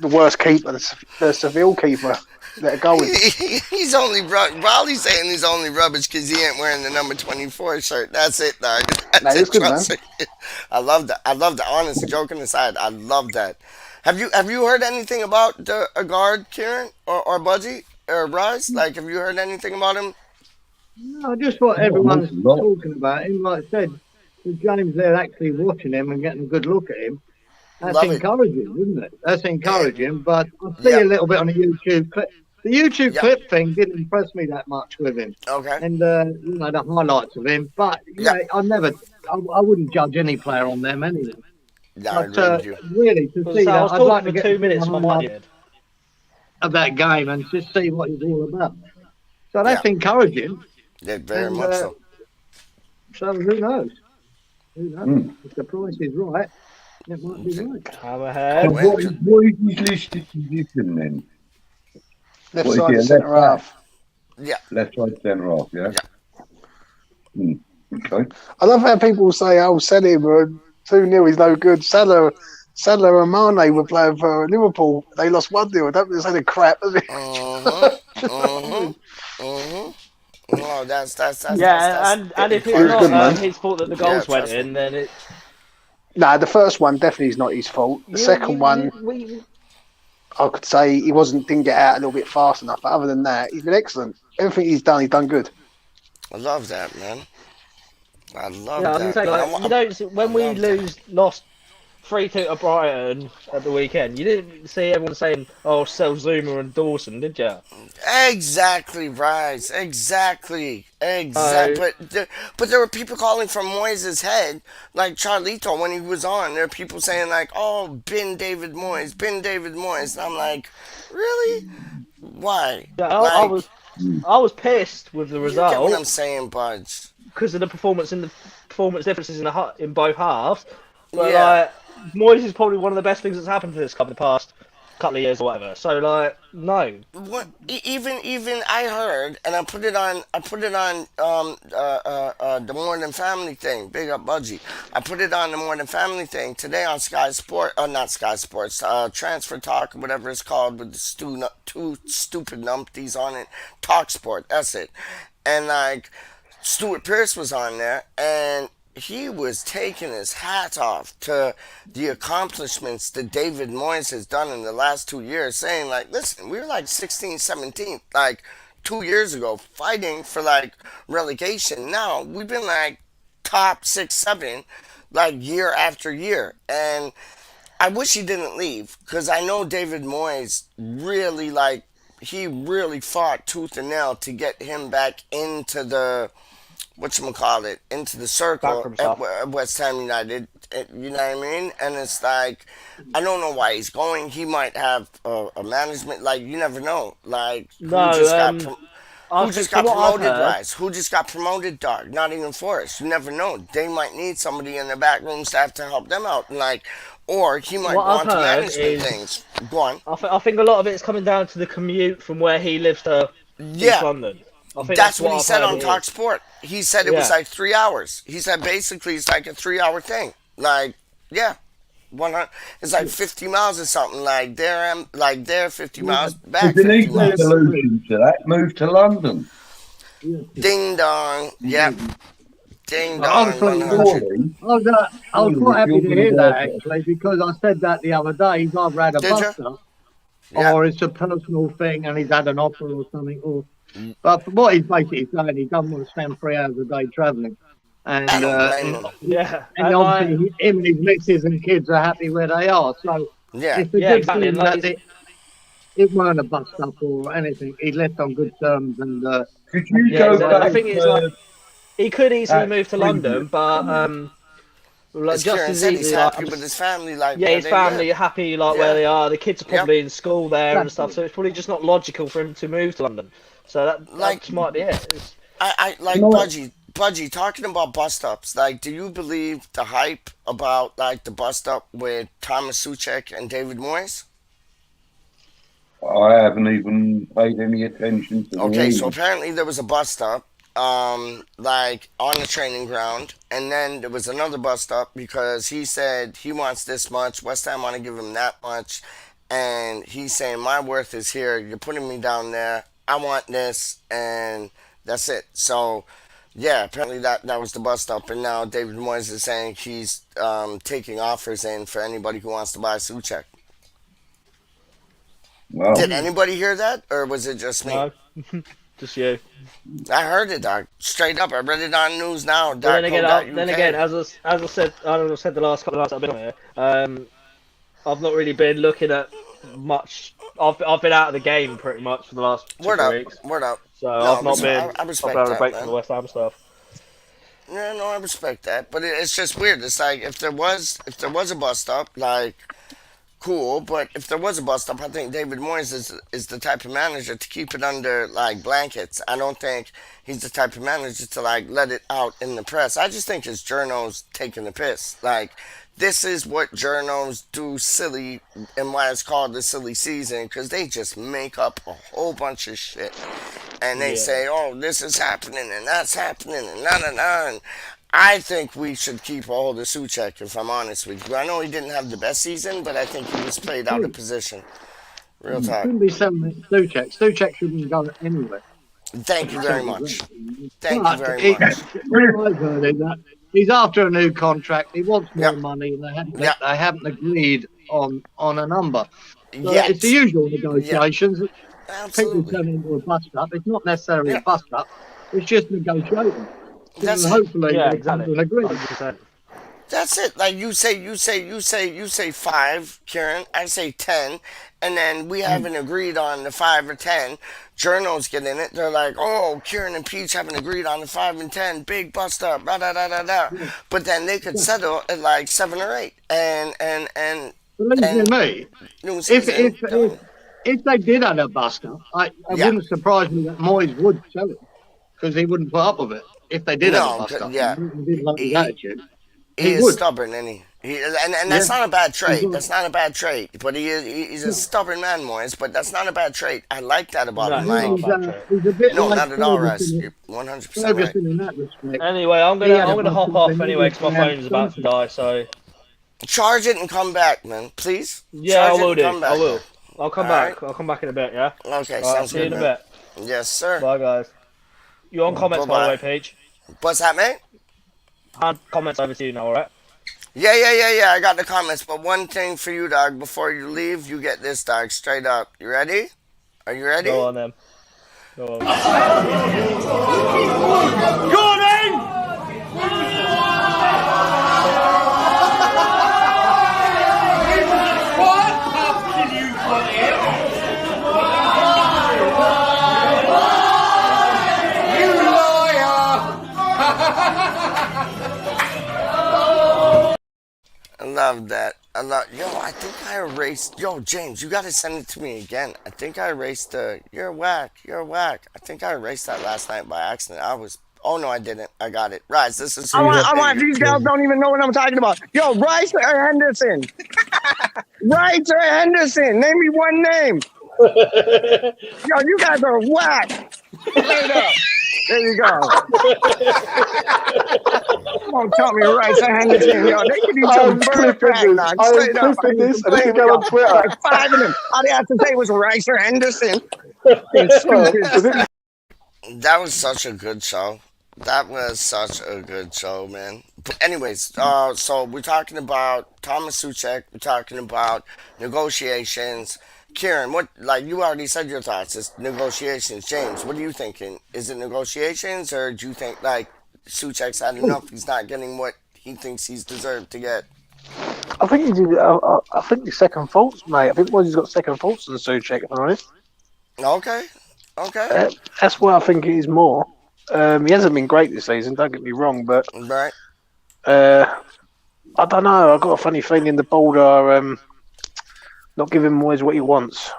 worst keeper, the Seville keeper, let a goal in. He's only Raleigh's saying he's only rubbish because he ain't wearing the number 24 shirt. That's it, dog. No, That's he was it. good, man. Trust me. I love that. I love that. Honestly, joking aside, I love that. Have you heard anything about the a guard, Kieran or Budgie or Bryce? Like, have you heard anything about him? No, just what Not an everyone's awful lot. talking about him. Like I said, with James there actually watching him and getting a good look at him, that's Love it. encouraging, isn't it? That's Eh, encouraging. But I see a Yep. little bit on the YouTube clip. The YouTube Yep. clip thing didn't impress me that much with him, Okay. and the highlights of him. But Yep. I never, I wouldn't judge any player on them anyway. Yeah, I But agree with you. really, to Because see I that, was I'd like talking to for get to two see the minutes, my mic highlights did. of that game and just see what it's all about. So Yeah. that's encouraging. Yeah, very And much so. so who knows? Who knows? Mm. If the price is right, it might be right. So Hammerhead. what is his listed position then? Left What is he, side a of left centre back? half. Yeah. Left side centre half, yeah? Yeah. Mm. Okay. I love how people say, "Oh, sell him 2-0. He's no good." Salah and Mane were playing for Liverpool. They lost 1-0. Don't say the crap. Mhm. Mhm. Mhm. No, Yeah, that's and if He it's was inquiring not good, stuff. man. his fault that the Yeah, goals went trust me. in, then it Nah, the first one definitely is not his fault. The second one, I could say he didn't get out a little bit fast enough. But other than that, he's been excellent. Everything he's done good. I love that, man. I yeah, love I was gonna that, say man. like you don't see, I when we love that. lost 3-2 to Brighton at the weekend. You didn't see everyone saying, "Oh, sell Zuma and Dawson," did you? Exactly, right. Exactly. So But there were people calling from Moyes' head, like Charlito when he was on. There are people saying like, "Oh, bin David Moyes, bin David Moyes." And I'm like, really? Why? yeah, Like, Mm. I was pissed with the you get what result I'm saying, Budge? because of the performance differences in both halves. But Yeah. like Moyes is probably one of the best things that's happened to this club in the past couple of years or whatever. So like no, Even I heard, and I put it on the More Than Family thing. Big up Budgie. I put it on the More Than Family thing today on Sky Sport, not Sky Sports, Transfer Talk, whatever it's called, with the two stupid numpties on it. Talk Sport, that's it. And like Stuart Pearce was on there, and he was taking his hat off to the accomplishments that David Moyes has done in the last 2 years, saying like, listen, we were like 16th, 17th, like 2 years ago, fighting for like relegation. Now we've been like top six, seven, like year after year, and I wish he didn't leave because I know David Moyes really like he really fought tooth and nail to get him back into the whatchamacallit, into the circle backroom at stuff. West Ham United. You know what I mean? And it's like, I don't know why he's going. He might have a management. Like, you never know. Like, No, I who think just from got what I've promoted, heard, Rise? Who just got promoted, Dog? Nottingham Forest. You never know. They might need somebody in the backroom staff to help them out. And like, or he might what go I've on to heard management is things. Go on. I think a lot of it's coming down to the commute from where he lives to East Yeah, London. I think that's that's what what he I've said heard on it Talk is. Sport. He said it was Yeah. like 3 hours. He said basically it's like a 3 hour thing. Like, yeah, 100. It's like 50 miles or something. Like there 50 miles, There's back an 50 easy miles. solution to that. Move to London. Ding dong. Yep. Ding I'm dong. pretty much. $100. Surely, I was surely quite if happy you're to going to hear go that for actually because I said that the other day. He's either had a Did you? bust up Yeah. or it's a personal thing and he's had an offer or something. But from what he's basically saying, he doesn't want to spend 3 hours a day travelling. I And don't blame him. Yeah, and and like obviously him and his missus and kids are happy where they are. So Yeah. it's a yeah, good exactly. And thing like that it weren't a bust up or anything. He left on good terms and could you yeah, go exactly. The back so thing is like he could easily at move to previous London, but comments? like As just Kieran as said, he's easily like happy with his family, like yeah, where his they live. family are happy like where Yeah. they are. The kids are Yep. probably in school there and stuff, exactly. so it's probably just not logical for him to move to London. So that Like just might be it. It's, I Can like I, Budgie talking about bust ups. Like, do you believe the hype about like the bust up with Thomas Suchek and David Moyes? I haven't even paid any attention to the Okay, so news. apparently there was a bust up, like on the training ground, and then there was another bust up because he said he wants this much, West Ham want to give him that much, and he's saying my worth is here. You're putting me down there. I want this, and that's it. So, yeah, apparently that was the bust up, and now David Moyes is saying he's taking offers in for anybody who wants to buy Suchek. Wow. Did anybody hear that, or was it just me? No, just you. I heard it, dog. Straight up. I read it on news now. But then Dot co. again, Dot then again, uk. as I said the last couple of nights I've been on here, I've not really been looking at much. I've been out of the game pretty much for the last two Word three up. weeks, Word up. so No, I've not been. I I've been respect having a that, break from the man. West Ham stuff. Yeah, no, I respect that. But it's just weird. It's like if there was a bust up, like cool. But if there was a bust up, I think David Moyes is the type of manager to keep it under like blankets. I don't think he's the type of manager to like let it out in the press. I just think it's journos taking the piss. Like this is what journos do silly and why it's called the silly season because they just make up a whole bunch of shit and they Yeah, say, "Oh, this is happening and that's happening and na na na." And I think we should keep a hold of Suchek. If I'm honest with you, I know he didn't have the best season, but I think he was played out of position. Real talk. Shouldn't be selling Stuchek. Stuchek shouldn't go anywhere. Thank you very Simple as much. that. Thank you But very much. what I've heard is that he's after a new contract. He wants Yep. more money, and Yep. they haven't agreed on a number. So it's the Yet. usual Yep. negotiations. People Absolutely. turn into a bust up. It's not necessarily a Yep. bust up. It's just negotiating. So That's it. hopefully yeah, they come to exactly, an agreement. 100%. That's it. Like you say five, Kieran. I say 10, and then we Mm. haven't agreed on the 5 or 10. Journals get in it. They're like, "Oh, Kieran and Peach haven't agreed on the 5 and 10. Big bust up." Da da da da da. Yeah, But then they could yeah. settle at like 7 or 8, Believe you and me, new if season if if done. if they did have a bust up, it Yeah. wouldn't surprise me that Moyes would sell it because he wouldn't put up with it. If they did have a No. bust up Yeah. and he didn't like his He, attitude, he he is would. stubborn, and and Yeah, that's not a bad he's trait. got, That's not a bad trait. But he's a no, stubborn man, Moise. But that's not a bad trait. I like that about No, him. it's not a Like bad trait. he's a bit no, like not at all, Russ. You're 100% right. Ferguson in that respect. Anyway, He had I'm a gonna bust hop up off and he anyway was because my phone's about to something. die. So Charge it and come back, man. Please yeah, I charge it will and do. come I back, man. will. I'll come All right. back. I'll come back in a bit. Yeah. Okay, All right. sounds See you good, in a man. bit. Yes, sir. Bye, guys. You on Bye comments by the bye. way, Peach? What's that, mate? Hand comments over to you now. All right. Yeah. I got the comments, but one thing for you, dog. Before you leave, you get this, dog. Straight up. You ready? Are you Go ready? on then. Go on. I love that. Yo, I think I erased. Yo, James, you gotta send it to me again. I think I erased the. You're whack. You're whack. I think I erased that last night by accident. I was. Oh no, I didn't. I got it. Rise. This is I who. want, Yeah, I want. These guys don't even know what I'm talking about. Yo, Rice or Henderson? Rice or Henderson? Name me one name. Yo, you guys are whack. Straight up. There you go. Don't tell me Rice or Henderson. Yo, they could eat some I'm bird clipping crack, this. dog. I am Straight up. I clipping ain't this, and this will complaining, go yo. on Twitter. Like 5 of them. All they had to say was Rice or Henderson. Fucking stupid. Was it That was such a good show. That was such a good show, man. But anyways, so we're talking about Thomas Suchek. We're talking about negotiations. Kieran, what like you already said your thoughts? It's negotiations. James, what are you thinking? Is it negotiations, or do you think like Suchek's had enough? He's not getting what he thinks he's deserved to get. I think I think the second faults, mate. I think he's got second faults than Soucek, if I'm honest. Okay, okay, That's where I think it is more. He hasn't been great this season, don't get me wrong, but right. uh, I don't know. I've got a funny feeling the board are not giving Moyes what he wants.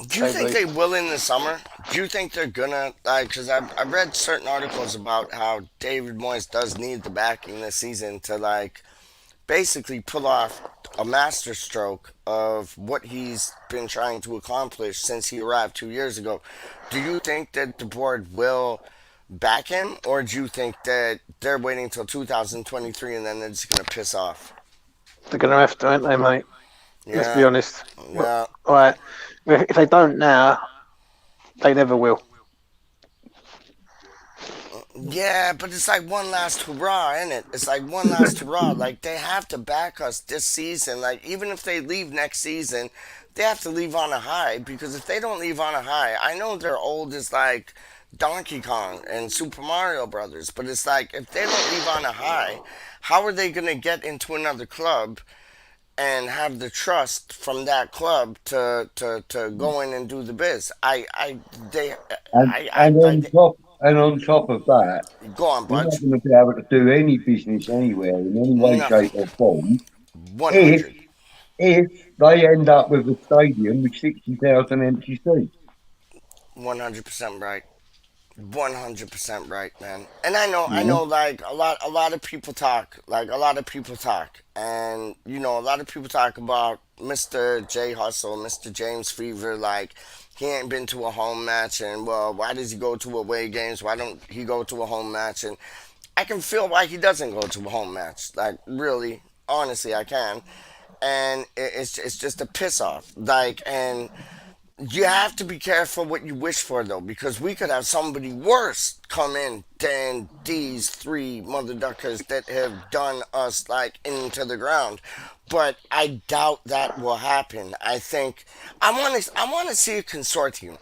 Do you think they will in the summer? Do you think they're gonna like? Because I've read certain articles about how David Moyes does need the backing this season to like basically pull off a masterstroke of what he's been trying to accomplish since he arrived 2 years ago. Do you think that the board will back him, or do you think that they're waiting until 2023 and then they're just gonna piss off? They're going to have to, aren't they, mate? Let's be Yeah, honest. yeah. All right. If they don't now, they never will. Yeah, but it's like one last hurrah, isn't it? It's like one last hurrah. Like they have to back us this season. Like even if they leave next season, they have to leave on a high, because if they don't leave on a high, I know they're old as like Donkey Kong and Super Mario Brothers, but it's like if they don't leave on a high, how are they gonna get into another club and have the trust from that club to go in and do the biz? They And on top of that, go on, we're not Budge. going to be able to do any business anywhere in any way, shape, Nothing. or form One if hundred. if they end up with a stadium with 60,000 empty seats. 100% right. 100% right, man. And I You know, like a lot of people talk, like a lot of people talk, and you know, a lot of people talk about Mr. J Hustle, Mr. James Fever, like he ain't been to a home match, and well, why does he go to away games? Why don't he go to a home match? And I can feel why he doesn't go to a home match. Like really, honestly, I can. And it's just a piss off. Like, and you have to be careful what you wish for, though, because we could have somebody worse come in than these three mother duckers that have done us like into the ground. But I doubt that will happen. I think I want to see a consortium.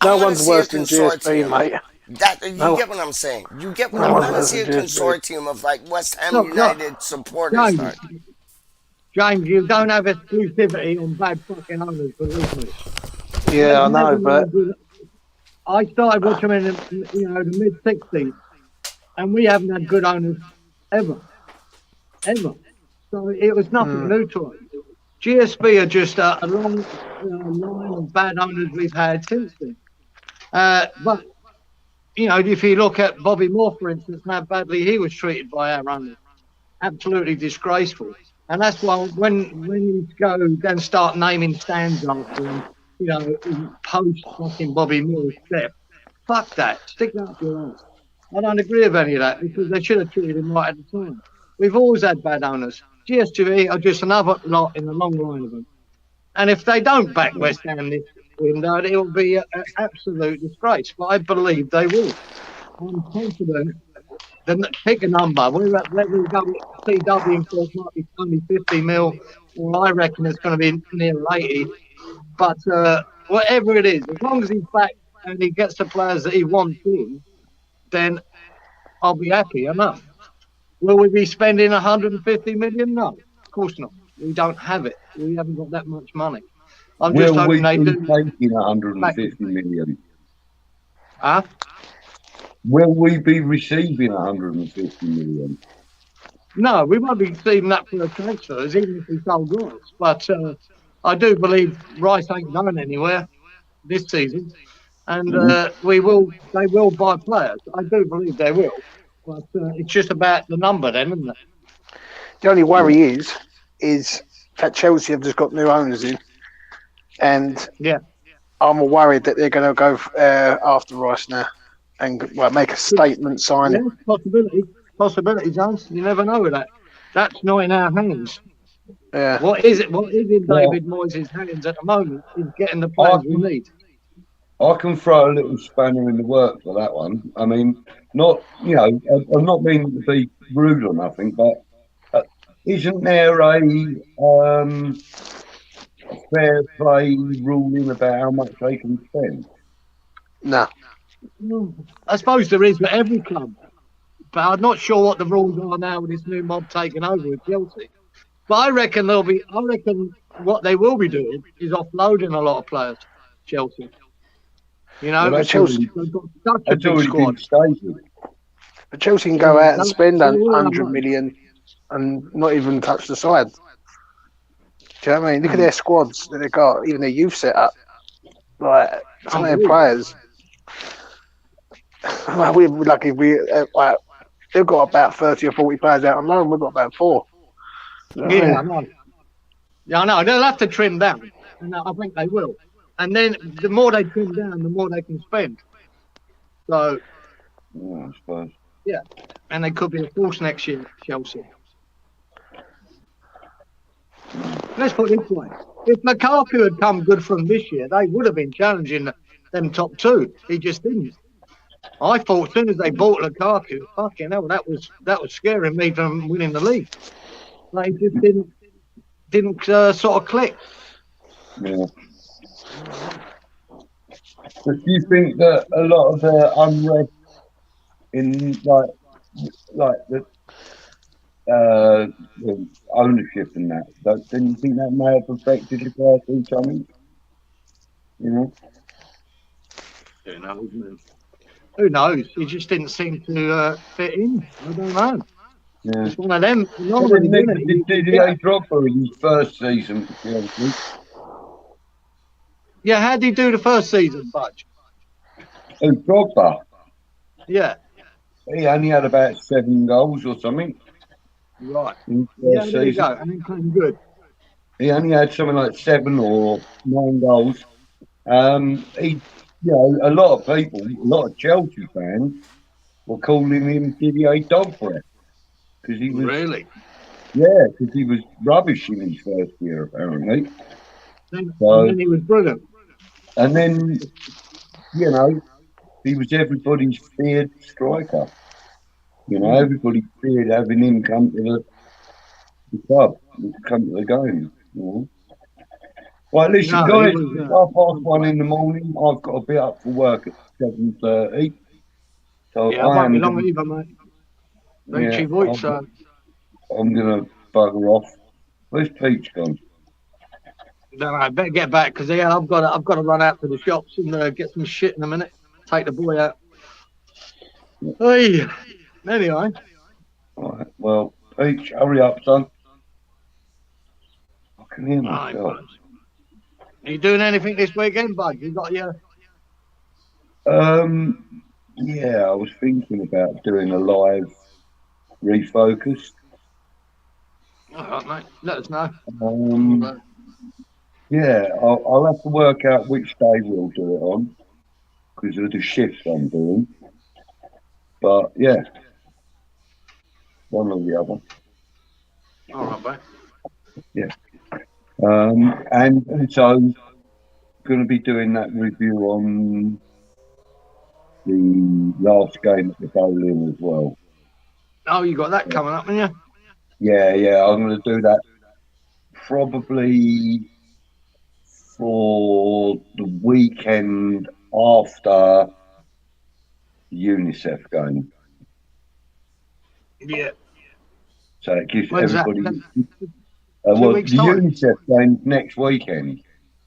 I No want to one's see a worse than GSP, consortium. mate. That you No, get what I'm saying. You get what no I one's want to worse see than a GSP. consortium of like West Ham Look, look, United supporters James, start. James, you don't have exclusivity on bad fucking owners, believe me. Yeah, I've I never know, known but good. I started watching them in the mid 60s, and we haven't had good owners ever, ever. So it was nothing mm, new to us. GSB are just a long line of bad owners we've had since then. But if you look at Bobby Moore, for instance, and how badly he was treated by our owners, absolutely disgraceful. And that's why when you go then start naming stands after him, in post fucking Bobby Moore's death, fuck that. Stick that up your ass. I don't agree with any of that because they should have treated him right at the time. We've always had bad owners. GSGV are just another lot in the long line of them. And if they don't back West Ham this window, it will be an absolute disgrace. But I believe they will. I'm confident. Then pick a number. Whether we go with CW for might be only 50 mil, or I reckon it's going to be near 80. But whatever it is, as long as he's back and he gets the players that he wants in, then I'll be happy enough. Will we be spending 150 million? No, of course not. We don't have it. We haven't got that much money. I'm just Will hoping we they be do taking back. 150 million? Huh? Will we be receiving 150 million? No, we won't be receiving that for the transfers, even if we sold Rice. But I do believe Rice ain't going anywhere this season, and Mhm. they will buy players. I do believe they will, but it's just about the number then, isn't it? the only Yeah. worry is that Chelsea have just got new owners in, and Yeah, I'm worried that they're going to go after Rice now and make a statement yeah, signing. possibility, Jones. You never know with that. That's not in our hands. Yeah, What is it? What is in Well, David Moyes' hands at the moment is getting the I players we can need. I can throw a little spanner in the works for that one. I mean, not I'm not meaning to be rude or nothing, but uh, isn't there a fair play ruling about how much they can spend? no. I suppose there is for every club, but I'm not sure what the rules are now with this new mob taking over with Chelsea. But I reckon there'll be. I reckon what they will be doing is offloading a lot of players. Chelsea, Well, because they've got such a that's big already been squad. stated. But Chelsea can Yeah, go out and spend they will have 100 money. million and not even touch the side. Do you know what I mean? Look at Hmm. their squads that they've got, even their youth setup. Like some of their Unbelievable. players, like we're lucky. They've got about 30 or 40 players out on loan. We've got about four. You know what I Yeah, mean? I know. Yeah, I know. They'll have to trim down, and I think they will. And then the more they trim down, the more they can spend. So Yeah, I suppose. yeah, and they could be a force next year, Chelsea. Let's put it this way: if Lukaku had come good from this year, they would have been challenging them top two. He just didn't. I thought as soon as they bought Lukaku, fucking hell, that was scaring me from winning the league. They just didn't sort of click. Yeah. But do you think that a lot of the unrest in the ownership and that, don't you think that may have affected the grassroots something? You know? Who knows, man? Who knows? He just didn't seem to fit in. I don't know. Yeah. It's one of them But anomalies, then isn't neither it? did You get, Didier Drogba in his first season for Chelsea. yeah, how did he do the first season, Budge? Oh, Drogba, Yeah, he only had about 7 goals or something right. in his Yeah, first there you season. go. And then came good. He only had something like 7 or 9 goals. He, a lot of people, a lot of Chelsea fans were calling him Didier Dogberry because Really? he was rubbish in his first year apparently. And So, then he was brilliant. and then you know he was everybody's feared striker. Everybody feared having him come to the club, come to the game. Right, listen, No, he guys, was. it's 1:30 in the morning. I've got to be up for work at 7:30, so Yeah, I I won't be am long going. either, mate. Yeah, Richie Voigt, so I'm going to bugger off. Where's Peach gone? no, I better get back because yeah, I've got to run out to the shops and get some shit in a minute. Take the boy out. Hey, anyway, All right, well, Peach, hurry up, son. I can hear all right, myself. bud. Are you doing anything this weekend, bud? You got your Um, yeah, I was thinking about doing a live refocus. all right, mate. Let us know. Um, yeah, I'll have to work out which day we'll do it on because of the shifts I'm doing. But yeah, one or the other. All right, mate. Yeah. And also going to be doing that review on the last game at the bowling as well. Oh, you got that coming up, haven't you? Yeah, I'm going to do that probably for the weekend after the UNICEF game. Yeah. So it gives When's that? everybody. 2 weeks The time. UNICEF game next weekend,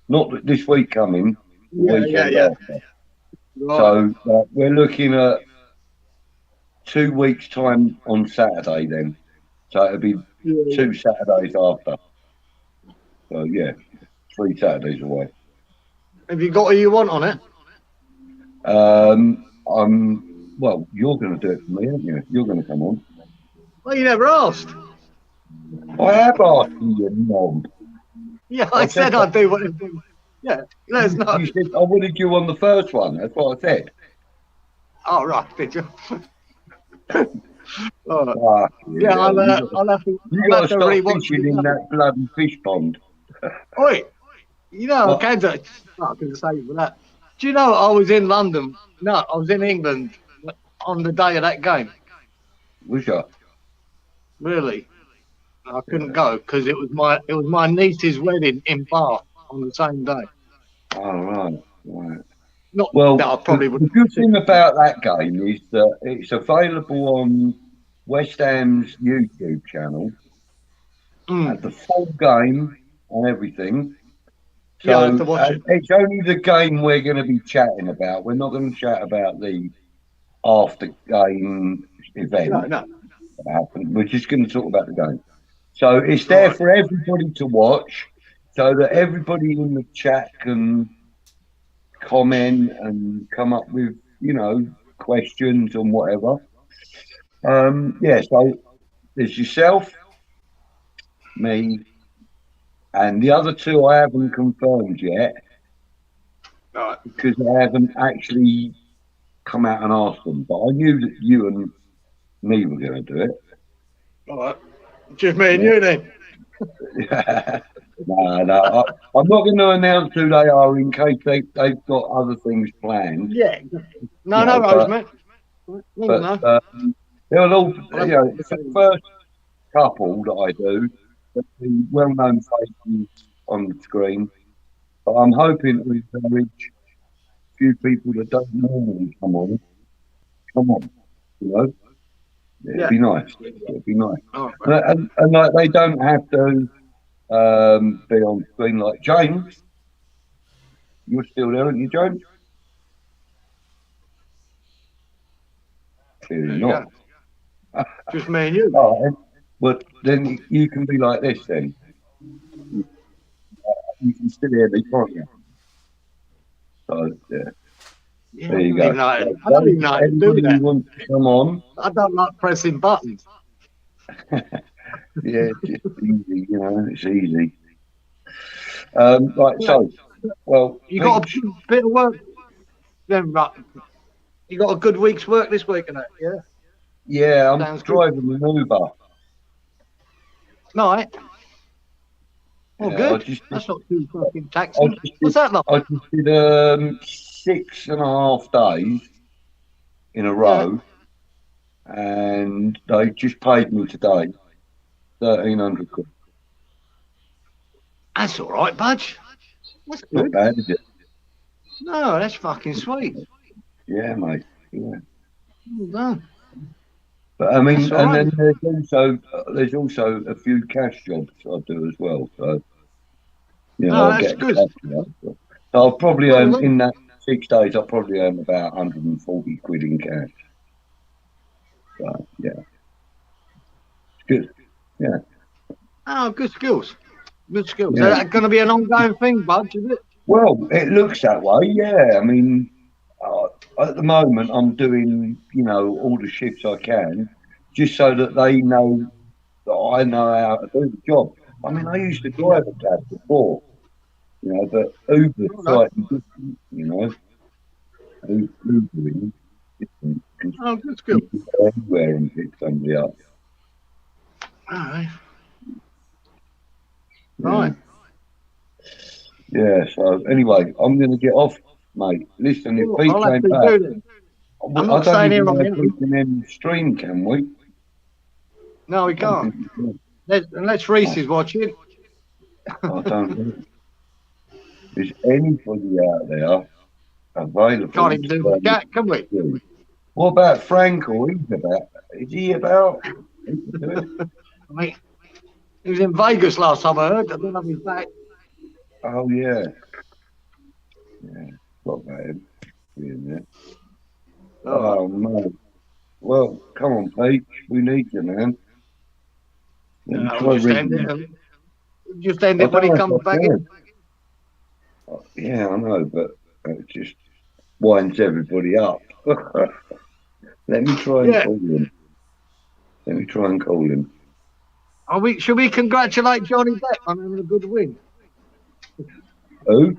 not this week coming, the weekend Yeah. after. Right. So we're looking at 2 weeks' time on Saturday then. So it'll be Yeah. 2 Saturdays after. So yeah, 3 Saturdays away. Have you got who you want on it? Well, you're going to do it for me, aren't you? You're going to come on. Well, you never asked. I have asked you, knob. Yeah, I said I'd do whatever. Yeah, let us know. You said I wanted you on the first one. That's what I said. Oh, right, did you? All right. Ah, Yeah, I'll have to, you I'll got have to to stop rewatch fishing in it. that bloody fish pond. Oi, you know, What? I can't I can say for that. Do you know I was in London? No, I was in England on the day of that game. Was you? Really, I couldn't go because it was my niece's wedding in Bath on the same day. Oh, right. Not that Well, I probably would. the good thing about that game is that it's available on West Ham's YouTube channel Mm. at the full game and everything. Yeah, I have to So watch it. it's only the game we're going to be chatting about. We're not going to chat about the after game event No. that happened. We're just going to talk about the game. So it's All there right. for everybody to watch so that everybody in the chat can comment and come up with, questions and whatever. So there's yourself, me, and the other two I haven't confirmed yet All right. because I haven't actually come out and asked them. But I knew that you and me were going to do it. All right. Just me and you then. No. I'm not going to announce who they are in case they've got other things planned. Yeah. No worries, mate. But they'll all, the first couple that I do, the well-known faces on the screen, But I'm hoping we can reach a few people that don't normally come on. Come on, you know, it'd Yeah. be nice. It'd be nice. All right. And like they don't have to be on screen like James. You're still there, aren't you, James? Clearly There you not. go. Just me and you. Oh, but then you can be like this. Then you can still hear me, can't you? So yeah, Yeah, there you go. So, I don't even know how to do anybody who that. wants to come on, I don't like pressing buttons. yeah, just easy. You know, it's easy. Right. Yeah. So, well, You got a Peach. bit of work then, right? You got a good week's work this week, and that. Yeah, Yeah, I'm sounds good. driving an Uber. Night. Oh, Yeah, good. That's not too fucking I taxing. just What's did, that like? I just did 6.5 days in a Yeah, row, and they just paid me today 1,300 quid. that's all right, Budge. That's Not good. bad, is it? No, that's fucking sweet. Yeah, mate. Yeah. Well done. But I That's mean, all and right. then there's also a few cash jobs I do as well. So No, I'll that's get good. cash. So I'll probably Well earn done. in that 6 days. I'll probably earn about 140 quid in cash. So yeah, it's good. Yeah, Oh, good skills. Good skills. Is yeah. that going to be an ongoing thing, Budge? Is it? Well, it looks that way. Yeah, I mean, at the moment, I'm doing all the shifts I can, just so that they know that I know how to do the job. I mean, I used to Yeah. drive a cab before, but Uber's Well done. slightly different. Ubering is different because Oh, good skills. you can go anywhere and pick somebody up. All right. Yeah, Right. yeah. So anyway, I'm going to get off, mate. Listen, if Well, Pete I'll have came to back, do then. I'm I not don't staying even here on know my if we own. can end the stream, can we? No, we I don't can't. think we can. Unless Reese is watching. I don't know. Is anybody out there Can't available even to do play the with chat, can we? you? What about Frankel? He's about. Is he about? He can do it. I mean, he was in Vegas last time I heard. I don't know if he's back. Oh yeah, yeah. Got about him being there. All right. Oh no. Well, come on, Pete. We need you, man. Let me I'll try just end ringing. it. Just end I it when don't he know if comes I back in. can. Yeah, I know, but it just winds everybody up. Let me try and Yeah. call him. Let me try and call him. Should we congratulate Johnny Depp on having a good win? Who?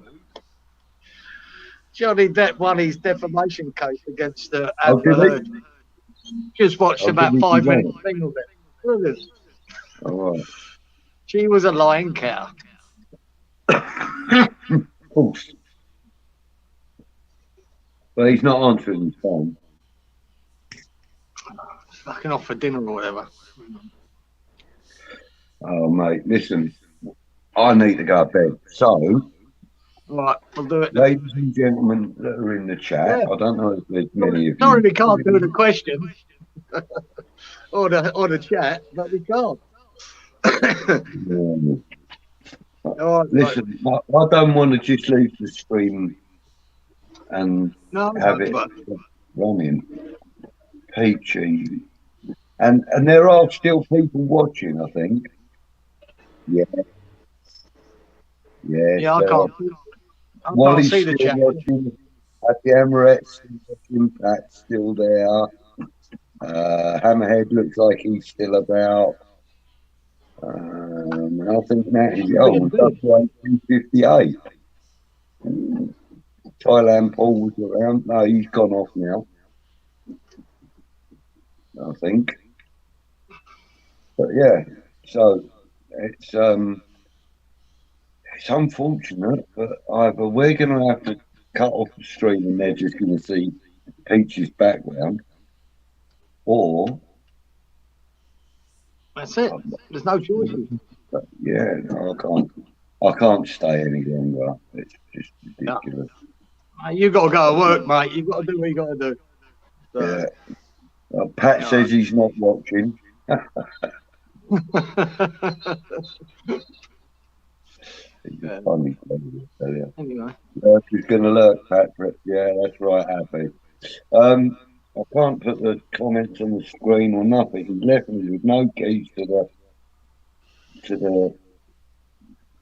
Johnny Depp won his defamation case against I'll Amber give it. Heard. Just watched I'll give about it to 5 minutes you. thing of it. Brilliant. All right. She was a lying cow. Of course. But he's not answering his phone. Fucking off for dinner or whatever. Oh, mate, listen. I need to go to bed. So, Right, we'll do it. ladies and gentlemen that are in the chat, Yeah. I don't know if there's many of Sorry you. we can't do the question or the chat, but we can't. All right, Listen, I don't want to just leave the stream and no, have it but running. Peachy. And there are still people watching, I think. Yeah, yes, yeah, there are. I can't Wally's see the still chat. watching. Happy Amaret's still watching. Pat's still there. Hammerhead looks like he's still about. I think that is. Should be Oh, in and bed. W1858. Thailand Paul was around. No, he's gone off now, I think. But yeah, so it's unfortunate, but either we're going to have to cut off the stream and they're just going to see Peach's background, or That's it. There's no choices. yeah, no, I can't. I can't stay any longer. It's just No, ridiculous. you got to go to work, mate. You got to do what you got to do. So, Yeah. Pat no. says he's not watching. He's a Yeah, funny bloke, I tell you. anyway. She's going to lurk, Patrick. Yeah, that's right, Happy. I can't put the comments on the screen or nothing. He's left me with no keys to the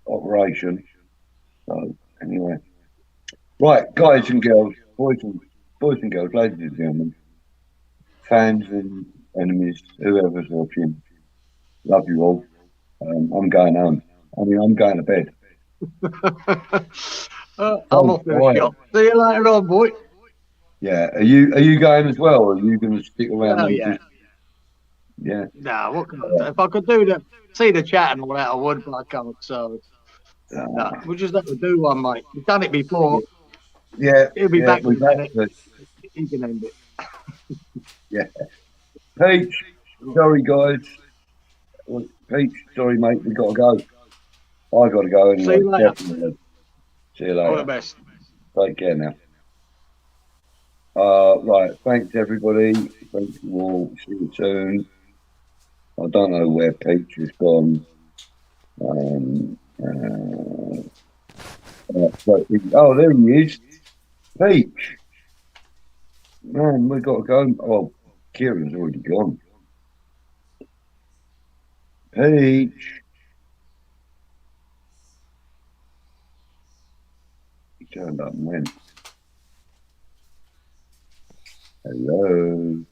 operation. So anyway, right, guys and girls, boys and girls, ladies and gentlemen, fans and enemies, whoever's watching, love you all. I'm going home. I mean, I'm going to bed. I'm Oh, off to the right. shop. See you later on, boy. Yeah. Are you going as well, or are you going to stick around Well, and yeah. just yeah? Nah, what can I do? If I could do see the chat and all that, I would, but I can't. So, no, Uh, we'll just have to do one, mate. We've done it before. yeah, He'll be yeah. back in We've a minute. had to. He can end it. Yeah. Peach, sorry guys. Well, Peach, sorry mate, we got to go. I got to go See anyway. you later. Definitely. See you All the later. best. Take care now. Right. Thanks everybody. Thank you all. See you soon. I don't know where Peach has gone. Um, oh, there he is. Peach. Man, we got to go. Oh, Kieran's already gone. Peach. He turned up and went. Hello.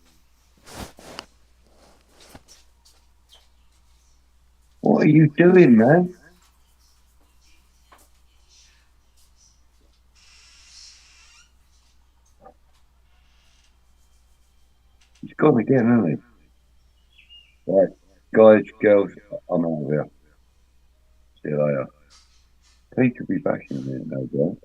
What are you doing, man? He's gone again, hasn't he? Right. Guys, girls, I'm out of here. See you later. Pete will be back in a minute, no doubt.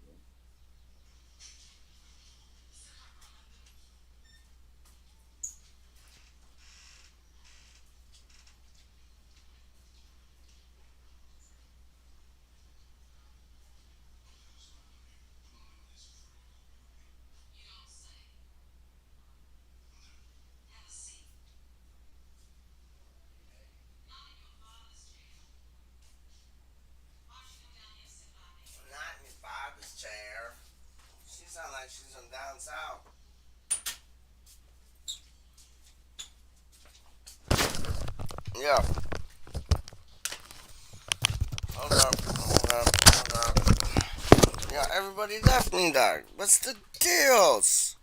Not in your father's chair. She sounds like she's from down south. Yeah. Hold up. Hold up. Hold up. Yeah, everybody left me, dog. What's the deals?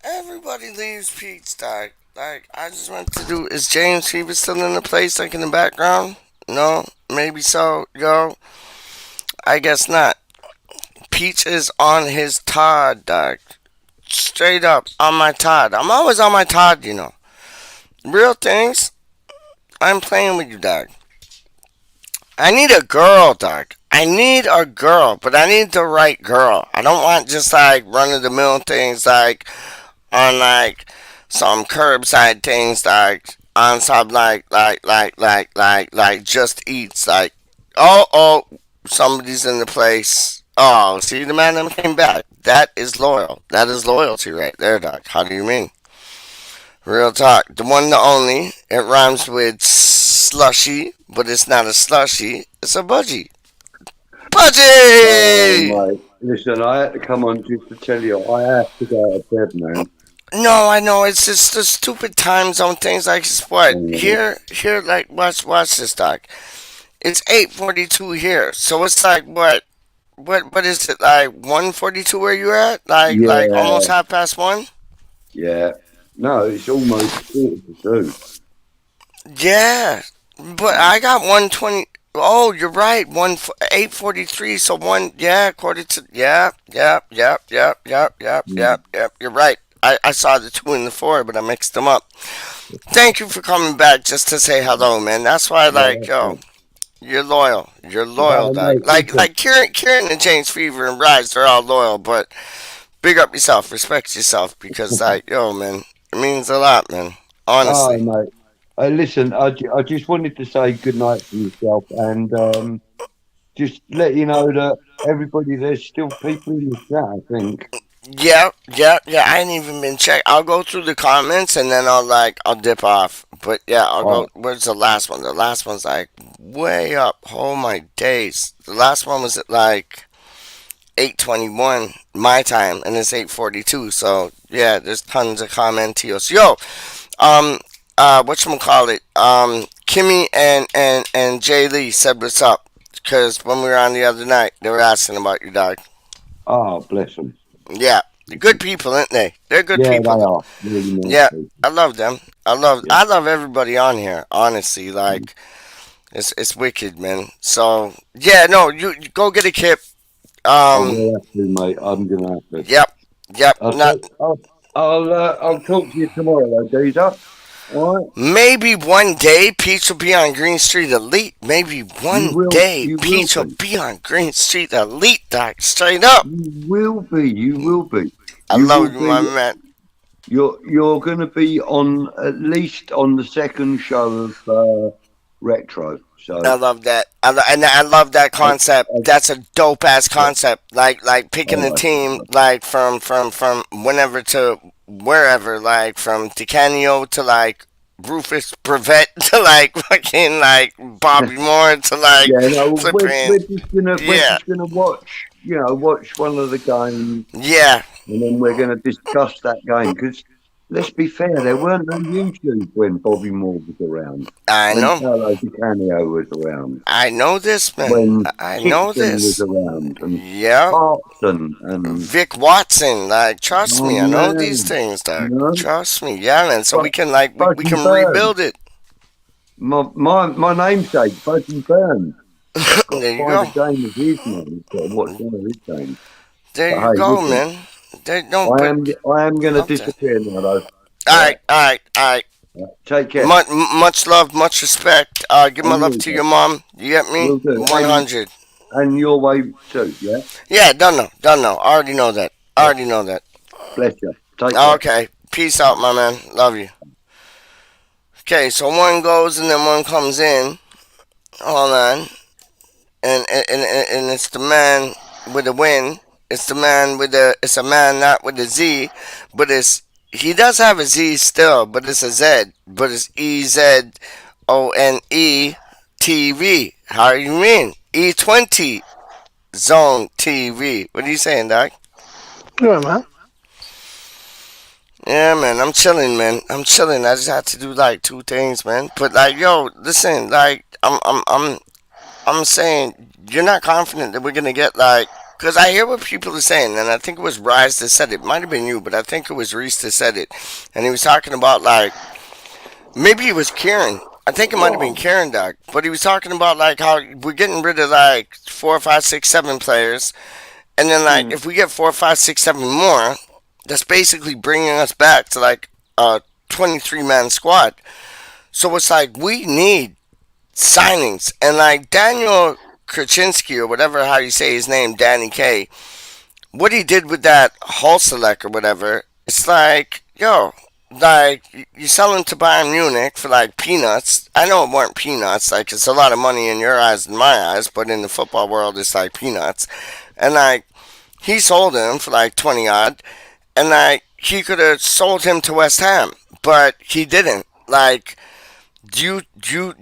Everybody leaves Pete's, dog. Like, I just went to do. Is James Fever still in the place, like in the background? No? Maybe so. Yo, I guess not. Peach is on his Todd, dog. Straight up on my Todd. I'm always on my Todd, you know. Real things. I'm playing with you, dog. I need a girl, dog. I need a girl, but I need the right girl. I don't want just like run of the mill things like on like some curbside things like on some like just eats like somebody's in the place. Oh, see the man that came back. That is loyal. That is loyalty right there, dog. How do you mean? Real talk. The one, the only. It rhymes with slushy, but it's not a slushy. It's a budgie. Oh, Budgie! mate. Listen, I had to come on just to tell you, I have to go to bed, man. No, I know. It's just the stupid time zone things. Like what Um, here. Like watch this, doc. It's 8:42 here, so it's like what is it like 1:42 where you at? Like yeah, almost half past one. yeah. No, it's almost quarter to two. Yeah, but I got 1:20. Oh, you're right. 8:43. So one. Yeah, quarter to. Yeah, Mm. yep. You're right. I saw the two and the four, but I mixed them up. Thank you for coming back just to say hello, man. That's why, Yeah, like, that's yo, it. you're loyal. You're loyal, No, dog. mate, listen. Like Kieran and James Fever and Rise, they're all loyal, but big up yourself, respect yourself, because, like, yo, man, it means a lot, man. Oh, Honestly. mate. Listen, I just wanted to say good night to yourself, and just let you know that everybody, there's still people in the chat, I think. Yeah, yeah, yeah. I ain't even been checked. I'll go through the comments and then I'll dip off. But yeah, I'll All go. right. Where's the last one? The last one's like way up. Oh my days. The last one was at like 8:21 my time, and it's 8:42. So yeah, there's tons of commentios. Yo, um, whatchamacallit? Kimmy and Jay Lee said what's up because when we were on the other night, they were asking about you, dog. Ah, bless them. Yeah, they're good people, aren't they? They're good Yeah, they people. are. Really nice Yeah, people. I love them. Yeah. I love everybody on here. Honestly, like it's wicked, man. So yeah, no, you go get a kip. I Um, will have to, mate. I'm going to have to. yep, yep. I'll, Not talk- I'll talk to you tomorrow, though, Geezer. All right? maybe one day Peach will be on Green Street Elite. Maybe one day You will Peach will be. be on Green Street Elite, doc. Straight up. You will be. You will be. I You will love you, be. my man. You're going to be on at least on the second show of Retro. I So love that. And I love that I, concept. I, That's a dope ass yeah, concept. Like picking all a right. team like from whenever to wherever, like from Decanio to like Rufus Brevet to like fucking like Bobby Moore to like Yeah, no, flipping. we're Yeah, just gonna watch, watch one of the games, yeah. and then we're gonna discuss that game. Because let's be fair, there weren't no YouTube when Bobby Moore was around, I when know. Paolo Di Canio was around, I know this, man. when I know Kitson was this. around, and Yep. Parkson, and Vic Watson, like trust oh me, I know these man, things, you dog. know, Trust me, yeah, man. So but we can like we Fuzzy can Burns, rebuild it. my namesake, Fuzzy Burns. Got to There you find a go. game of his, man. Got to watch one of his games. There But you hey, go, listen, man. There don't but I am going to love that. disappear now, though. All All right, all right, all right. right. Take care. Much love, much respect. Give my And love you, to bud. your mom. You get me? Will do. 100. And your way too, yeah? Yeah, don't know, don't know. I already know that. I Yeah. already know that. Bless you. Take care. Okay, peace out, my man. Love you. Okay, so one goes and then one comes in. Hold on. And it's the man with the win. It's the man with the. It's a man not with a Z, but it's he does have a Z still, but it's a Z. But it's EZONE How you mean? E20 Zone TV. What are you saying, Doc? Yeah, man. Yeah, man, I'm chilling, man. I'm chilling. I just had to do like two things, man. But like, yo, listen, like, I'm saying you're not confident that we're gonna get like, because I hear what people are saying, and I think it was Rise that said it. Might have been you, but I think it was Reese that said it, and he was talking about like maybe it was Kieran. I think it might have been Kieran, Doc, but he was talking about like how we're getting rid of like 4, 5, 6, 7 players, and then like Mm. if we get 4, 5, 6, 7 more, that's basically bringing us back to like a 23-man squad. So it's like we need signings. And like Daniel Krasinski or whatever how you say his name, Danny K, what he did with that Hull Select or whatever, it's like, yo, like you sell him to Bayern Munich for like peanuts. I know it weren't peanuts, like it's a lot of money in your eyes and my eyes, but in the football world it's like peanuts. And like he sold him for like 20 odd, and like he could have sold him to West Ham, but he didn't. Like do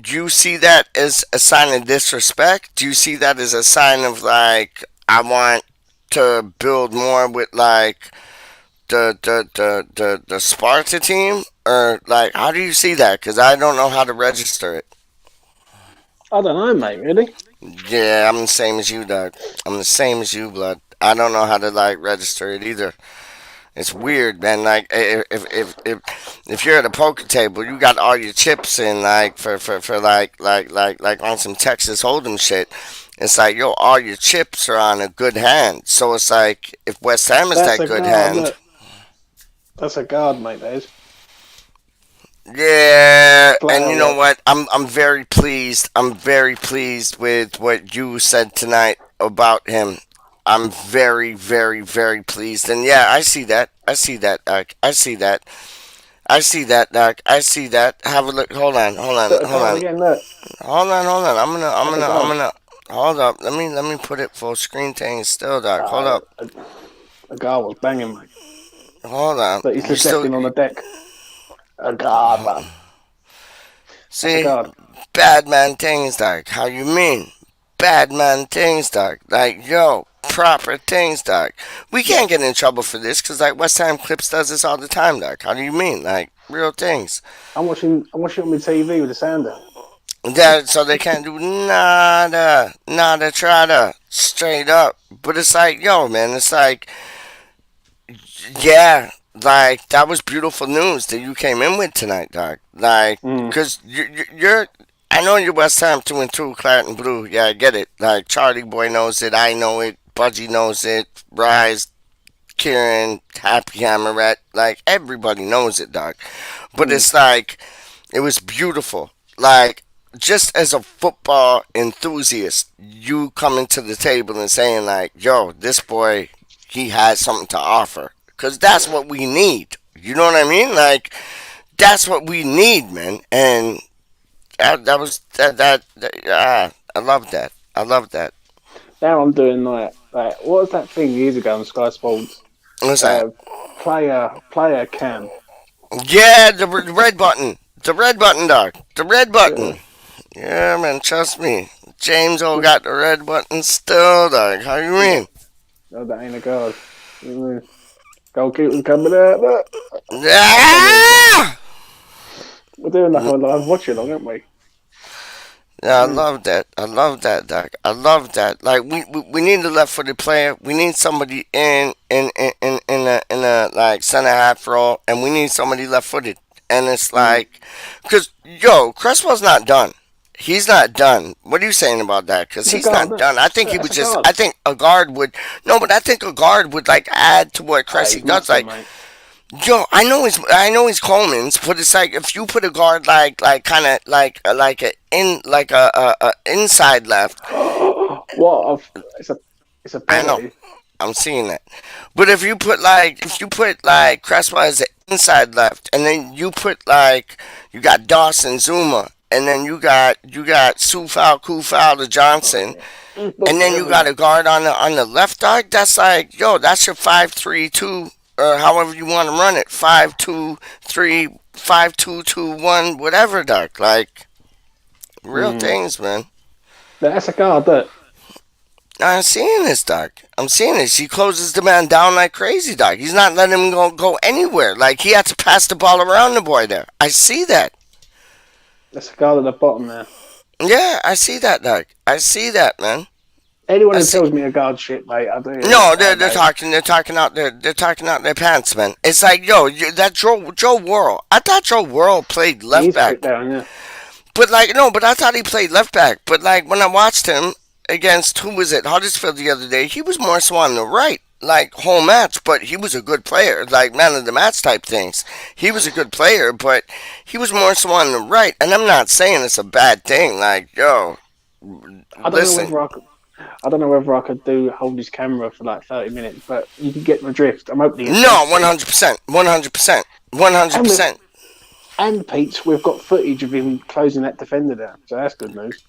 you see that as a sign of disrespect? Do you see that as a sign of like I want to build more with like the Sparta team, or like how do you see that? Because I don't know how to register it. I don't know, mate. Really? Yeah, I'm the same as you, Doug. I'm the same as you, blood. I don't know how to like register it either. It's weird, man. Like if you're at a poker table, you got all your chips in, like for like on some Texas Hold'em shit. It's like yo, all your chips are on a good hand. So it's like if West Ham is That's that a good guard. hand, Look, that's a guard, mate. That is yeah. flat And you out. know Look. what? I'm very pleased. I'm very pleased with what you said tonight about him. I'm very, very, very pleased. And yeah, I see that. I see that. I see that. I see that, Doc. I see that. Have a look. Hold on. Hold on. Put a Hold guard on. again. Look. Hold on. Hold on. I'm gonna. I'm That's a gonna. I'm guard. gonna. Hold up. Let me put it full screen thing still, dog. Hold Uh, up. a guy was banging, mate. Hold up. But he's You just left still him on the deck. A guard, man. That's a see guard. bad man things, dog. How you mean? Bad man things, dog. Like yo, proper things, dog. We Yeah. can't get in trouble for this because like West Ham Clips does this all the time, dog. How do you mean? Like real things. I'm watching on my TV with the sound down. That so they can't do nada, nada, trada, straight up. But it's like, yo, man, it's like, yeah, like that was beautiful news that you came in with tonight, dog. Like, Mm. cause you're, I know you're West Ham through and through, claret and blue. Yeah, I get it. Like Charlie Boy knows it, I know it, Budgie knows it, Rise, Kieran, Happy Hammerette, like everybody knows it, dog. But Mm. it's like it was beautiful. Like just as a football enthusiast, you coming to the table and saying like, "Yo, this boy, he has something to offer," because that's what we need. You know what I mean? Like that's what we need, man. And that was I love that. I love that. Now I'm doing like what was that thing years ago on Sky Sports? What's that? Uh, player cam. Yeah, the red button. The red button, dog. The red Yeah. button. Yeah, man, trust me. James O got the red button still, dog. How you Yeah. mean? No, that ain't a guard. Mm. Goalkeeper's coming out. Look. Come on. Yeah! We're doing like a live watch along, aren't we? Yeah, I Mm. love that. I love that, Doc. I love that. Like we need a left-footed player. We need somebody in a like center half role, and we need somebody left-footed. And it's Mm. like, cause yo, Cresswell's not done. He's not done. What are you saying about that? Cause It's a he's guard. not Look. done. I think Look, he that's would a just. guard. I think a guard would. No, but I think a guard would like add to what Cressy He's does. massive, Like mate. yo, I know he's Coleman's, but it's like if you put a guard like kind of like a in like a inside left. What? It's a I know penalty. I'm seeing that, but if you put like Cresswell as an inside left, and then you put like you got Dawson Zuma, and then you got Sufal Kufal to Johnson, Mm, and book then you got everyone. a guard on the left dog. That's like yo, that's your 5-3-2 or however you want to run it 5-2-3 5-2-2-1 whatever dog. Like real Mm. things, man. That's a guard. That I'm seeing this dog. I'm seeing this. He closes the man down like crazy dog. He's not letting him go anywhere. Like he had to pass the ball around the boy there. I see that. that's a guard at the bottom there. Yeah, I see that dog. I see that, man. Anyone I who see. tells me a guard shit, mate, I do. No, they're, Oh, they're mate. talking. They're talking out their pants, man. It's like, yo, that Joe Worrell. I thought Joe Worrell played He left is put back, down. Yeah. but like, no, but I thought he played left back. But like, when I watched him against who was it, Huddersfield the other day, he was more so on the right, like whole match. But he was a good player, like man of the match type things. He was a good player, but he was more so on the right. And I'm not saying it's a bad thing. Like, yo, I don't know listen, whether I could. I don't know whether I could do hold his camera for like 30 minutes, but you can get my drift. I'm hoping it's no, sensitive. 100%, 100%, one hundred And we've percent. and Pete's, we've got footage of him closing that defender down, so that's good news.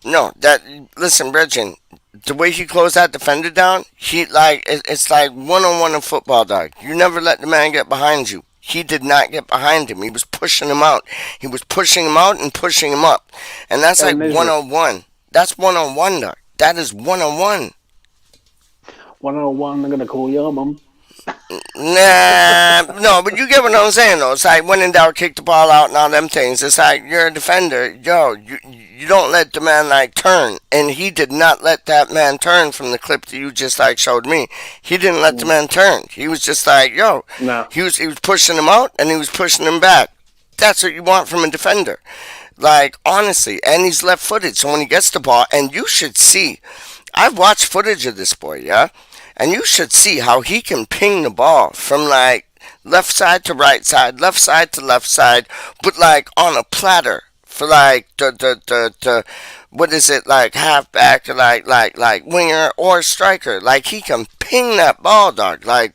No, that listen, Bridget. The way he closed that defender down, he like it's like one on one in football, dog. You never let the man get behind you. He did not get behind him. He was pushing him out. He was pushing him out and pushing him up, and that's El like one Nesri, on one. That's one on one, dog. That is one on one. 101. I'm gonna call your mum. Nah, no, but you get what I'm saying though. It's like when in doubt, kick the ball out and all them things. It's like you're a defender, yo. You don't let the man like turn, and he did not let that man turn from the clip that you just like showed me. He didn't let the Mm. man turn. He was just like, yo. No, He was pushing him out and he was pushing him back. That's what you want from a defender. Like honestly, and he's left-footed, so when he gets the ball, and you should see. I've watched footage of this boy, yeah? And you should see how he can ping the ball from like left side to right side, left side to left side, but like on a platter for like the what is it like halfback or like winger or striker. Like he can ping that ball, dog, like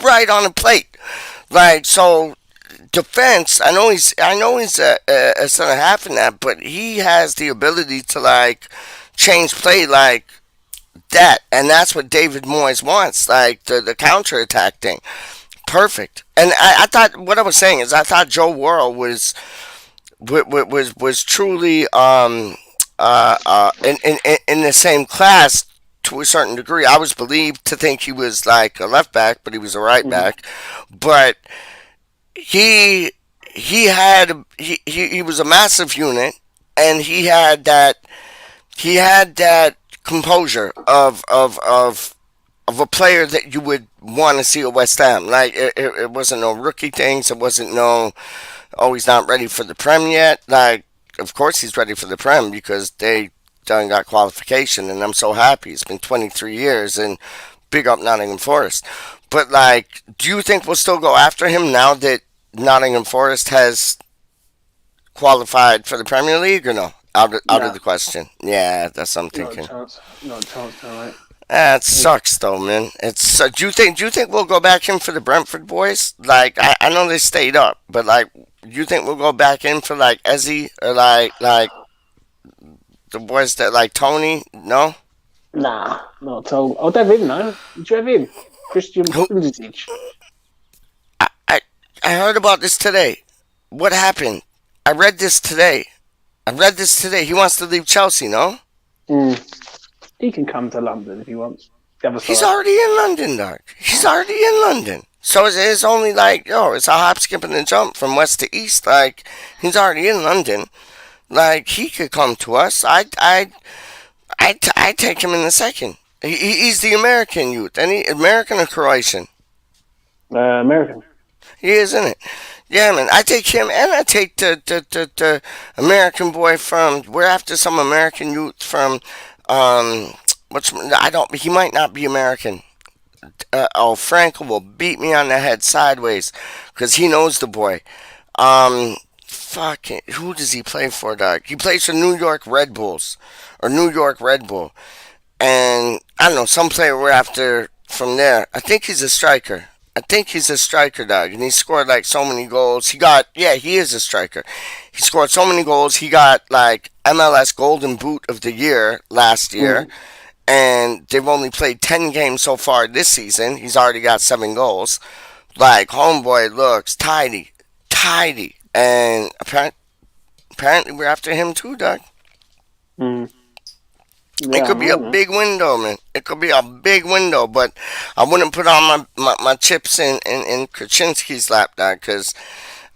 right on the plate. Like so defense. I know he's a center half in that, but he has the ability to like change play like that, and that's what David Moyes wants, like the counter attack thing. Perfect. And I thought what I was saying is I thought Joe Worrell was truly in the same class to a certain degree. I was believed to think he was like a left back, but he was a right Mm. back. But he he was a massive unit, and he had that composure of a player that you would want to see at West Ham. Like it wasn't no rookie things. It wasn't no, oh, he's not ready for the Prem yet. Like, of course he's ready for the Prem because they done got qualification, and I'm so happy. It's been 23 years, and big up Nottingham Forest. But like, do you think we'll still go after him now that Nottingham Forest has qualified for the Premier League, or no? Out of No, the question. Yeah, that's what I'm not a thinking. chance. Not a chance, no, mate. That He- sucks though, man. It's do you think we'll go back in for the Brentford boys? Like I know they stayed up, but like do you think we'll go back in for like Ezzy or like the boys that like Tony? No. Nah, not at all. I'd have him, though. Did you have him? Christian Who? Pulisic. I, I I heard about this today. What happened? I read this today. I read this today. He wants to leave Chelsea. No. Mm. He can come to London if he wants. The other He's side. already in London, dog. He's already in London. So it's only like, yo, it's a hop, skip, and a jump from west to east. Like, he's already in London. Like, he could come to us. I take him in a second. He's the American youth. Any American or Croatian? American. He is, isn't it? Yeah, man. I take him, and I take the American boy from. We're after some American youth from. What's I don't. He might not be American. Frankel will beat me on the head sideways because he knows the boy. Fucking, who does he play for, dog? He plays for New York Red Bulls or New York Red Bull, and I don't know some player we're after from there. I think he's a striker. I think he's a striker, dog, and he scored like so many goals. He is a striker. He scored so many goals. He got like MLS Golden Boot of the Year last year, Mm. and they've only played 10 games so far this season. He's already got 7 goals. Like, homeboy looks tidy, tidy. And apparently we're after him too, Doug. Mm. It Yeah, I could be a know, man. big window, man. It could be a big window, but I wouldn't put all my chips in Krasinski's lap, Doug, because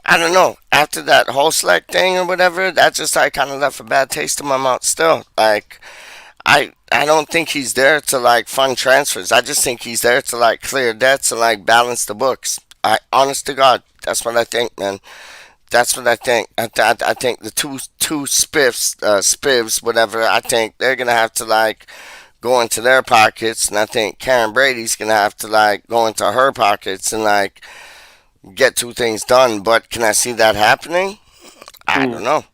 I don't know. After that whole select thing or whatever, that just like kind of left a bad taste in my mouth still. Like, I don't think he's there to like fund transfers. I just think he's there to like clear debts and like balance the books. I honest to God, that's what I think, man. That's what I think. I think the two spivs, whatever. I think they're gonna have to like go into their pockets, and I think Karen Brady's gonna have to like go into her pockets and like get two things done. But can I see that happening? I Mm. don't know.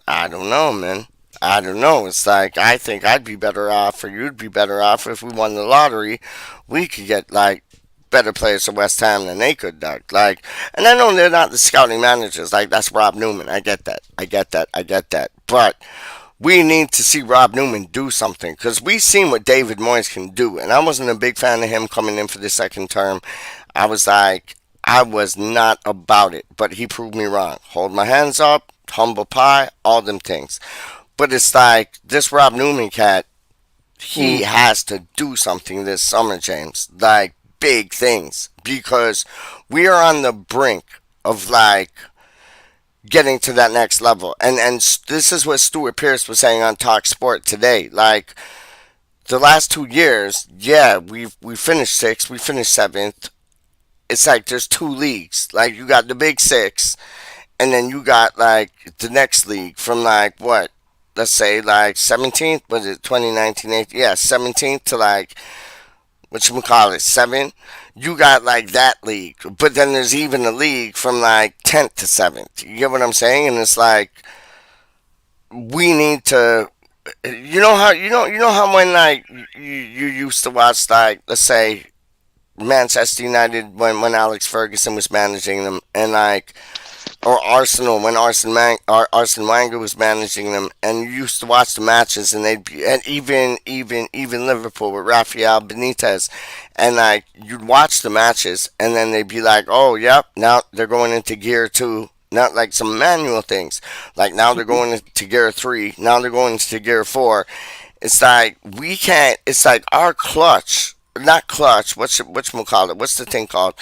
I don't know, man. I don't know. It's like I think I'd be better off, or you'd be better off if we won the lottery. We could get like better players to West Ham than they could, Doug. Like, and I know they're not the scouting managers. Like that's Rob Newman. I get that. I get that. I get that. But we need to see Rob Newman do something because we've seen what David Moyes can do, and I wasn't a big fan of him coming in for the second term. I was like, I was not about it, but he proved me wrong. Hold my hands up, humble pie, all them things. But it's like this Rob Newman cat, he Mm. has to do something this summer, James. Like big things. Because we are on the brink of like getting to that next level. And this is what Stuart Pearce was saying on Talk Sport today. Like the last 2 years, yeah, we finished sixth, we finished seventh. It's like there's two leagues. Like you got the big six, and then you got like the next league from like what? Let's say like 17th, was it 2019? Yeah, 17th to like what you call it, 7. You got like that league, but then there's even a league from like 10th to 7th. You get what I'm saying? And it's like we need to. You know how when like you used to watch like let's say Manchester United when Alex Ferguson was managing them, and like or Arsenal when Arsene Wenger was managing them, and you used to watch the matches, and they'd be, and even Liverpool with Rafael Benitez, and like you'd watch the matches, and then they'd be like, oh yep, now they're going into gear two. Not like some manual things. Like now they're going into gear three. Now they're going into gear four. It's like we can't. It's like our clutch, not clutch. What's call it? What's the thing called?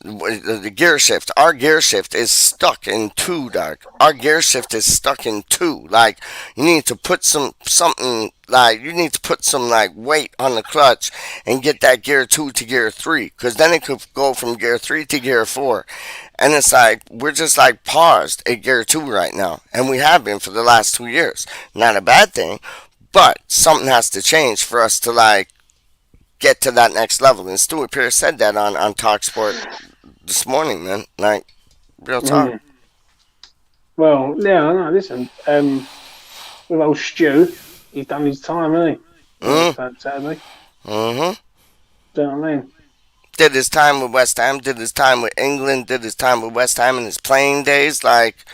The gear shift. Our gear shift is stuck in two, dog. Our gear shift is stuck in two. Like you need to put something like you need to put some like weight on the clutch and get that gear two to gear three, because then it could go from gear three to gear four. And it's like we're just like paused at gear two right now, and we have been for the last 2 years. Not a bad thing, but something has to change for us to like get to that next level. And Stuart Pearce said that on Talksport this morning, man. Like, real talk. Mm. Well, yeah, I know. Listen, with old Stu, he's done his time, hasn't he? Mm. Sadly. Mm-hmm. Do you know what I mean? Did his time with West Ham, did his time with England, did his time with West Ham in his playing days. Like,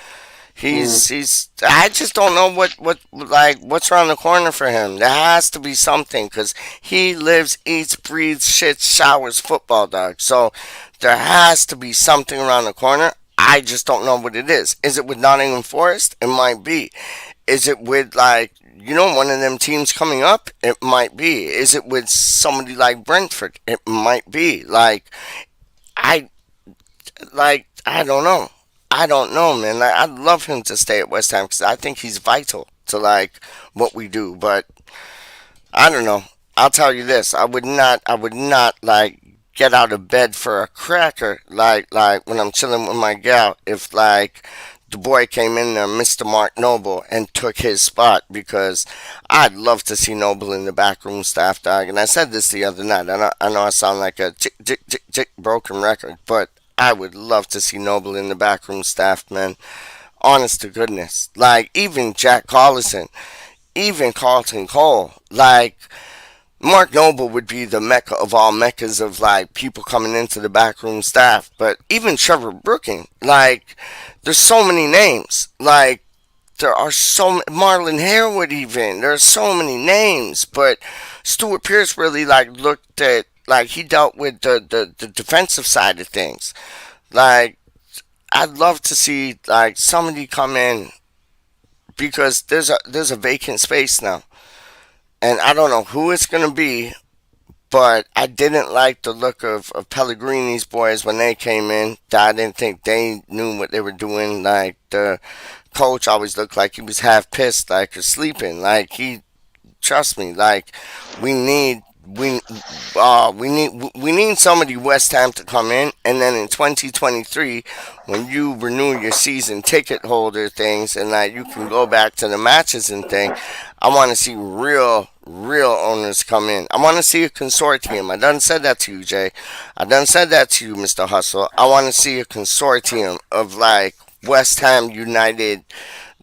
Mm. he's. I just don't know what's around the corner for him. There has to be something because he lives, eats, breathes, shits, showers football, dog. So there has to be something around the corner. I just don't know what it is. Is it with Nottingham Forest? It might be. Is it with like one of them teams coming up? It might be. Is it with somebody like Brentford? It might be. I I don't know. I don't know, man. Like, I'd love him to stay at West Ham because I think he's vital to like what we do. But I don't know. I'll tell you this. I would not like get out of bed for a cracker like when I'm chilling with my gal if like the boy came in there, Mr. Mark Noble, and took his spot because I'd love to see Noble in the backroom staff, dog. And I said this the other night. I know I sound like a broken record, but I would love to see Noble in the backroom staff, man. Honest to goodness. Like, even Jack Collison, even Carlton Cole. Like, Mark Noble would be the mecca of all meccas of like people coming into the backroom staff. But even Trevor Brooking, like there's so many names. Like there are Marlon Harewood even. There are so many names. But Stuart Pearce really like looked at like he dealt with the defensive side of things. Like I'd love to see like somebody come in because there's a vacant space now. And I don't know who it's gonna be, but I didn't like the look of Pellegrini's boys when they came in. I didn't think they knew what they were doing. Like the coach always looked like he was half pissed, like or sleeping. Like he, trust me, like we need we need somebody West Ham to come in, and then in 2023, when you renew your season ticket holder things, and like you can go back to the matches and thing, I want to see real owners come in. I want to see a consortium. I done said that to you, Jay. I done said that to you, Mr. Hustle. I want to see a consortium of like West Ham United,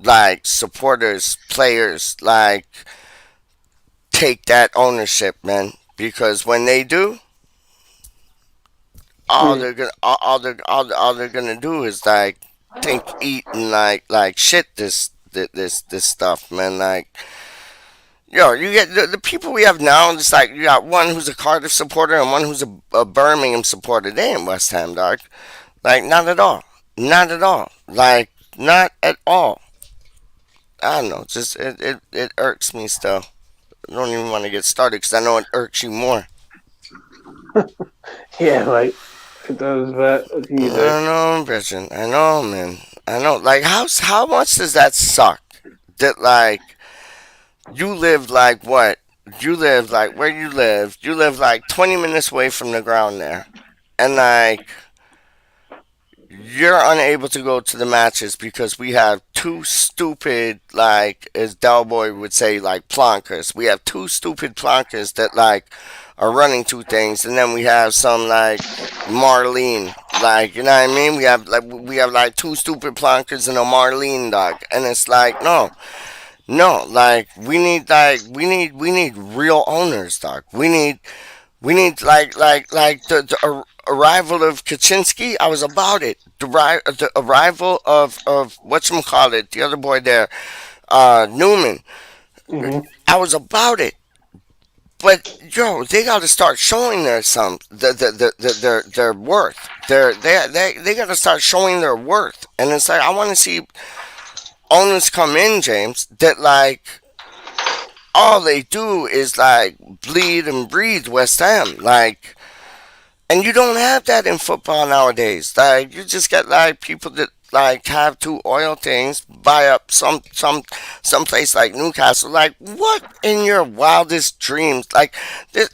like supporters, players, like take that ownership, man. Because when they do, Mm. all they're gonna do is like think, eat, and like shit this stuff, man. Like, yo, you get the people we have now. It's like you got one who's a Cardiff supporter and one who's a Birmingham supporter. They ain't West Ham, dog. Like, not at all. Not at all. Like, not at all. I don't know. Just it irks me still. I don't even want to get started because I know it irks you more. Yeah, mate. It does, but what can I you do? know, Bridget. I know, man. I know. Like, how much does that suck? That like you live like what? You live like where you live. You live like 20 minutes away from the ground there, and like you're unable to go to the matches because we have two stupid, like as Delboy would say, like plonkers. We have two stupid plonkers that like are running two things, and then we have some like Marlene, like you know what I mean. We have like two stupid plonkers and a Marlene dog, and it's like no, like we need real owners, dog. We need We need like the arrival of Kaczynski. I was about it. The arrival of whatchamacallit, the other boy there, Newman. Hmm. I was about it. But yo, they got to start showing their worth. They got to start showing their worth. And it's like I want to see owners come in, James, that like all they do is like bleed and breathe West Ham. Like, and you don't have that in football nowadays. Like you just get like people that like have two oil things, buy up some place like Newcastle. Like what in your wildest dreams? Like this,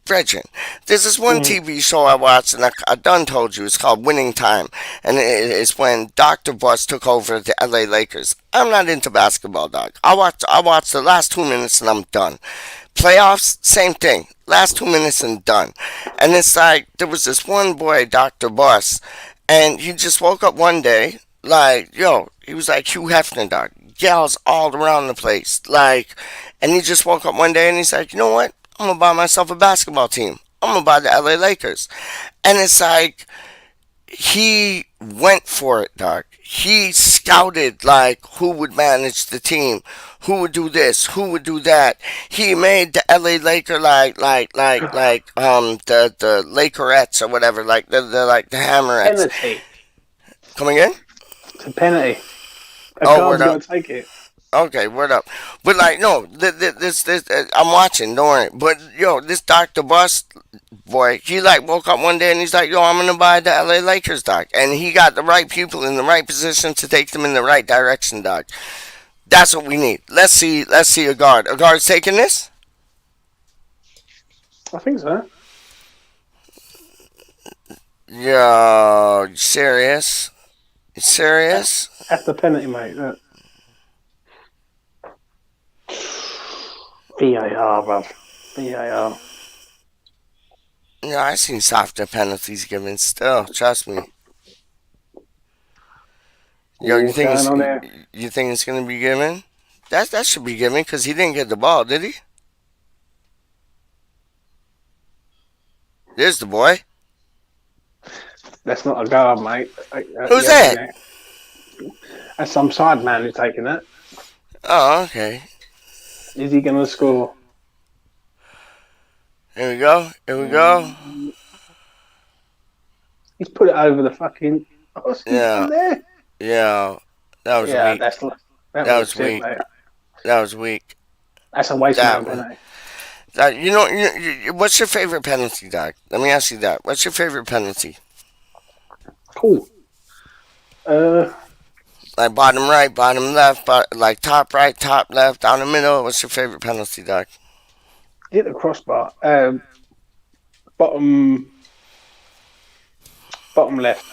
Brethren, there's this one Hmm. TV show I watched, and I done told you it's called Winning Time, and it's when Dr. Buss took over the LA Lakers. I'm not into basketball, dog. I watched the last 2 minutes and I'm done. Playoffs, same thing. Last 2 minutes and done. And it's like there was this one boy, Dr. Buss, and he just woke up one day, like, yo, he was like Hugh Hefner, dog. Yells all around the place. Like, and he just woke up one day and he's like, you know what? I'm gonna buy myself a basketball team. I'm gonna buy the LA Lakers. And it's like he went for it, dog. He scouted like who would manage the team, who would do this, who would do that. He made the LA Laker the Lakerettes or whatever, like the Hammerettes. Penalty. Coming in? It's a penalty. A Oh, word guard's got up. to take it. Okay, word up. But like, no, this, I'm watching. Don't worry. But yo, this Doctor Bus boy, he like woke up one day and he's like, yo, I'm gonna buy the LA Lakers, doc. And he got the right people in the right position to take them in the right direction, doc. That's what we need. Let's see a guard. A guard's taking this? I think so. Yo, you serious? You serious? That's the penalty, mate. Look. VAR, bruv. VAR. Yeah, I seen softer penalties given still, trust me. Yo, What's going on there? you think it's gonna be given? That should be given because he didn't get the ball, did he? There's the boy. That's not a guard, mate. Who's Yeah, that? yeah. That's some side man who's taking it. Oh, okay. Is he going to score? Here we go. Here we go. He's put it over the fucking. What's he done Yeah, there? yeah. That was Yeah, weak. that That was was sick, weak. mate. That was weak. That's a waste That man was. penalty. You know, what's your favorite penalty, Doc? Let me ask you that. What's your favorite penalty? Cool. Uh, Like bottom right, bottom left, like top right, top left, down the middle. What's your favorite penalty, Doc? hit the crossbar. Bottom, bottom left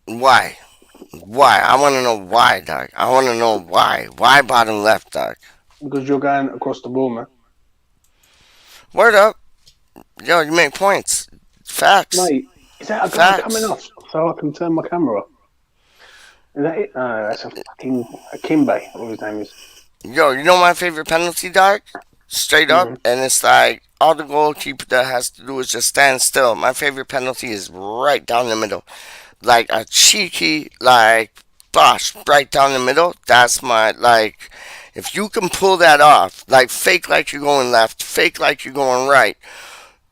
Why? Why? I want to know why, Doc. I want to know why. Why bottom left, Doc? because you're going across the ball, man. Word up. Yo, you make points. Facts. Mate, is that a guy coming Facts. off so I can turn my camera off? Is that it? No, that's a fucking Kimbe, what his name is. Yo, you know my favorite penalty, Doc? Straight up, Mm-hmm. and it's like all the goalkeeper that has to do is just stand still. My favorite penalty is right down the middle, like a cheeky, like bosh, right down the middle. That's my like. If you can pull that off, like fake like you're going left, fake like you're going right,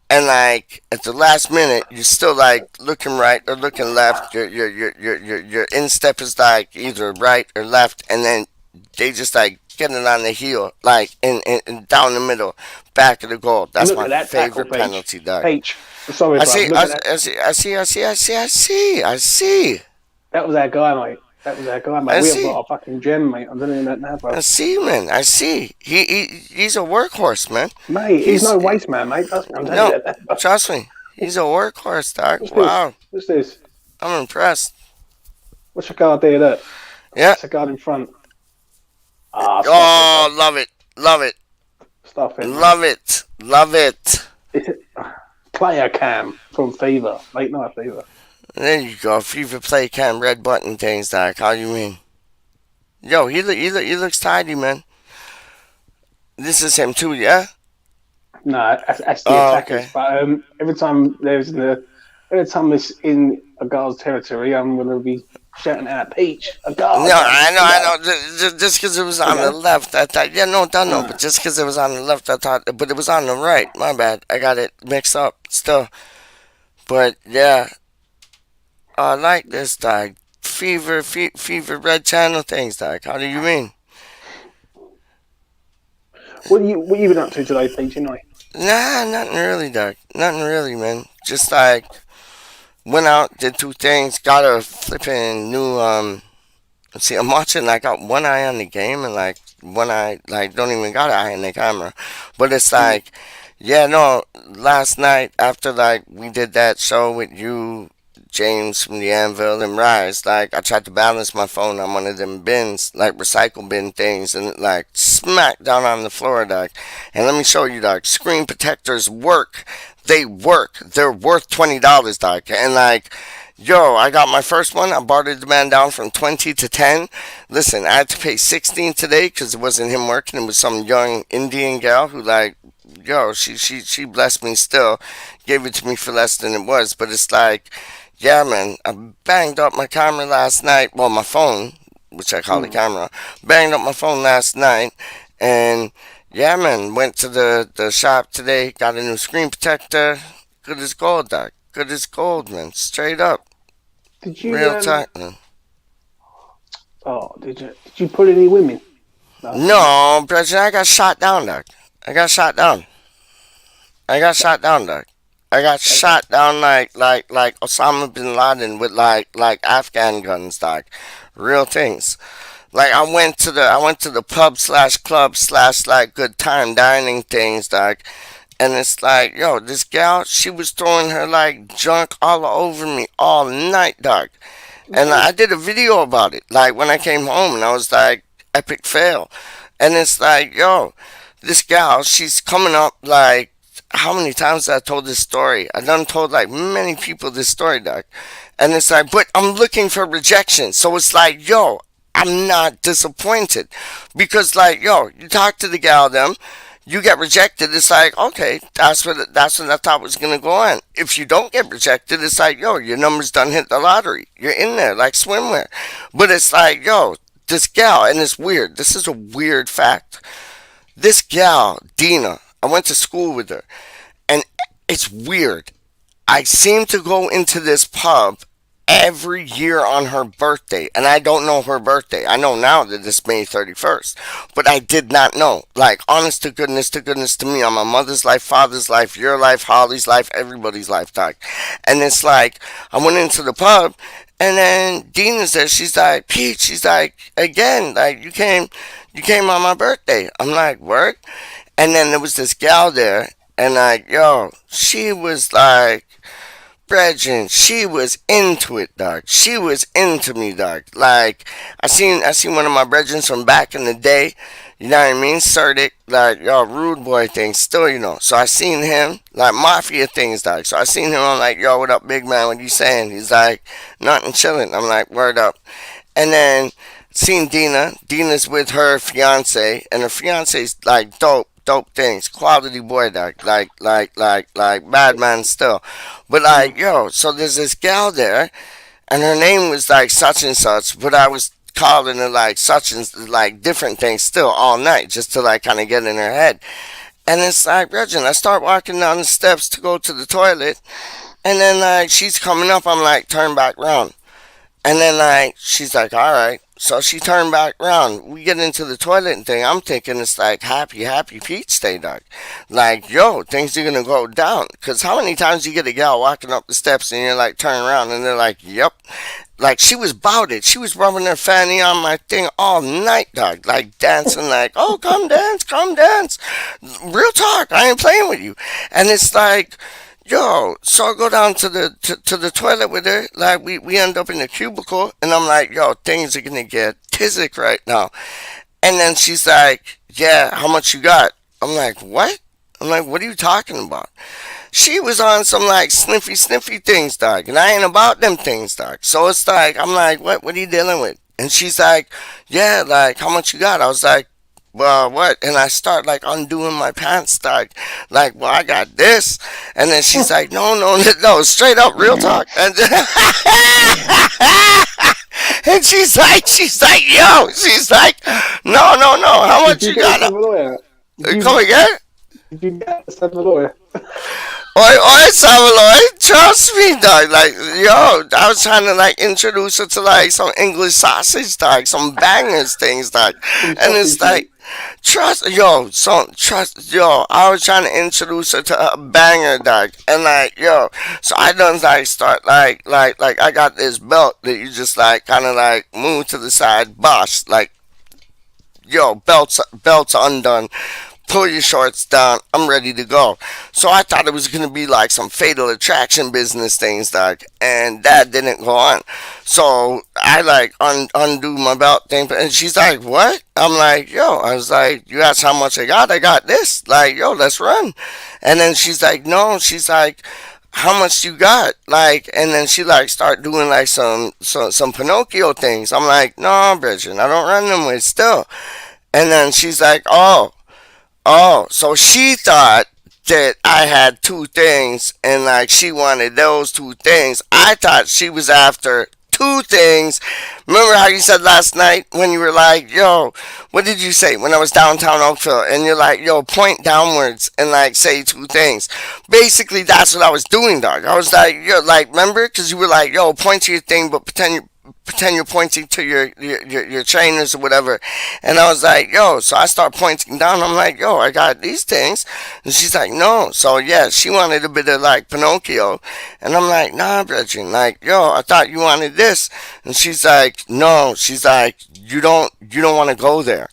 and like at the last minute you're still like looking right or looking left. Your instep is like either right or left, and then they just like getting on the heel, like in down the middle, back of the goal. That's Look my at that tackle, favorite Peach. penalty, dog. Peach. Sorry, I bruv. see, Look I, at that. I see, I see, I see, I see, I see. That was our guy, mate. That was our guy, mate. I We have see. got a fucking gem, mate. I'm telling you that now, I bro. see, man. I see. He's a workhorse, man. Mate, he's He's no waste man, mate. Trust me, I'm telling no, you that now. trust me. He's a workhorse, dog. What's this? Wow, What's this? I'm impressed. What's your guard there? Look. Yeah. That's a guard in front. Ah, stop it, Oh, bro. love it, love it, Stop it, mate. love it, love it. It's player cam from Fever. Late night Fever. There you go. FIFA play cam red button things, Doc. How you mean? Yo, he looks tidy, man. This is him too, yeah. No, that's the Oh, attackers. okay. But every time it's in a girl's territory, I'm gonna be shouting out Peach, a No, girl, Jack, a I girl. know. Just because it was You on the know. left, I thought, yeah, no, don't know. But Uh, just because it was on the left, I thought, but it was on the right. My bad. I got it mixed up still. But yeah, I like this, dog. Fever, red channel things, dog. How do you mean? what you been up to today, Peach? Anyway. Nah, nothing really, dog. Nothing really, man. Just like went out, did two things, got a flipping new see, I'm watching. I got one eye on the game and like one eye, like don't even got an eye in the camera. But it's Mm. like, yeah, no. Last night after like we did that show with you, James from the Anvil and Rise, like I tried to balance my phone on one of them bins, like recycle bin things, and it like smacked down on the floor, dog. And let me show you, dog. Screen protectors work. They work. They're worth $20, dog. And like yo, I got my first one. I bartered the man down from 20 to 10. Listen, I had to pay 16 today because it wasn't him working. It was some young Indian gal who, like, yo, she blessed me still. Gave it to me for less than it was. But it's like, yeah, man, I banged up my camera last night. Well, my phone, which I call the Mm. camera. Banged up my phone last night. And, yeah, man, went to the shop today. Got a new screen protector. Good as gold, doc. Good as gold, man. Straight up. Did you Real talk, man. did you pull any women last night? No, Brethren, I got shot down, Doc. I got shot down. I got shot down, Doc. I got Okay. shot down like Osama bin Laden with like Afghan guns, Doc. Real things. Like I went to the pub slash club slash like good time dining things, Doc. And it's like, yo, this gal, she was throwing her like junk all over me all night, Doc. And Okay. I did a video about it, like when I came home, and I was like, epic fail. And it's like, yo, this gal, she's coming up like, how many times I told this story? I done told like many people this story, doc. And it's like, but I'm looking for rejection. So it's like, yo, I'm not disappointed. Because like, yo, you talk to the gal, them, you get rejected, it's like, okay, that's what I thought was gonna go on. If you don't get rejected, it's like, yo, your number's done hit the lottery. You're in there like swimwear. But it's like, yo, this gal, and it's weird. This is a weird fact. This gal, Dina, I went to school with her, and it's weird. I seem to go into this pub every year on her birthday, and I don't know her birthday. I know now that it's May 31st, but I did not know. Like, honest to goodness to me, on my mother's life, father's life, your life, Holly's life, everybody's life, doc. And it's like, I went into the pub, and then Dean is there. She's like, Pete, she's like, again, like, you came on my birthday. I'm like, word? And then there was this gal there, and like, yo, she was like, Brethren, she was into it, dog. She was into me, dog. Like, I seen one of my brethren from back in the day. You know what I mean? Certic, like, yo, rude boy things, still, you know. So I seen him, like, mafia things, dog. So I seen him, I'm like, yo, what up, big man? What you saying? He's like, nothing, chilling. I'm like, word up. And then seen Dina. Dina's with her fiance, and her fiance's like dope things. Quality boy, like bad man still. But Mm. like, yo, so there's this gal there, and her name was like such and such, but I was calling her like such and like different things still all night just to like kind of get in her head. And it's like, Regin, I start walking down the steps to go to the toilet, and then like she's coming up, I'm like, turn back round. And then like she's like, all right. So she turned back around. We get into the toilet and thing. I'm thinking it's like happy Peach Day, dog. Like, yo, things are gonna go down. Cause how many times you get a gal walking up the steps and you're like turn around and they're like, yep. Like she was bout it. She was rubbing her fanny on my thing all night, dog. Like dancing, like, oh, come dance, come dance. Real talk. I ain't playing with you. And it's like, yo, so I go down to the toilet with her. Like we end up in the cubicle, and I'm like, yo, things are gonna get tizzic right now. And then she's like, yeah, how much you got? I'm like, what? I'm like, what are you talking about? She was on some like sniffy things, dog, and I ain't about them things, dog. So it's like, I'm like, what are you dealing with? And she's like, yeah, like how much you got? I was like, well, what? And I start like undoing my pants, like, well, I got this. And then she's like, no, no, no, straight up, real talk. And and yo, she's like, no, no, no, how Did much you you get us got? have a lawyer? Did Come you again? did you get us have a lawyer? Oi, oi, Samuel, trust me, dog. Like, yo, I was trying to like introduce her to like some English sausage, dog, some bangers things, dog. Some And it's sausage like, meat. yo, I was trying to introduce her to a banger, dog. And like, yo, so I done like start like I got this belt that you just like kind of like move to the side, bosh, like, yo, belts undone, pull your shorts down, I'm ready to go. So I thought it was gonna be like some fatal attraction business things, dog, and that didn't go on. So I like undo my belt thing, and she's like, "What?" I'm like, "Yo," I was like, "You asked how much I got? I got this. Like, yo, let's run." And then she's like, "No," she's like, how much you got, like, and then she like start doing like some Pinocchio things. I'm like, no, Bridget, I don't run them with still. And then she's like, oh, so she thought that I had two things and like she wanted those two things. I thought she was after two things. Remember how you said last night when you were like, yo, what did you say when I was downtown Oakville? And you're like, yo, point downwards and like say two things. Basically, that's what I was doing, dog. I was like, yo, like, remember? Because you were like, yo, point to your thing, but pretend you're pointing to your trainers or whatever. And I was like, yo, so I start pointing down. I'm like, yo, I got these things. And she's like, no. So yeah, she wanted a bit of like Pinocchio. And I'm like, nah, Brethren, like, yo, I thought you wanted this. And she's like, no. She's like, you don't want to go there.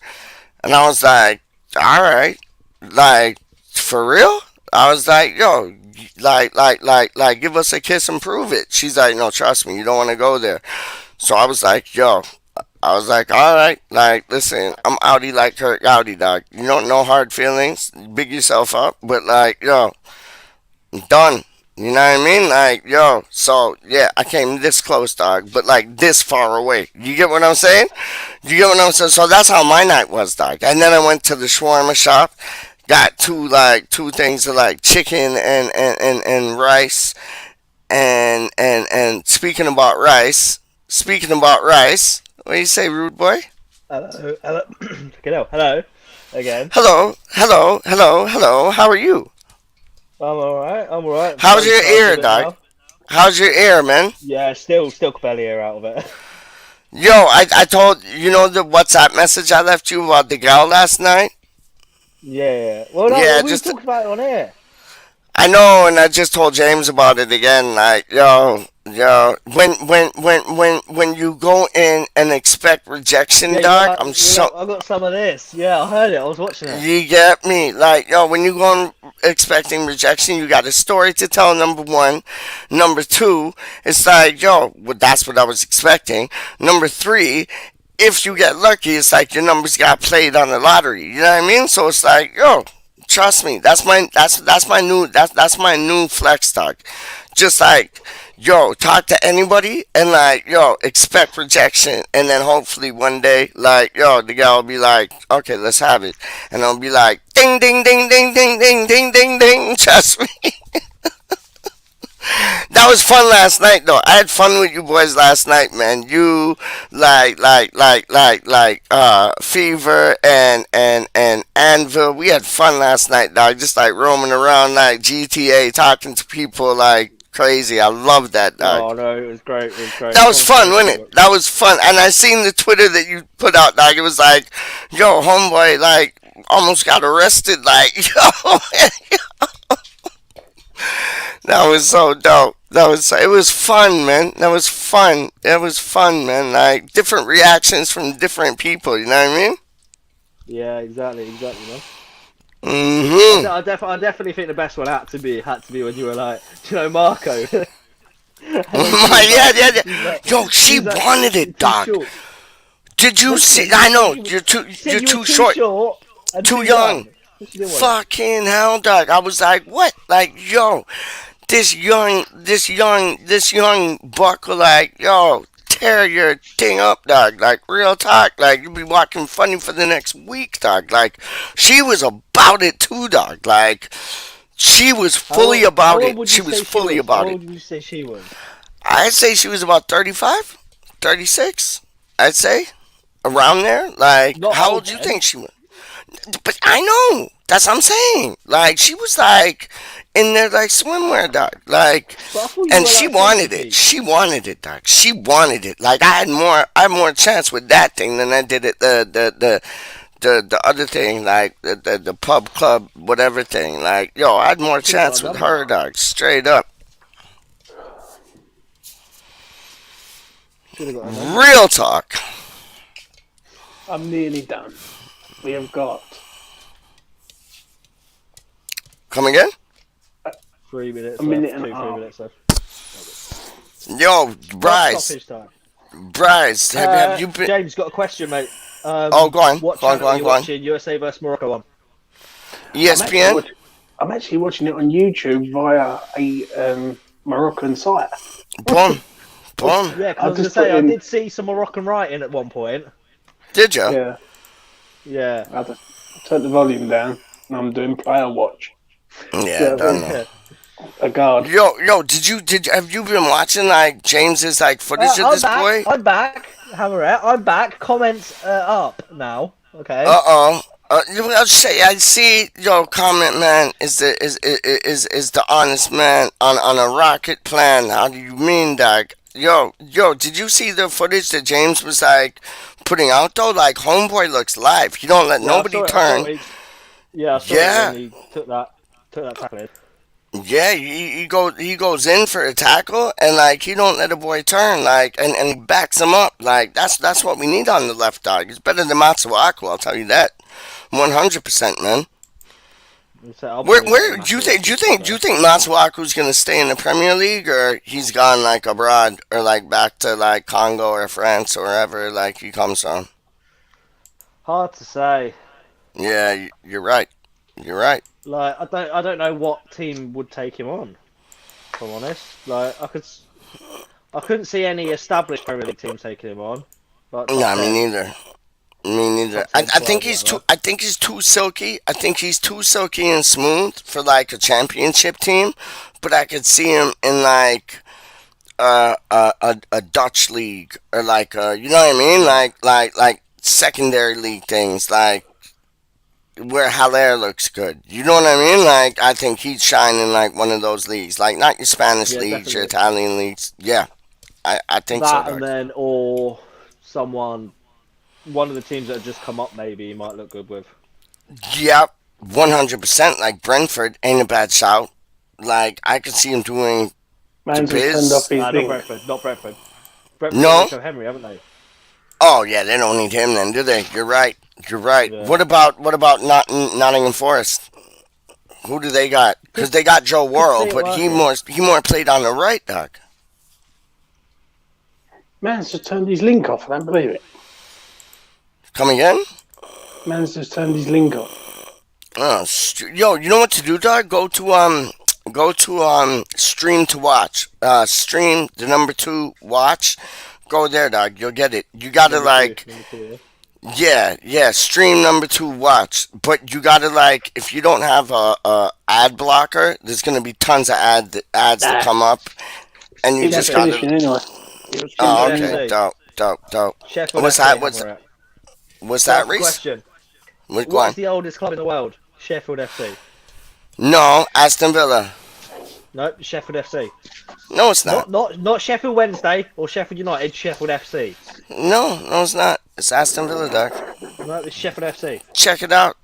And I was like, all right, like, for real? I was like, yo, like, give us a kiss and prove it. She's like, no, trust me, you don't want to go there. So I was like, yo, I was like, all right, like, listen, I'm outie like Kurt Gowdy, dog. You don't know hard feelings, big yourself up, but like, yo, I'm done. You know what I mean? Like, yo, so yeah, I came this close, dog, but like this far away. You get what I'm saying? You get what I'm saying? So that's how my night was, dog. And then I went to the shawarma shop, got two things of like chicken and rice. And speaking about rice, what do you say, rude boy? Hello, hello, hello, again. Hello, hello, hello, hello. How are you? I'm alright. I'm alright. How's Fully your charged a ear, bit dog? now. How's your ear, man? Yeah, still barely air out of it. Yo, I told you know the WhatsApp message I left you about the gal last night. Yeah. Well, no, Yeah, we just talked about it on here. I know, and I just told James about it again. Like, yo, when you go in and expect rejection, Yeah, dog, I'm so I got some of this. Yeah, I heard it. I was watching it. you get me? Like, yo, when you go in expecting rejection, you got a story to tell, number one. Number two, it's like, yo, well, that's what I was expecting. Number three, if you get lucky, it's like your numbers got played on the lottery. You know what I mean? So it's like, yo, trust me, that's my new flex stock. Just like, yo, talk to anybody and like, yo, expect rejection, and then hopefully one day, like, yo, the guy will be like, okay, let's have it, and I'll be like, ding, ding, ding, ding, ding, ding, ding, ding, ding. Trust me. That was fun last night, though. I had fun with you boys last night, man. You, Fever and Anvil. We had fun last night, dog. Just like roaming around like GTA, talking to people like crazy. I love that, dog. Oh no, it was great. It was great. That was fun, Honestly, wasn't it? That was fun. And I seen the Twitter that you put out, dog. It was like, yo, homeboy, like, almost got arrested. Like, yo, that was so dope. It was fun, man. That was fun. It was fun, man. Like different reactions from different people. You know what I mean? yeah, exactly, man. Mm-hmm. I definitely think the best one had to be when you were like, do you know Marco? And then she was Yeah, like, yeah, she's yeah. like, Yo, she she's like, wanted you're it, too dog. short. Did you see? Listen, I she said know you were, you're too. she said You're you were too too short. short and Too too young. young. So she didn't want it. Fucking hell, dog. I was like, what? Like, yo, this young buck was like, yo, tear your thing up, dog. Like real talk. Like you'll be walking funny for the next week, dog. Like she was about it too, dog. Like she was fully How about old it. would you She was say she fully was? How about it. old would you say she was? I'd say she was about 35, 36. I'd say around there. Like Not how old old do you then. think she was? But I know. That's what I'm saying. Like she was like in there like swimwear, dog. Like, But I thought you and were she like 40 wanted it. feet. She wanted it, dog. She wanted it. Like I had more chance with that thing than I did it the other thing, like the pub club whatever thing. Like yo, I had more Should have got chance a with number. her, dog. Straight up, Should have got a number. real talk. I'm nearly done. We have got. Come again? 3 minutes A minute left. and a 3 half. minutes left. Yo, Stop Bryce, stoppage time. Bryce, have you been? James got a question, mate. Oh, go on, What go on, channel go are on, you go on. watching? USA versus Morocco on. I'm actually, ESPN. I'm actually watching it on YouTube via a Moroccan site. Boom, boom. Yeah, because I I was gonna just put say I in, did see some Moroccan writing at one point. Did ya? yeah, Yeah. I just turned the volume down and I'm doing player watch. Yeah, So, done know. Yeah. a guard. Yo, have you been watching like James's like footage of I'm this back. boy? I'm back. Hammerette. I'm back. Comments up now. Okay. Uh-oh. I see your comment, man. Is the honest man on a rocket plan? How do you mean, dog? Yo, did you see the footage that James was like putting out though? Like homeboy looks live. He don't let Yeah, I nobody saw it. I saw turn. it. Yeah, I saw it when Yeah, he took that tackle. yeah. He goes in for a tackle and like he don't let a boy turn. Like and he backs him up. Like that's what we need on the left, dog. It's better than Matsuaku, I'll tell you that. 100%, man. He said, I'll Where believe it. where do you think Masuaku's gonna stay in the Premier League or he's gone like abroad or like back to like Congo or France or wherever like he comes from? Hard to say. Yeah, you're right. You're right. Like I don't know what team would take him on. If I'm honest, like I couldn't see any established Premier League team taking him on. But top Nah, me 10, neither. Me neither. top 10 I think club, he's too. whatever. I think he's too silky. I think he's too silky and smooth for like a championship team. But I could see him in like a Dutch league or like you know what I mean? Yeah, Like secondary league things like where Haller looks good. You know what I mean? Like I think he'd shine in like one of those leagues. Like not your Spanish yeah, leagues, your definitely Italian leagues. Yeah, I think so, that, and dog. then or one of the teams that have just come up. Maybe he might look good with. Yep, 100%. Like Brentford ain't a bad shout. Like I could see him doing the Man's just turned off biz. his Not thing. Brentford. Not Brentford. Brentford got No. Rico Henry, haven't they? Oh yeah, they don't need him then, do they? You're right. You're right. Yeah. What about Nottingham Forest? Who do they got? Because they got Joe Could see Worrell, it but working. he more played on the right, dog. Man's just turned his link off. I don't believe it. Come again? Man's just turned his link off. Oh, yo, you know what to do, dog? Go to stream to watch. Stream the number 2 watch. Go there, dog. You'll get it. You gotta like, Number two, yeah. Stream number 2 watch. But you gotta like, if you don't have a ad blocker, there's gonna be tons of ads that Nah, come up, and you it was just gotta. finishing anyway. It was Oh, finishing Sheffield anyway. okay. FC. Dope. Sheffield What's FC. that? What's Hammer it. what's So that, that's the Reese? question. Go What on. is the oldest club in the world? Sheffield FC. No, Aston Villa. No, Sheffield FC. No, it's not. Not Sheffield Wednesday or Sheffield United. Sheffield FC. No, it's not. It's Aston Villa, dog. No, it's Sheffield FC. Check it out.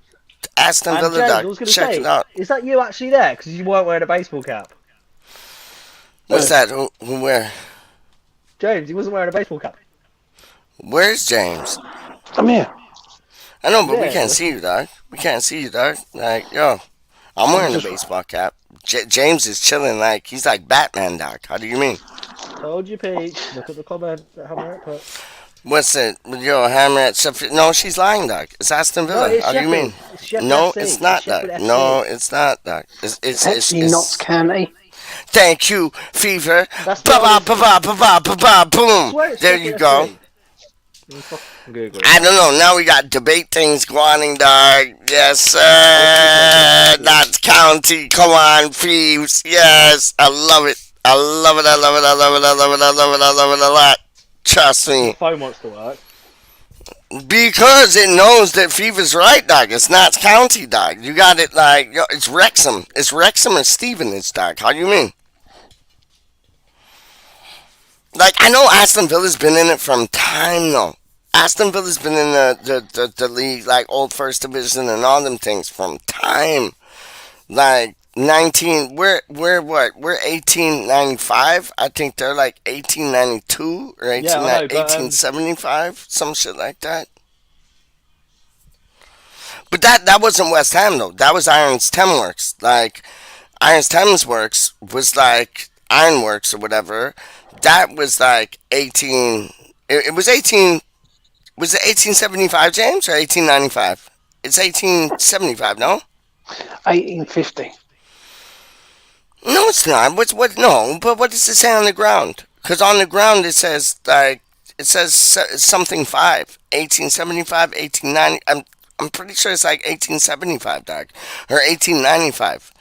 Aston And Villa, James, I dog. was going to Check it say, out. is that you actually there? Because you weren't wearing a baseball cap. What's that? Where? James, he wasn't wearing a baseball cap. Where's James? I'm here. I know, but we Yeah. can't see you, dog. We can't see you, dog. Like, yo, I'm wearing a baseball cap. James is chilling like he's like Batman, dog. How do you mean? Told you, Pete. Look at the comment that Hammer put. What's it? Yo, Hammer at Sheffield. No, she's lying, dog. It's Aston No, Villa. it's How do you Sheffield. mean? It's Sheffield No, FC. it's not, Sheffield dog. FC. No, it's not, dog. It's actually Notts County. Thank you, Fever. That's Ba the ba ba oldest. ba ba ba ba ba I boom. swear it's There you Sheffield go. FC. Let me fucking Google I it. don't know. Now we got debate things going, dog. Yes, Oldest Sheffield sir. FC. That's county. Come on, thieves. Yes, I love it. I love it. I love it. I love it. I love it. I love it. I love it a lot. Trust My me. phone wants to work. Because it knows that Fever's right, dog. It's not county, dog. You got it like, yo, it's Wrexham. It's Wrexham or Stevenage, dog. How you mean? Like, I know Aston Villa's been in it from time, though. Aston Villa's been in the league, like old first division and all them things from time. Like 19, we're what? We're 1895. I think they're like 1892 or Yeah, 18, I know, but 1875, some shit like that. But that wasn't West Ham though. That was Irons Works. Like Irons Works was like Ironworks or whatever. That was like 18. It was 18. Was it 1875, James, or 1895? It's 1875, no? 1850. No, it's not. What? No, but what does it say on the ground? Because on the ground it says like it says something five. 1875, 1890. I'm pretty sure it's like 1875, dog, or 1895.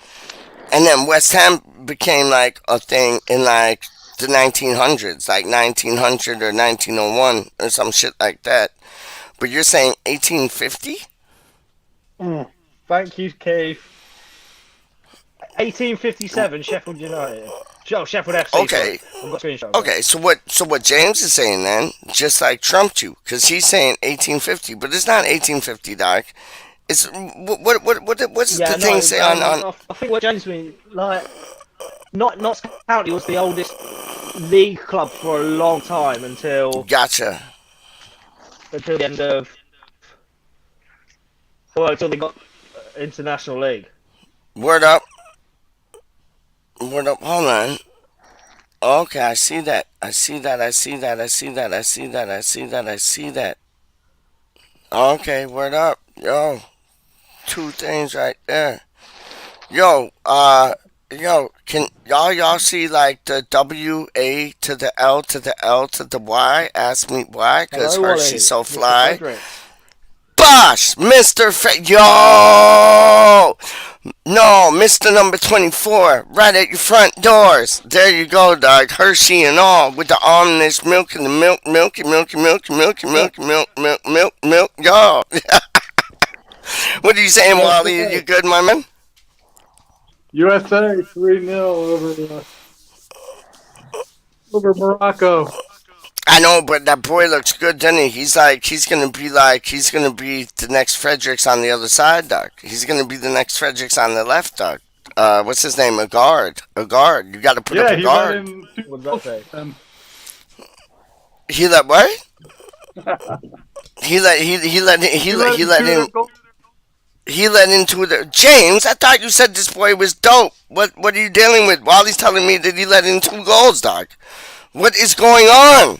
And then West Ham became like a thing in like the 1900s, like 1900 or 1901 or some shit like that. But you're saying 1850? Mm. thank you, Keith. 1857, Sheffield United. Oh, Sheffield FC. Sorry, Okay, I've got a screenshot of it. okay. So what James is saying then, just like trumped you, because he's saying 1850, but it's not 1850, doc. It's what's the Yeah, thing no. say on? I think what James means, like, not Notts County was the oldest league club for a long time Gotcha. until the end of well until they got international league. Word up. Word up. Hold on. Okay, I see that. I see that. I see that. I see that. I see that. I see that. I see that. Okay, word up. Yo, two things right there. Yo, can y'all see like the W A to the L to the L to the Y? Ask me why? Cause Hello, Hershey's Wally, so Mr. fly. Fredericks. Bosh, yo, no, Mister Number 24, right at your front doors. There you go, dog. Hershey and all with the almond milk and the milk. Yo, what are you saying, Wally? You USA, good, my man? USA 3-0 over Morocco. I know, but that boy looks good, doesn't he? He's gonna be the next Fredericks on the other side, dog. He's gonna be the next Fredericks on the left, dog. What's his name? A guard. A guard. You got to put up Yeah, a he let guard. in two What does that goals say? for them. He let what? He He let let in in two goals. he let into the James. I thought you said this boy was dope. What are you dealing with? Wally's telling me that he let in two goals, dog. What is going on?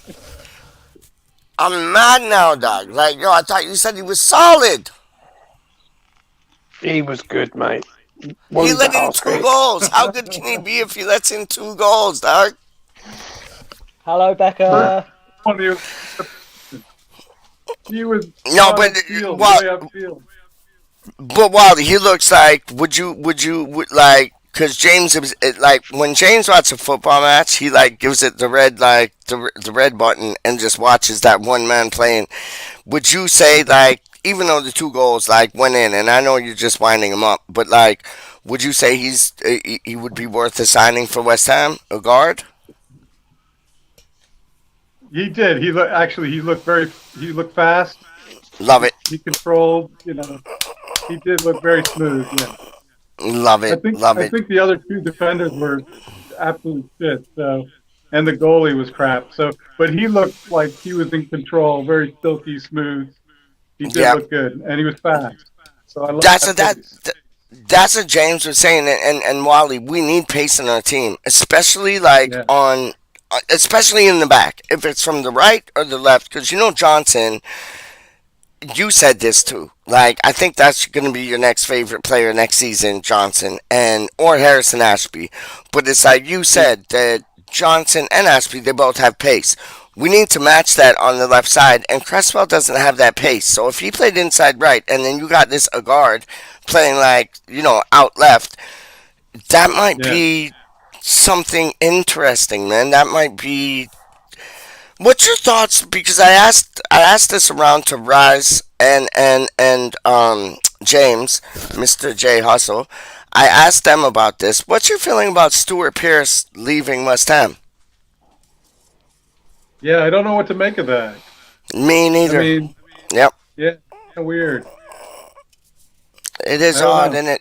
I'm mad now, dog. Like, yo, I thought you said he was solid. He was good, mate. He Wasn't let to in ask two me. goals. How good can he be if he lets in two goals, dog? Hello, First Becca. one, he was No, out but of field, well, way upfield. but Wally, he looks like. Would like? Because James is like when James watches a football match, he like gives it the red like the red button and just watches that one man playing. Would you say like even though the two goals like went in, and I know you're just winding him up, but like, would you say he would be worth a signing for West Ham, a guard? He did. He looked he looked fast. Love it, He controlled. He did look very smooth. Yeah. love it, love I it. think the other two defenders were absolute shit. So, and the goalie was crap. So, but he looked like he was in control, very silky smooth. He did Yeah, look good, and he was fast. So I love that's a, that that. pace. That's what James was saying, and Wally. We need pace in our team, especially like Yeah. on, especially in the back. If it's from the right or the left, because you know Johnson. You said this too. Like, I think that's going to be your next favorite player next season, Johnson and or Harrison Ashby. But it's like you He, said that Johnson and Ashby, they both have pace. We need to match that on the left side, and Cresswell doesn't have that pace. So if he played inside right, and then you got this Agard playing like out left, that might Yeah. be something interesting, man. That might be. What's your thoughts? Because I asked this around to Rise and James, Mr. J Hustle. I asked them about this. What's your feeling about Stuart Pearce leaving West Ham? Yeah, I don't know what to make of that. Me I neither. mean, Yep, yeah, weird. it I is don't odd, know. and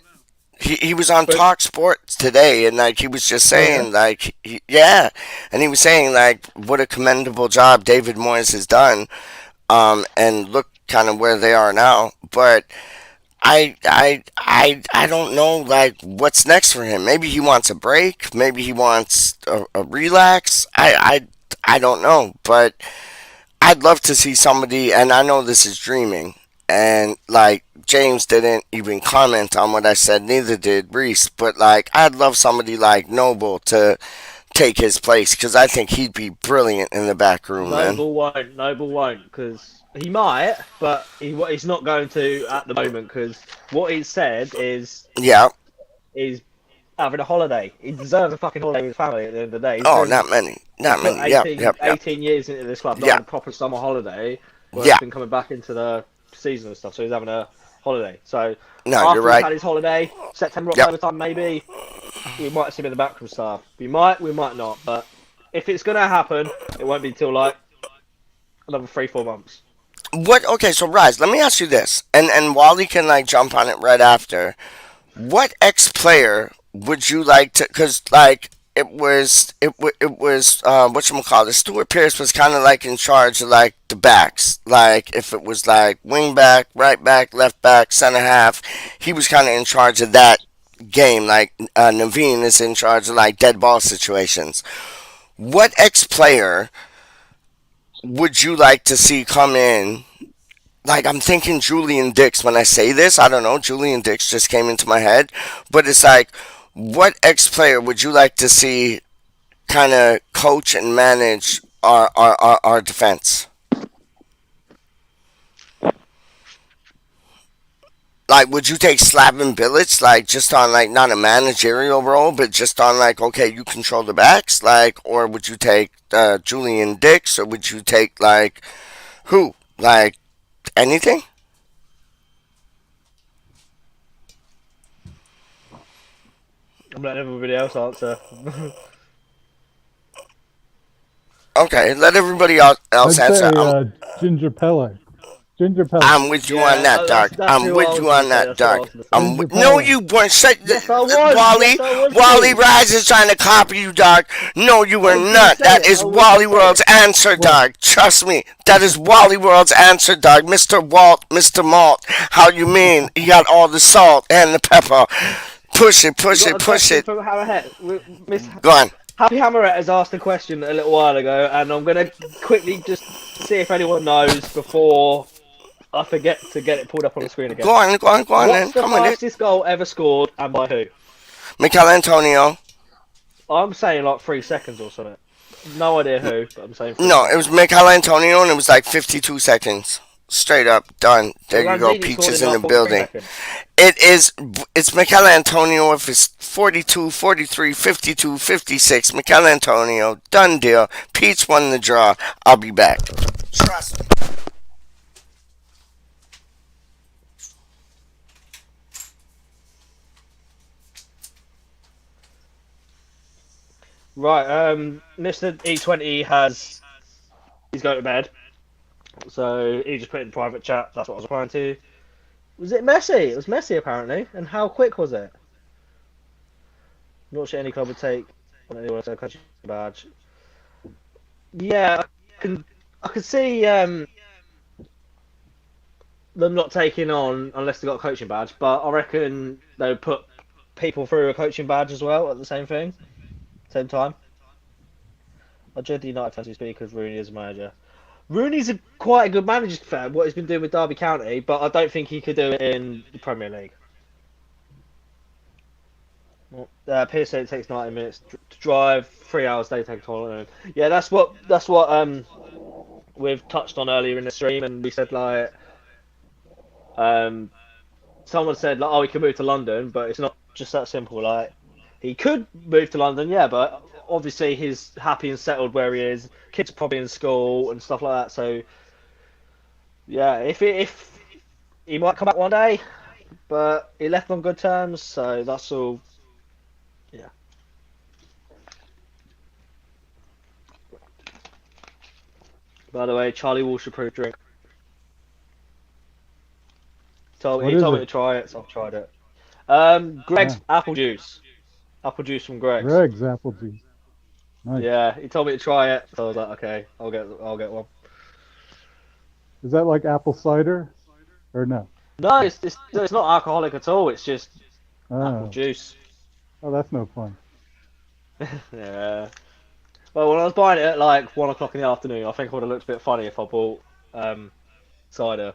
he was on But Talk Sports today, and like he was just oh yeah. saying, like yeah, and he was saying like what a commendable job David Moyes has done, and look kind of where they are now, but. I don't know like what's next for him. Maybe he wants a break. Maybe he wants a relax. I don't know, but I'd love to see somebody. And I know this is dreaming. And like James didn't even comment on what I said. Neither did Reese. But like I'd love somebody like Noble to take his place because I think he'd be brilliant in the back room, man. Noble won't. Noble won't because he might, but he's not going to at the moment because what he said Yeah. is having a holiday. He deserves a fucking holiday with his family at the end of the day. Oh, not many. He's Not put many. Yep. Yep. Yep. 18 years into this club, not Yeah. had a proper summer holiday where it's Yeah. been coming back into the season and stuff. So he's having a holiday. So No, you're after he's right. had his holiday, September, Yep. October time, maybe we might see him in the backroom staff. We might not. But if it's gonna happen, it won't be till like another 3-4 months. What? Okay, so Rise, let me ask you this, and Wally can like jump on it right after. What ex player would you like to? Because like it was what you call it. Stuart Pearce was kind of like in charge of like the backs. Like if it was like wing back, right back, left back, center half, he was kind of in charge of that game. Like Naveen is in charge of like dead ball situations. What ex player would you like to see come in? Like I'm thinking Julian Dix when I say this. I don't know. Julian Dix just came into my head, but it's like, what ex player would you like to see kind of coach and manage our defense? Like, would you take Slaven Bilic, like just on like not a managerial role, but just on like, okay, you control the backs, like, or would you take Julian Dix, or would you take like who, like anything? I'm letting everybody else answer. Okay, let everybody else I'd answer. say Ginger Pele. Ginger Pele. I'm with you on Yeah, that, Doc. that's I'm who I with was you gonna on say. that, That's who I Doc. was gonna say. Ginger No, Pele. you weren't. Yes, I was. Wally, Yes, I was Wally going. Rise is trying to copy you, Doc. No, you I were was gonna not. say That it. I is was gonna Wally say World's it. answer, Well, Doc. Trust me. That is Wally World's answer, Doc. Mr. Walt, Mr. Malt. How you mean? You got all the salt and the pepper. Push it, We push got it, a push question it. from Hammerhead. Miss Go on. Happy Hammerhead has asked a question a little while ago, and I'm gonna quickly just see if anyone knows before I forget to get it pulled up on the screen Go again. on, go on, go on then. What's the Come with it. fastest goal ever scored, and by who? Michael Antonio. I'm saying like 3 seconds or something. No idea who, but I'm saying three No, it was seconds. Michael Antonio, and it was like 52 seconds. Straight up, done. So There you go. Lanzini scored Peaches in in the like 43 building. seconds. It is, it's Michael Antonio if it's 42, 43, 52, 56. Michael Antonio, done deal. Peach won the draw. I'll be back. Trust me. Right, Mr. E20 he's going to bed, so he just put in private chat. That's what I was replying to. Was it Messi? It was Messi apparently. And how quick was it? Not sure any club would take on anyone else's country badge. Yeah, I can see them not taking on unless they got a coaching badge, but I reckon they would put people through a coaching badge as well at the same time. I dread the United fantasy speak because Rooney is manager. Rooney's quite a good manager for what he's been doing with Derby County, but I don't think he could do it in the Premier League. Pierce said it takes 90 minutes to drive, 3 hours they take to. Yeah, that's what we've touched on earlier in the stream, and we said like um someone said like, oh, he could move to London, but it's not just that simple. Like he could move to London, yeah, but obviously he's happy and settled where he is. Kids are probably in school and stuff like that. So yeah, if he might come back one day, but he left on good terms, so that's all. Yeah. By the way, Charlie Walsh approved drink. What He is told me it? to try it, so I've tried it. Greg's Ah, apple juice. Apple juice from Greg's. Greg's apple juice. Nice. Yeah, he told me to try it, so I was like, okay, I'll get one. Is that like apple cider or no? No, it's not alcoholic at all. It's just apple Oh, juice. oh, that's no fun. Yeah. Well, when I was buying it at like 1 o'clock in the afternoon, I think it would have looked a bit funny if I bought cider.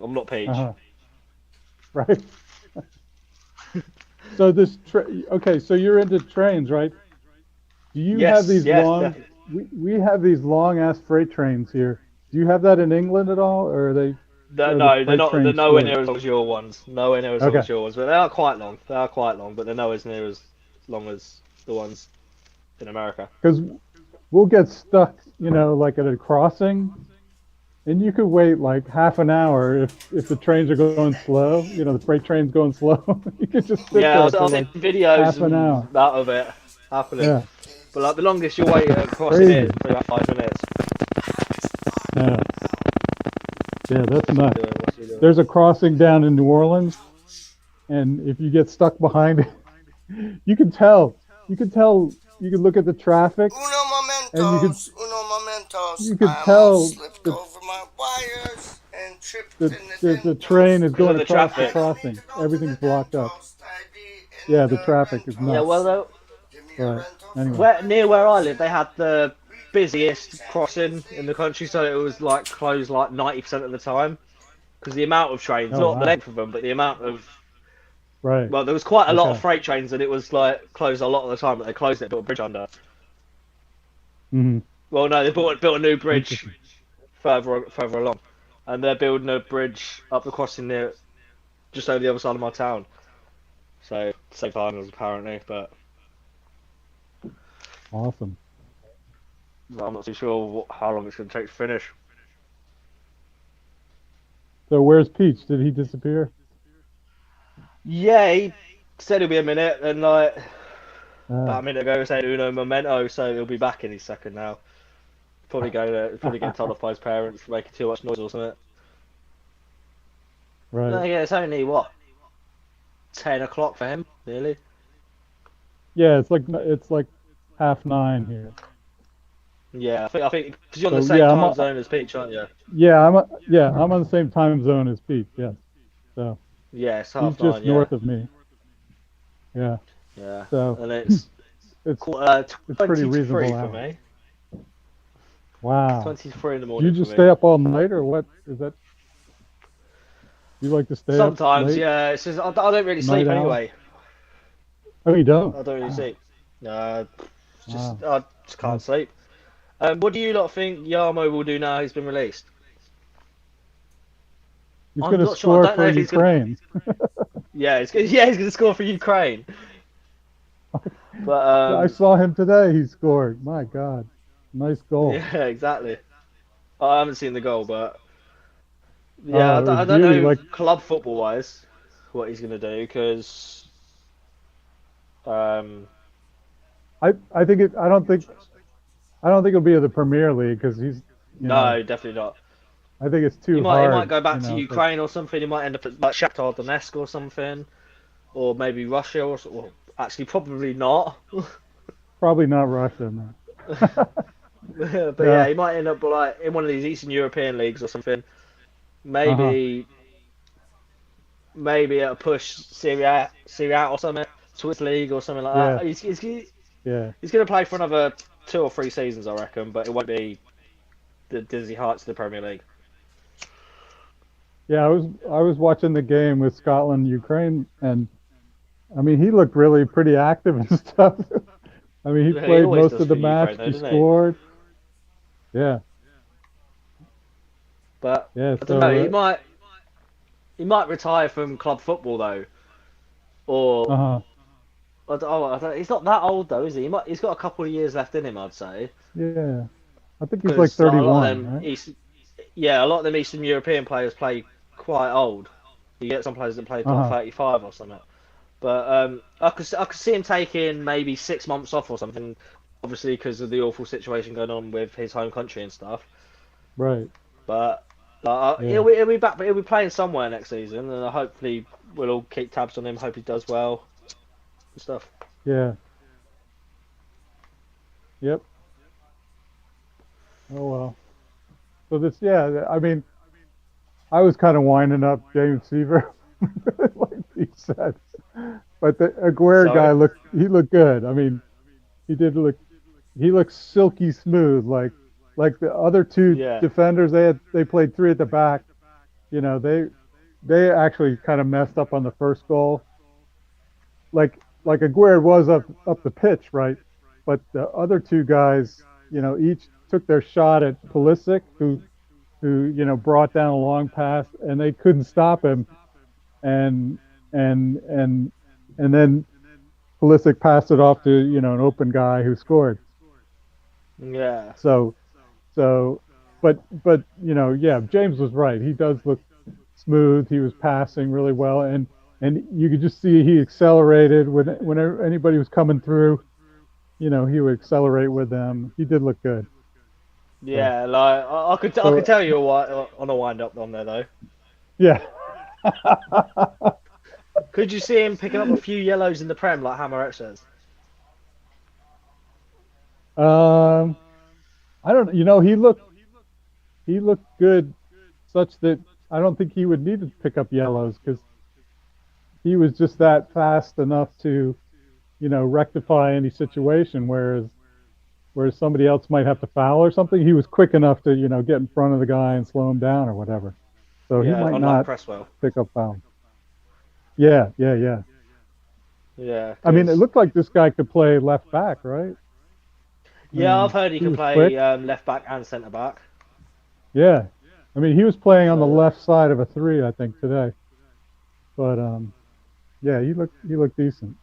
I'm not peach. Uh-huh. Right. So okay, so you're into trains, right? Do you have Yes, these yes, long? definitely. We have these long ass freight trains here. Do you have that in England at all, or are the No, they're freight not. They're trains nowhere short? near as long as your ones. Nowhere near as long Okay, as your ones, but they are quite long. They are quite long, but they're nowhere near as long as the ones in America. because we'll get stuck, like at a crossing, and you could wait like half an hour if the trains are going slow. The freight train's going slow. You could just sit Yeah, there for I've like seen videos half an and hour. that of it happening. Yeah, But like the longest you wait at crossing it crazy. is probably about 5 minutes. Yeah, yeah, that's What's he nuts. doing? What's he doing? There's a crossing down in New Orleans, and if you get stuck behind it, you can tell. You can tell. You can look at the traffic, Uno and momentos, uno momentos. you could I almost tell slipped that over my wires and tripped the in the the train dentos. is Because going of the across the I traffic. don't need to crossing. go to the Everything's blocked up. dental, steady in Yeah, the the traffic is Yeah, nuts. well, rentos. though, Give me a Right. rental for Anyway. near where I live, they 5 cents. had the We can make busiest crossing in the sentences country, so it was like closed like 90% of the time. Because the amount of trains, Oh not the wow. length of them, but the amount of Right. well, there was quite a lot of Okay. freight trains, and it was like closed a lot of the time. But they closed it, built a bridge under. Hmm. Well, no, they built a new bridge Interesting. further along, and they're building a bridge up the crossing near just over the other side of my town. So same finals apparently, but Awesome. I'm not too sure how long it's going to take to finish. So where's Peach? Did he disappear? Yeah, he said he'll be a minute, and like Uh, about a minute ago he said uno momento, so he'll be back any second now. Probably getting told off by his parents for making too much noise or something. No, right. yeah, it's only what 10 o'clock for him, nearly. Yeah, it's like 8:30 here. Yeah, I think because you're on the So same yeah, time zone as Peach, aren't you? I'm on the same time zone as Peach. Yes. So Yeah, it's he's 9:30. just Yeah, north of me. Yeah. yeah, So and it's it's quarter it's pretty 20 to 3 reasonable for hour. me. Wow. 23 in the Do you morning for just me. stay up all night, or what? Is that you like to stay up Sometimes, late, yeah. It's just I don't really night sleep owl? anyway. Oh, you don't? I don't really Wow. sleep. No, Wow. I just can't Nice. sleep. What do you lot think Yarmo will do now he's been released? He's I'm going to not sure. I score don't know for if he's gonna. Ukraine. Yeah, he's gonna score for Ukraine. But I saw him today. He scored. My God, nice goal. yeah, exactly. I haven't seen the goal, but yeah, Oh, it was I don't beauty. know Like club football wise what he's gonna do because I think it. I don't think it'll be the Premier League because he's. You know, no, definitely not. I think it's He too might hard. go back to Ukraine or something. He might end up at like Shakhtar Donetsk or something, or maybe Russia or well, actually probably not. Probably not Russia. No. But Yeah. yeah, he might end up like in one of these Eastern European leagues or something. Uh huh. Maybe a push Serie A or something, Swiss league or something like Yeah. that. He's Yeah. going to play for another 2 or 3 seasons, I reckon, but it won't be the dizzy heights of the Premier League. Yeah, I was watching the game with Scotland Ukraine, and I mean he looked really pretty active and stuff. I mean he Yeah, he played always most does of the for match. Ukraine, though, He doesn't he? scored. Yeah, But yeah. I don't know. So He might retire from club football though, or uh-huh. he's not that old though, is he? He's got a couple of years left in him, I'd say. Yeah, I think he's like Because like, a lot of 31, them right? yeah, a lot of them Eastern European players play quite old. You get some players that play like Uh-huh. 35 or something. But I could see him taking maybe 6 months off or something. Obviously, because of the awful situation going on with his home country and stuff. Right. But Yeah. he'll be back. But he'll be playing somewhere next season, and hopefully we'll all keep tabs on him. Hope he does well and stuff. Yeah. Yep. Oh well. So this, yeah. I mean, I was kind of winding up James Seaver, like he said, but the Aguirre Sorry. guy looked good. I mean, he did look. He looked silky smooth, like the other two Yeah. defenders. They played three at the back. You know, they actually kind of messed up on the first goal. Like Aguirre was up the pitch, right? But the other two guys, each took their shot at Pulisic, who brought down a long pass, and they couldn't stop him. And and and and then Pulisic passed it off to an open guy who scored. Yeah. So so, but yeah, James was right. He does look smooth. He was passing really well, and you could just see he accelerated whenever anybody was coming through. He would accelerate with them. He did look good. So Yeah. Like I could so tell you on a wind up on there though. yeah. Could you see him picking up a few yellows in the Prem like Hammer says? um, I don't. He looked good, such that I don't think he would need to pick up yellows because he was just that fast enough to rectify any situation. Whereas somebody else might have to foul or something, he was quick enough to get in front of the guy and slow him down or whatever. So he Yeah. might Unlike not Cresswell. pick up fouls. Yeah, yeah, yeah. Yeah. I mean, it Because looked like this guy could play left back, right? I yeah, I've mean, heard he he can was play quick. left back and centre back. Yeah. I mean, he was playing on the So left side of a three, I think, today. But yeah, he looked decent.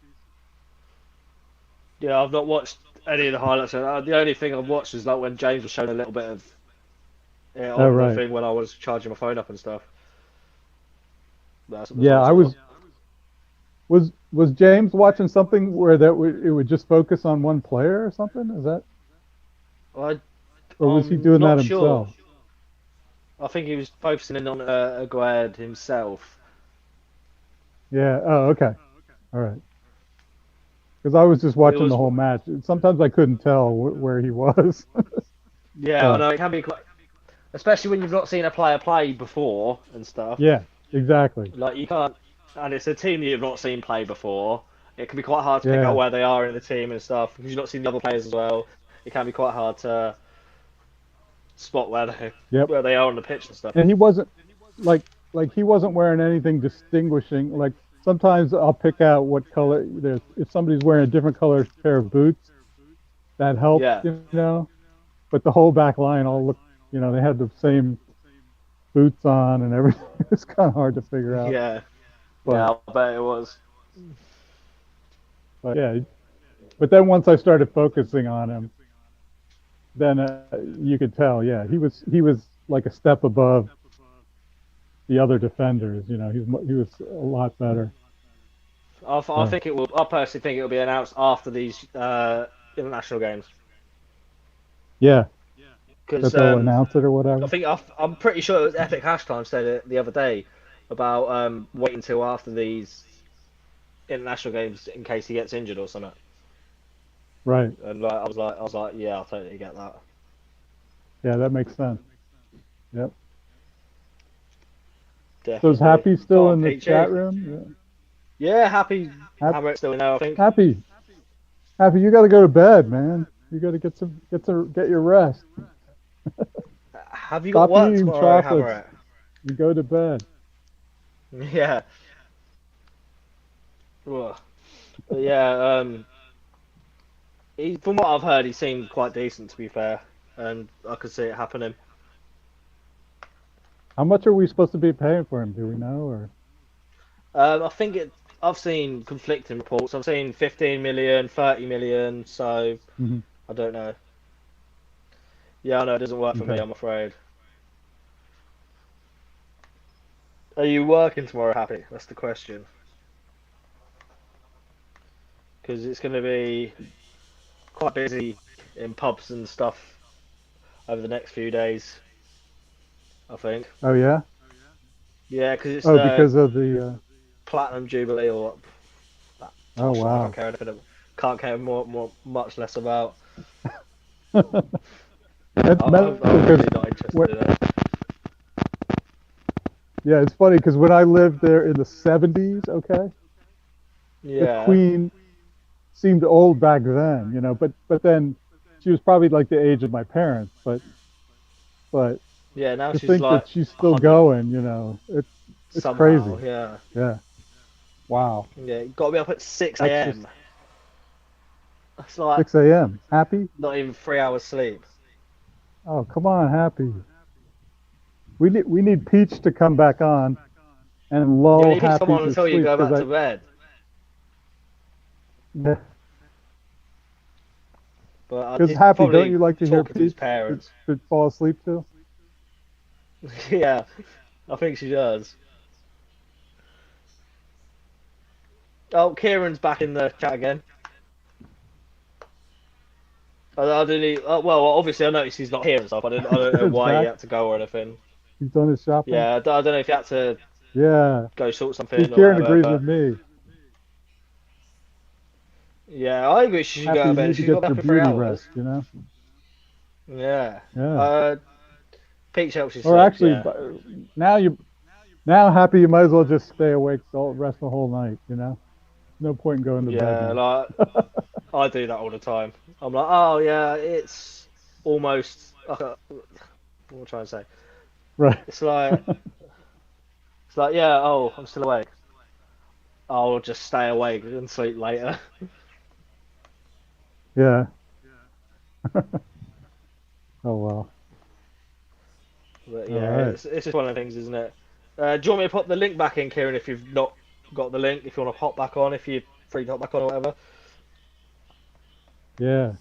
yeah, I've not watched any of the highlights. The only thing I've watched is like when James was showing a little bit of it Oh, on the right. thing when I was charging my phone up and stuff. That's Yeah, what I I saw. was James watching something where it would just focus on one player or something? Is that, I or was he I'm doing that not sure. himself? I think he was focusing in on Aguerd himself. Yeah. Oh, okay. All right. Because I was just It watching the was whole match. Sometimes I couldn't tell where he was. yeah, I But know it can be quite, especially when you've not seen a player play before and stuff. yeah, exactly. Like you can't, and it's a team that you've not seen play before. It can be quite hard to pick out Yeah. where they are in the team and stuff because you've not seen the other players as well. It can be quite hard to spot Yep. where they are on the pitch and stuff. And he wasn't like he wasn't wearing anything distinguishing. Like sometimes I'll pick out what color there's if somebody's wearing a different color pair of boots, that helps, Yeah, But the whole back line all looked, they had the same boots on and everything. It's kind of hard to figure out. yeah, But yeah. I bet it was. but yeah, but then once I started focusing on him, then you could tell, yeah, he was like a step above the other defenders. He was a lot better. I So think it will. I personally think it will be announced after these international games yeah, because that they'll announce it or I whatever. think I'm pretty sure it was Epic Hashtime said it the other day about waiting until after these international games in case he gets injured or something. Right. And like I was like, yeah, I totally get that. Yeah, that makes sense. Yep. So is Definitely. Happy Go still on, in the Peachy. chat room? Yeah, happy Yeah. Hammer's still in there, I think. Happy, Happy, you got to go to bed, man. You got to get your rest. Have you got Stop work eating tomorrow, chocolates Hammer? and go to bed. Yeah. Ugh. But yeah, from what I've heard, he seemed quite decent to be fair, and I could see it happening. How much are we supposed to be paying for him? Do we know? Or I think it. I've seen conflicting reports. I've seen 15 million, 30 million. So Mhm. I don't know. Yeah, I know it doesn't work for me. Okay. I'm afraid. Are you working tomorrow, Happy? That's the question. Because it's going to be quite busy in pubs and stuff over the next few days. I think. Oh yeah. Yeah, because it's Oh, the because of the. platinum jubilee or that Oh tosh that I can't wow. care anything. Can't care much less about. That's I'm mental because really not interested in it. yeah, it's funny because when I lived there in the '70s, okay, the Yeah, Queen seemed old back then, but then she was probably like the age of my parents, but yeah. Now to she's think that like she's still 100 going, it's somehow. crazy. Yeah, Yeah. Wow. yeah. Got to be up at 6 That's just a.m. That's like 6 a.m. Happy? not even 3 hours sleep. Oh, come on, Happy. We need Peach to come back on and You lull need to come Happy on to until you sleep go because back I to bed. yeah, But because he's Happy, don't probably you like to hear talking to his Peach parents. to fall asleep to? Yeah, I think she does. Oh, Kieran's back in the chat again. I didn't. Well, obviously I noticed he's not here and stuff. I don't know Kieran's why he back. had to go or anything. He's done his shopping. Yeah, I don't know if he had to Yeah. go sort See, something or Kieran whatever. agrees with But me. yeah, I agree she should go Happy, to you bed. need to She's got get back your in three beauty rest, hours. you know? Yeah. Yeah. Peach helps you Or sleep. actually, Yeah. now Happy, you might as well just stay awake the rest of the whole night, you know? No point in going to bed Yeah, now. like I do that all the time. I'm like, oh yeah, it's almost. What am I trying to say? Right. It's like yeah. Oh, I'm still awake. I'll just stay awake and sleep later. Yeah. Oh, well. But All yeah, right. it's just one of the things, isn't it? Do you want me to pop the link back in, Kieran? If you've not got the link, if you want to hop back on, if you're free to hop back on or whatever. Yeah.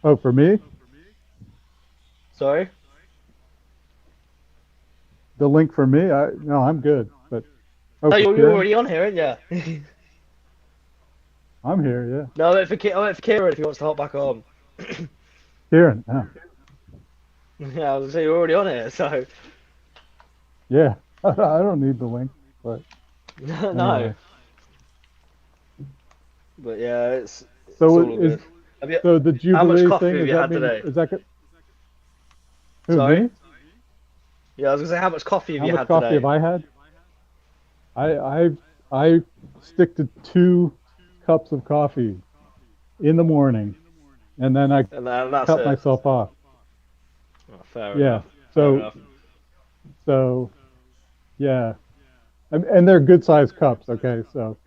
Oh, for me? Sorry. The link for me? No, I'm good. But oh, No, for you're Kieran? already on here, aren't you? I'm here, No, I went for Kieran if he wants to hop back on. yeah. Kieran, yeah. Yeah, I was gonna say you're already on here, so Yeah. I don't need the link, but no. anyway. But yeah, it's So all is good. Have you? so the How much Jubilee coffee thing, have does you that had mean today? is that who, Sorry. me? Yeah, I was gonna say how much coffee have How you much had coffee have today? I had? I stick to 2 cups of coffee in the morning, and then I And that's cut it. myself off. Oh, fair Yeah. enough. Fair So enough. so yeah, and they're good sized cups. Okay, so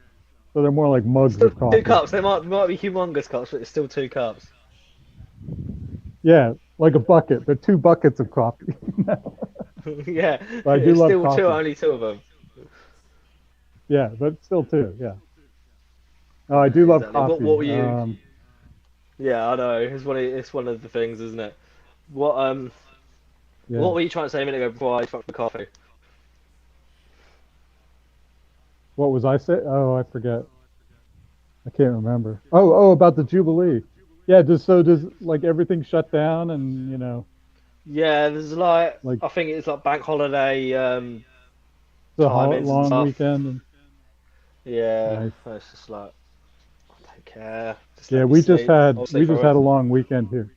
they're more like mugs Still of two coffee. cups. They might be humongous cups, but it's still 2 cups. Yeah, like a bucket. They're 2 buckets of coffee. Yeah, But I do it's love still two. coffee. Only two of them. Yeah, but still 2. Yeah. Oh, I Yeah, do love exactly. What coffee. were you? Yeah, I know. It's one of the things, isn't it? What Yeah. what were you trying to say a minute ago before I fucked the coffee? What was I say? Oh, I forget. I can't remember. Oh, about the Jubilee. Yeah. Does like everything shut down and Yeah, there's like like I think it's like bank holiday the timings and long stuff. weekend and Yeah, nice. it's just like I don't care. Just Yeah, let me sleep. I'll we sleep just through had it. a long weekend here.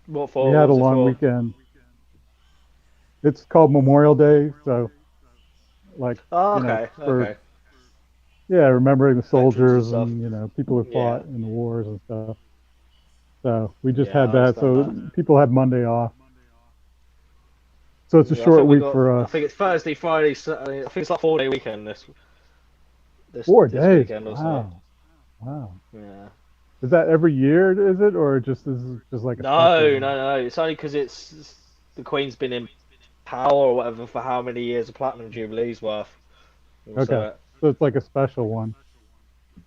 What We for? What had a was it long for? weekend. It's called Memorial Day, so like Oh, you know okay, for okay. yeah, remembering the Veterans and soldiers stuff. and people who Yeah, fought in the wars and stuff. So we just Yeah, had I that. understand So that. people had Monday off. So it's a Yeah, I short think we week got. for I us. think it's Thursday, Friday. Saturday. I think it's like 4 day weekend this 4 days. weekend or so. Wow. Wow. Yeah. Is that every year? Is it, or just this is just like a special No, one? no, no. It's only because it's the Queen's been in power or whatever for how many years a platinum jubilee's worth. And Okay. so So it's like a special one.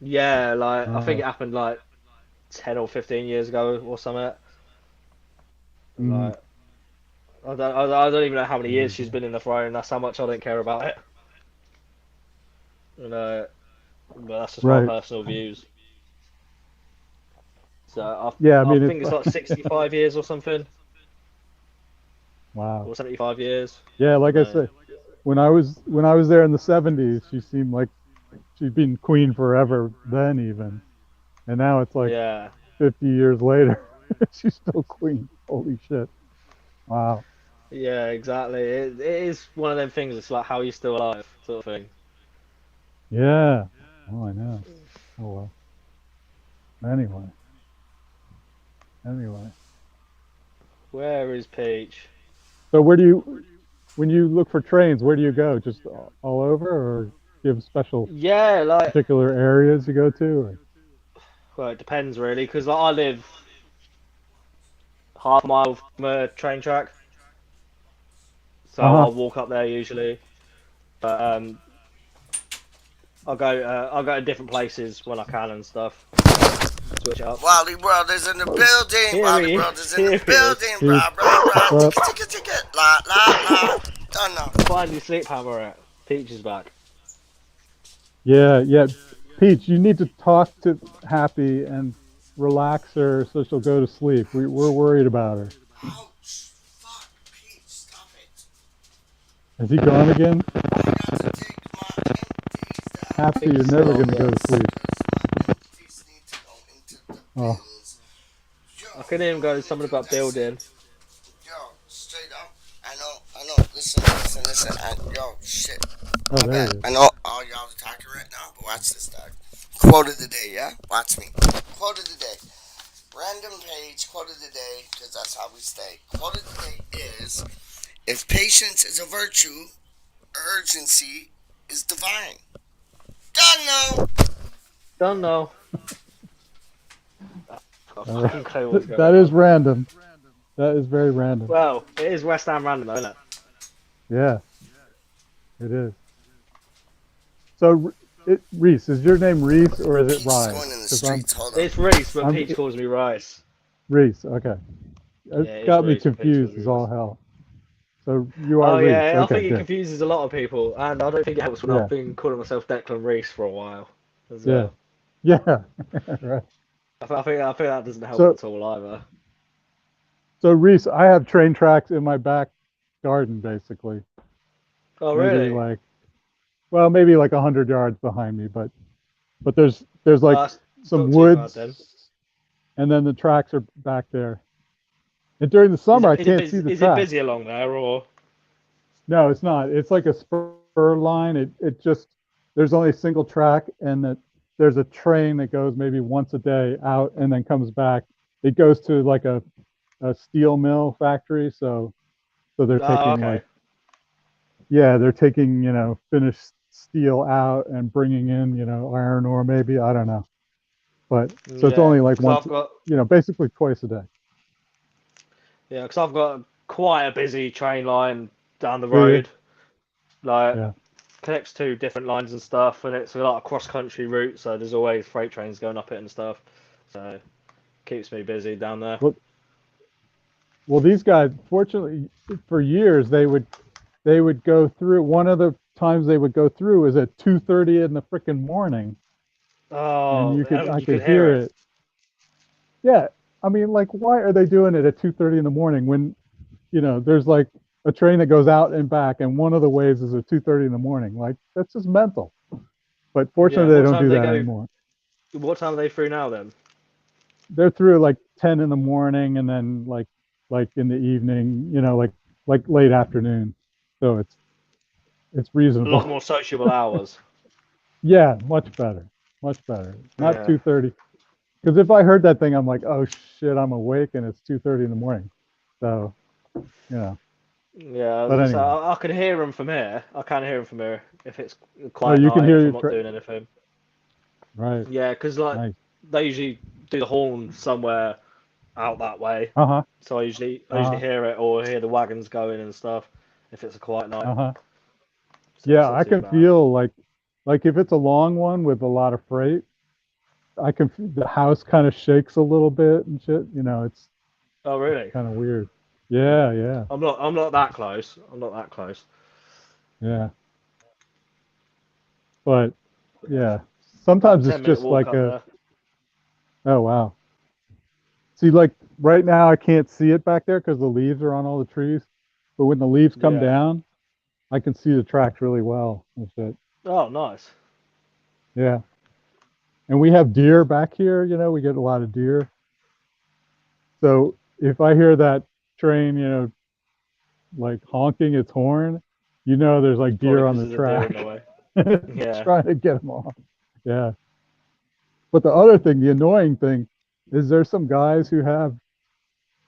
yeah, like I think it Oh. happened like 10 or 15 years ago or something. Mm, Like I don't even know how many very years she's cool. been in the throne. That's how much I don't care about it. And but that's just my Right. personal views. So Yeah. I I mean, think it's like 65 years or something, wow. or 75 years. Yeah. I Like I know. said, when I was there in the '70s, she seemed like she'd been queen forever then even, and now it's like Yeah, 50 years later, she's still queen. Holy shit! Wow. yeah, exactly. It is one of them things. It's like how you still alive, sort of thing. Yeah. Oh, I know. Oh well. Anyway. Anyway. Where is Peach? So when you look for trains, where do you go? Just all over, or do you have special Yeah, like particular areas you go to? Or? well, it depends really, because like, I live half a mile from a train track, Uh so huh. I'll walk up there usually. But I'll go to different places when I can and stuff. Switch it up. Wally World is in the building. Here Wally he World is in the here he is. building. Peace. Blah blah blah. What? Ticket ticket ticket. La la la. Don't know. Find your sleep hammer at. Peach is back. Yeah, yeah. Peach, you need to talk to Happy and relax her so she'll go to sleep. We're worried about her. Ouch! Fuck, Pete, stop it! Has he gone again? I got to take my empties out Happy, Peach you're is still never on, gonna yeah. go to sleep. because my empties need to go into the Oh, bins. Yo, I can even you want go me to something do about that building. shit? Yo, straight up. I know. Listen. Yo, shit. oh, My there bad. he is. I know all y'all are talking right now, but watch this, dog. Quote of the day, yeah? Watch me. Quote of the day. Random page, quote of the day, because that's how we stay. Quote of the day is: if patience is a virtue, urgency is divine. Done, no. Don't know. I've got a All right. fucking clue what's That going is on. random. That is very random. Well, it is West Ham random, though, isn't it? Yeah, it is. So, Reese, is your name Reese or is it Peach is Rise? going in the Because I'm streets. Hold up. It's Reese, but I'm Peach calls me Rice. Reese. Okay, Yeah, it it is got me Reese, but Peach calls confused me as all Rice. hell. So you are Oh Reese. yeah, I Okay, think it good. confuses a lot of people, and I don't think it helps when I've Yeah, been calling myself Declan Reese for a while as yeah, well. yeah. Right. I think that doesn't help So at all either. so Reese, I have train tracks in my back garden, basically. Oh Maybe really? like maybe like 100 yards behind me, but there's like That's some not too bad then. woods, and then the tracks are back there. And during the summer, I can't see the Is it track. busy along there or? No, it's not. It's like a spur line. It just there's only a single track, and there's a train that goes maybe once a day out and then comes back. It goes to like a steel mill factory, so they're Oh taking okay. like they're taking finished steel out and bringing in iron ore maybe, I don't know, but so it's Yeah, only like because once, I've got basically twice a day. I've got quite a busy train line down the Do you? road. Like Yeah. connects to different lines and stuff, and it's a lot of cross country route, so there's always freight trains going up it and stuff. So keeps me busy down there. Well, these guys, fortunately, for years they would go through. One of the times they would go through is at 2:30 in the freaking morning, and Oh, I you could can hear hear it. it. Yeah, I mean, like, why are they doing it at 2:30 in the morning when there's like a train that goes out and back, and one of the ways is at 2:30 in the morning? Like, that's just mental. But Yeah, fortunately, they don't do that anymore. what time are they through now then? They're through like 10 in the morning, and then like in the evening, like late afternoon. So it's A lot reasonable. more sociable hours. Yeah, much better, much better. Not Yeah. 2:30. Because if I heard that thing, I'm like, oh shit, I'm awake and it's 2:30 in the morning. So, you know. Yeah, I was But gonna say anyway. I can hear him from here. I can hear him from here if it's a Oh, quiet you can night hear if I'm your not doing anything. right. Yeah, because like Nice. they usually do the horn somewhere out that way, Uh-huh. so I usually Uh-huh. hear it or hear the wagons going and stuff if it's a quiet night. Uh-huh. So it's Yeah, not I too can bad. feel like if it's a long one with a lot of freight, the house kind of shakes a little bit and shit. It's Oh really? kind of weird. Yeah, yeah, I'm not that close. I'm not that close. yeah. But Yeah, yeah, about a sometimes it's 10 minute just walk like up there. oh wow. See, like right now I can't see it back there because the leaves are on all the trees. But when the leaves come Yeah. down, I can see the tracks really well and shit. Oh nice. Yeah. And we have deer back here, we get a lot of deer. So if I hear that train, like honking its horn, there's It's like probably deer on because the there's a deer in the track way. Yeah. trying to get them off. Yeah. But the other thing, the annoying thing, is there's some guys who have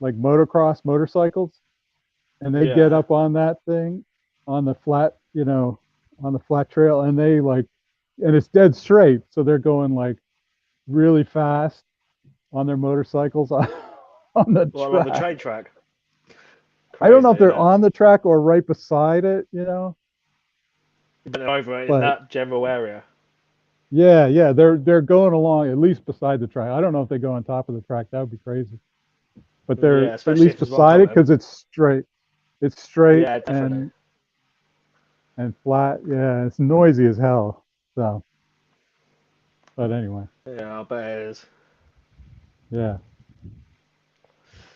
like motocross motorcycles and they get Yeah. up on that thing on the flat, on the flat trail and they like, and it's dead straight. So they're going like really fast on their motorcycles on the Well, on the track. train track. I don't know Crazy, if isn't they're it? on the track or right beside it. But they're over in But that general area. yeah, yeah, they're going along at least beside the track. I don't know if they go on top of the track. That would be crazy. But they're Yeah, at especially least if there's one beside it coming. because it's straight. It's straight Yeah, definitely. and flat. Yeah, it's noisy as hell. So, but anyway, Yeah, I bet it is. yeah.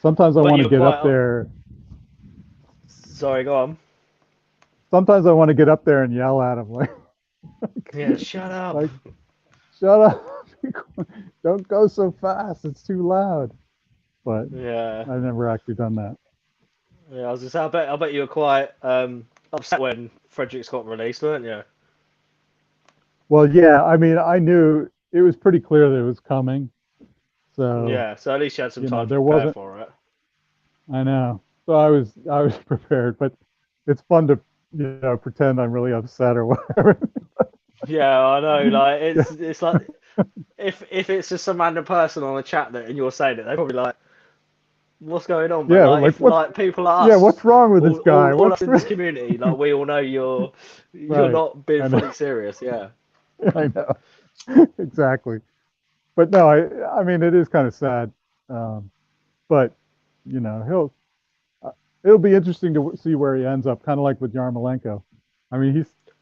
Sometimes I But want to you're get quite. up there. Sorry, go on. Sometimes I want to get up there and yell at them Yeah, shut up. like shut up. Don't go so fast. It's too loud. But Yeah. I've never actually done that. Yeah, I was gonna say, I bet you were quite upset when Fredericks got released, weren't you? Well, yeah, I mean, I knew it was pretty clear that it was coming. So, Yeah, so at least you had some time to there prepare wasn't, for it. I know. So I was prepared, but it's fun to, pretend I'm really upset or whatever. Yeah, I know. Like Yeah, it's like if it's just some random person on a chat that and you're saying it, they're probably like, "What's going on?" But yeah, like like if like people like us, what's wrong with all this all, guy? all What's us in this community, like we all know you're right? not being I know. fully serious. Yeah. I know. Exactly. But no, I mean, it is kind of sad. Um, but, he'll, it'll be interesting to see where he ends up, kind of like with Yarmolenko. I mean,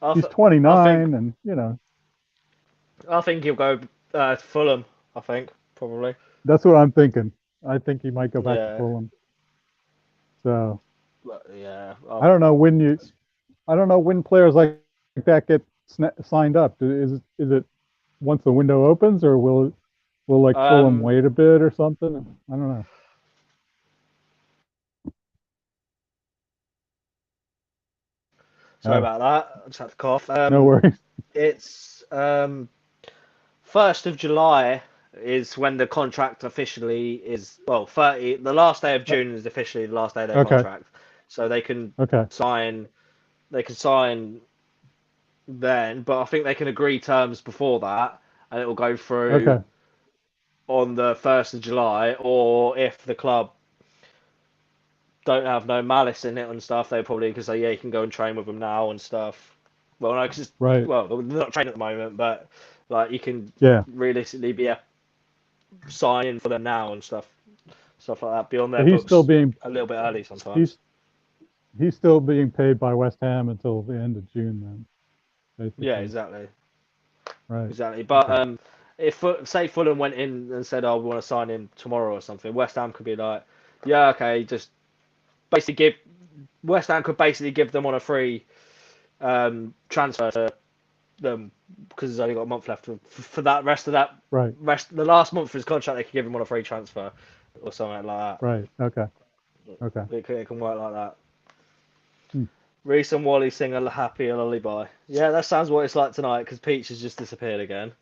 I, he's th- I think 29 and, I think he'll go to Fulham. I think probably. that's what I'm thinking. I think he might go back to Yeah. Fulham. So But, yeah. I don't know I don't know when players like that get signed up. Is it once the window opens, or will like Fulham Um. wait a bit or something? I don't know. Sorry Oh, about that. I just had to cough. no worries. It's 1st of July is when the contract officially is, well, 30, the last day of June is officially the last day of their Okay, contract. So okay, sign they can sign then, but I think they can agree terms before that and it will go through okay, on the 1st of July, or if the club don't have no malice in it and stuff, they probably can say, yeah, you can go and train with them now and stuff. Well, no, because right. well, they're not training at the moment, but like you can Yeah, realistically be a signing for them now and stuff like that. Be on so their books a little bit early sometimes. he's he's still being paid by West Ham until the end of June, then Yeah, basically. exactly, Right. exactly. But Okay. if say Fulham went in and said, "Oh, we want to sign him tomorrow" or something, West Ham could be like, "Yeah, okay, just basically give." West Ham could basically give them on a free transfer to them because he's only got a month left for that rest of that Right. rest the last month of his contract. They could give him on a free transfer or something like Right. Okay. Okay. that. It can work like that. Hmm. Reese and Wally sing a happy lullaby. Yeah, that sounds what it's like tonight because Peach has just disappeared again.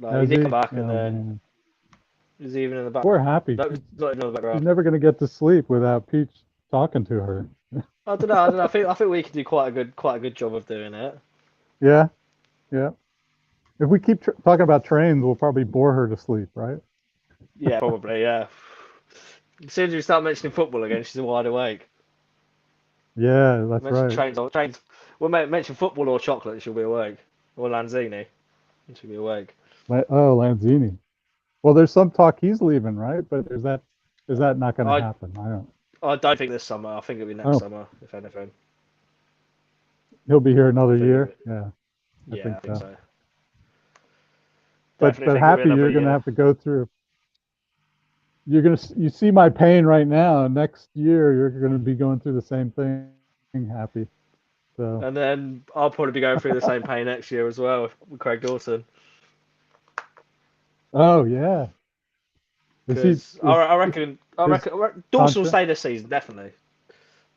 Like he Has did come he? back and Oh then man. Is he even in the Poor background? Happy. No, he's not even in the She's background. never gonna get to sleep without Peach talking to her. I don't know. I don't know. I think we could do quite a good job of doing it. Yeah, yeah. If we keep talking about trains, we'll probably bore her to sleep, right? Yeah, probably. Yeah. As soon as we start mentioning football again, she's wide awake. Yeah, that's Mention right. trains or trains. Well, mention football or chocolate, she'll be awake. Or Lanzini, she'll be awake. Oh, Lanzini. Well, there's some talk he's leaving, right? But is that not going to I happen? I don't think this summer. I think it'll be I next don't. summer, if anything. He'll be here I another think year. it, Yeah, I yeah, think I think so. so. Definitely But think it'll be Happy, another you're going to year. have to go through. You see my pain right now. Next year, you're going to be going through the same thing, Happy. So. And then I'll probably be going through the same pain next year as well with Craig Dawson. Oh yeah. Is he Because is I his reckon Dawson will contract? stay this season, definitely.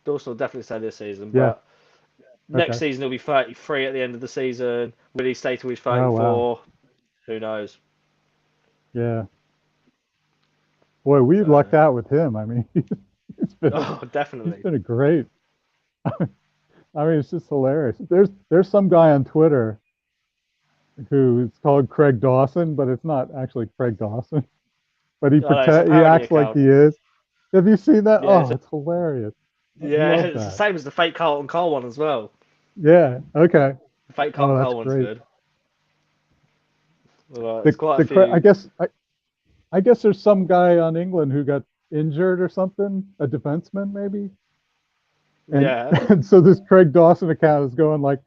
Dawson will definitely stay this season, Yeah. but next Okay. season he'll be 33 at the end of the season. Will he stay till he's Oh wow. 34? Who knows? Yeah. Boy, we So, lucked out with him. I mean, oh, he's definitely. been a great. I mean, it's just hilarious. There's some guy on Twitter who is called Craig Dawson, but it's not actually Craig Dawson. But Oh, no, it's a he parody acts like account. he is. Have you seen that? Yeah, Oh, it's hilarious. I yeah, love it's the that. same as the fake Carlton Cole one as well. Yeah. Okay. The fake Oh, Carlton that's Cole one's great. good. Well, there's quite a I few. guess I guess there's some guy on England who got injured or something, a defenseman maybe. And, Yeah, and so this Craig Dawson account is going like,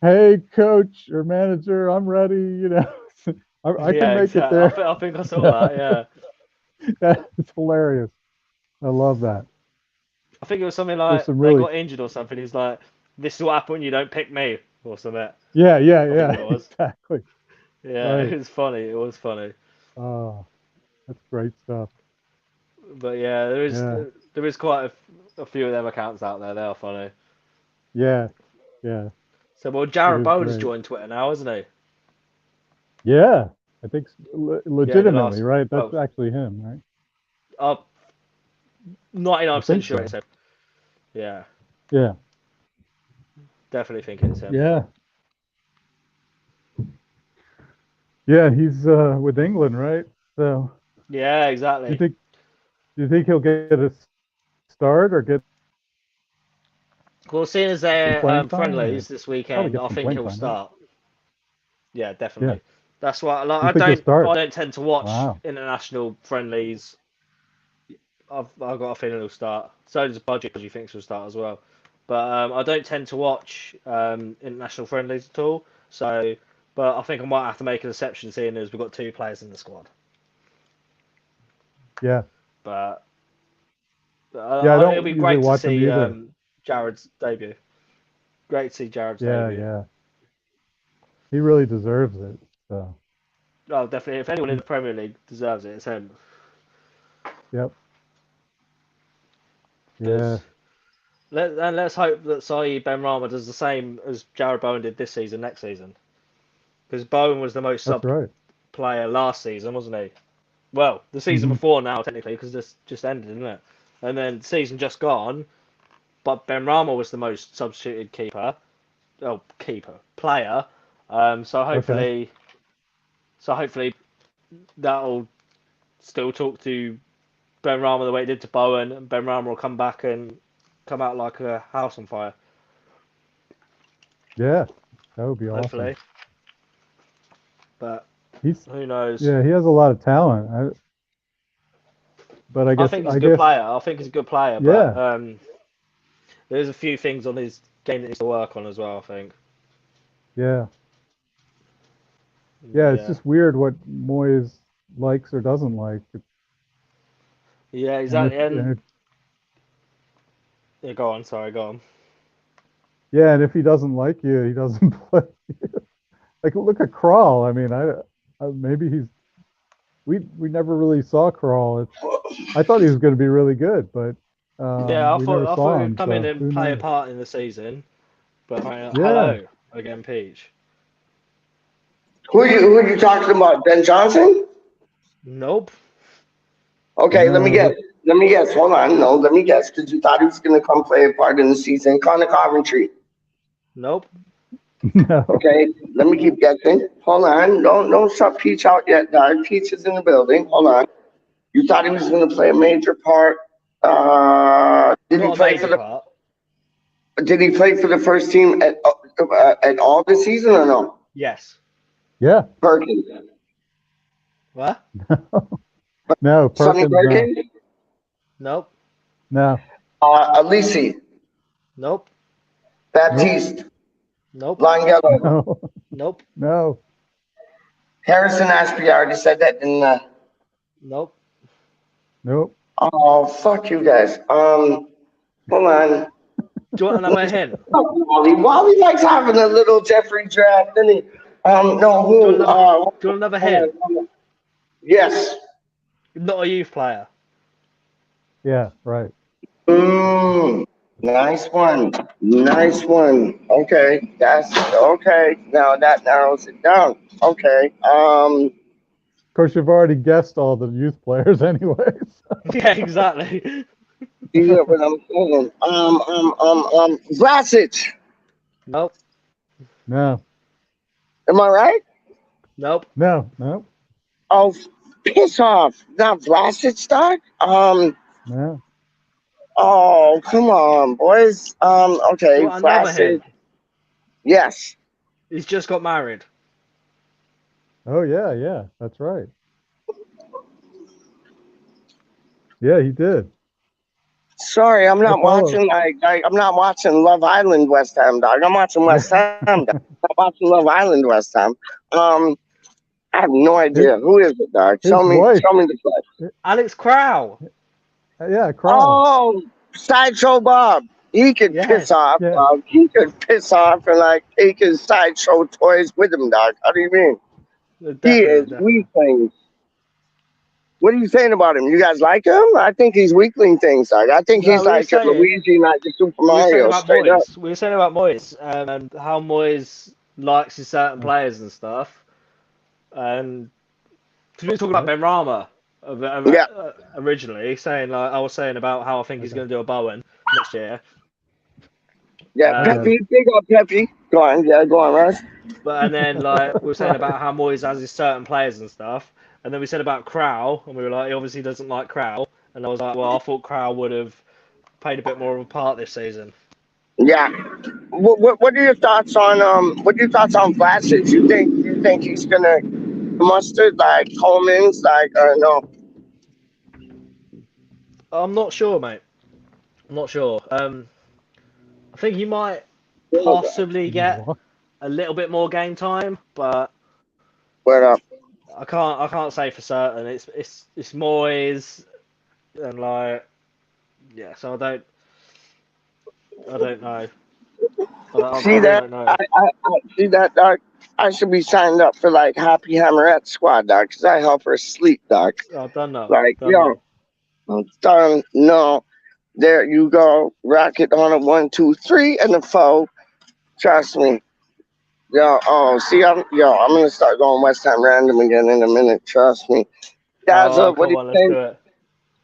"Hey, coach or manager, I'm ready. I can yeah, make it exactly. there." I think I saw that. Yeah, It's hilarious. I love that. I think it was something There's like some they really, got injured or something. He's like, "This is what happened when you don't pick me," or something. yeah, yeah, I think yeah, it was. exactly. Yeah, Right. it was funny. It was funny. Oh, that's great stuff. But yeah, there is Yeah, there is quite a few of them accounts out there. They are funny. yeah, yeah. So, well, It Jared is Bowen has great. joined Twitter now, hasn't he? Yeah, I think Yeah, in the legitimately, last, right? That's well, actually him, right? I'm I 99% think sure it's so. him. Yeah, Yeah, definitely think it's him. yeah, yeah. He's with England, right? So, Yeah, do you exactly. think do you think he'll get a start or get Well, seeing as some they're playing time, or friendlies this probably weekend, get I some think playing he'll time, right? start. Yeah, Yeah. definitely. That's why like, You think he'll I start? don't tend to watch Wow. international friendlies. I've got a feeling he'll start. So does Budgie. Budgie thinks he'll start as well. But I don't tend to watch international friendlies at all. So, but I think I might have to make an exception seeing as we've got two players in the squad. Yeah. But Yeah, I it'll don't be usually great to watch him see either. Jared's debut. Great to see Jared's Yeah, debut. yeah. He really deserves it. So, Oh, definitely. If anyone in he's, the Premier League deserves it, it's him. yep. Because Yeah, let's hope that Saeed Ben Rama does the same as Jared Bowen did this season, next season. Because Bowen was the most that's subbed right. player last season, wasn't he? Well, the season Hmm. before now, technically, because this just ended, isn't it? And then the season just gone, but Ben Rama was the most substituted player. Um, so Okay. hopefully, so hopefully that'll still talk to Ben Rama the way it did to Bowen, and Ben Rama will come back and come out like a house on fire. Yeah, that would be awesome. Hopefully, but He's who knows? Yeah, he has a lot of talent. But I think he's a I good guess player. I think he's a good player, but yeah, there's a few things on his game that needs to work on as well. I think. yeah. Yeah, But it's yeah, just weird what Moyes likes or doesn't like. yeah, And exactly. And if yeah, go on. Sorry, go on. yeah, and if he doesn't like you, he doesn't play. Like look at Crawl. I mean, maybe we never really saw Crawl. I thought he was going to be really good, but Yeah, we never I thought saw he'd him. come in So and who play a knows? part in the season. But Yeah. hello again, Peach. Who you talking about? Ben Johnson? Nope. Okay, let me No, guess. Let me guess. Hold on. No, let me guess. Because you thought he was going to come play a part in the season. Connor Coventry. Nope. no. Okay, let me keep guessing. Hold on. Don't shut Peach out yet, dog. Peach is in the building. Hold on. You thought he was going to play a major part. Did he Not a play for major the? part. Did he play for the first team at all this season or no? Yes. Yeah. Perkins, What? No, Sonny Perkins, no. Perkins, Nope. No. Alisi, Nope. Nope. Baptiste, Nope. Langelo, No. Nope. No. Harrison Ashby. I already said that. Didn't I? Nope. Nope. Oh, fuck you guys. Hold on. Do you want another hint? Wally. Wally likes having a little Jeffrey draft, didn't he? No, Do you want who? another? Do you want another hint? Yes. Not a youth player. Yeah, right. Mm, nice one. Nice one. Okay, that's okay. Now that narrows it down. Okay. Of course, you've already guessed all the youth players, anyways. Yeah, exactly. You get what I'm saying? Vlasic. Nope. No. Am I right? Nope. No. No. Oh, piss off. Not Vlasic, Doc. No. Oh, come on, boys. Do you Okay, want another Vlasic. hint? Yes. He's just got married. Oh yeah, yeah. That's right. Yeah, he did. Sorry, I'm not That's all of watching I'm not watching Love Island West Ham, dog. I'm watching West yeah. Ham, dog. I'm watching Love Island West Ham. Um, I have no his, idea who is it, dog. his wife. Show me the play. Alex Crow. Yeah, Crow. Oh, Sideshow Bob. He could piss Yes. off, Yeah. dog. He could piss off and like take his sideshow toys with him, dog. How do you mean? He Definitely. is Definitely. weakling. What are you saying about him? You guys like him? I think he's weakling things, dog. I think No, he's we were like a saying Luigi, not the Super we were saying Mario, about straight up. Moyes. We were saying about Moyes and how Moyes likes his certain Uh, players and stuff. And because we were talking about What? Ben Rama Yeah. originally, saying like I was saying about how I think he's Okay. going to do a Bowen next year. Yeah, Okay. Um, Peppy, big up Peppy. Go on, yeah, go on, Russ. but and then like we were saying Right. about how Moyes has his certain players and stuff. And then we said about Crow, and we were like, he obviously doesn't like Crow. And I was like, well, I thought Crow would have played a bit more of a part this season. Yeah. What are your thoughts on what are your thoughts on Vlasic? You think he's gonna mustard like Coleman's like no? I'm not sure, mate. I'm not sure. I think he might possibly get What? a little bit more game time, but What up? I can't say for certain. It's Moyes and like yeah, so I don't know. I See really that? don't know. I see that, dog. I should be signed up for like Happy Hammerette Squad, dog, because I help her sleep, dog. I don't know. Like, Don't yo, know. I'm done. No, there you go. Rocket on a 1, 2, 3, and a foe. Trust me. Yo, oh, see, I'm gonna start going West Ham random again in a minute. Trust me. Oh, Dazzle, what come do on, you let's do think? it.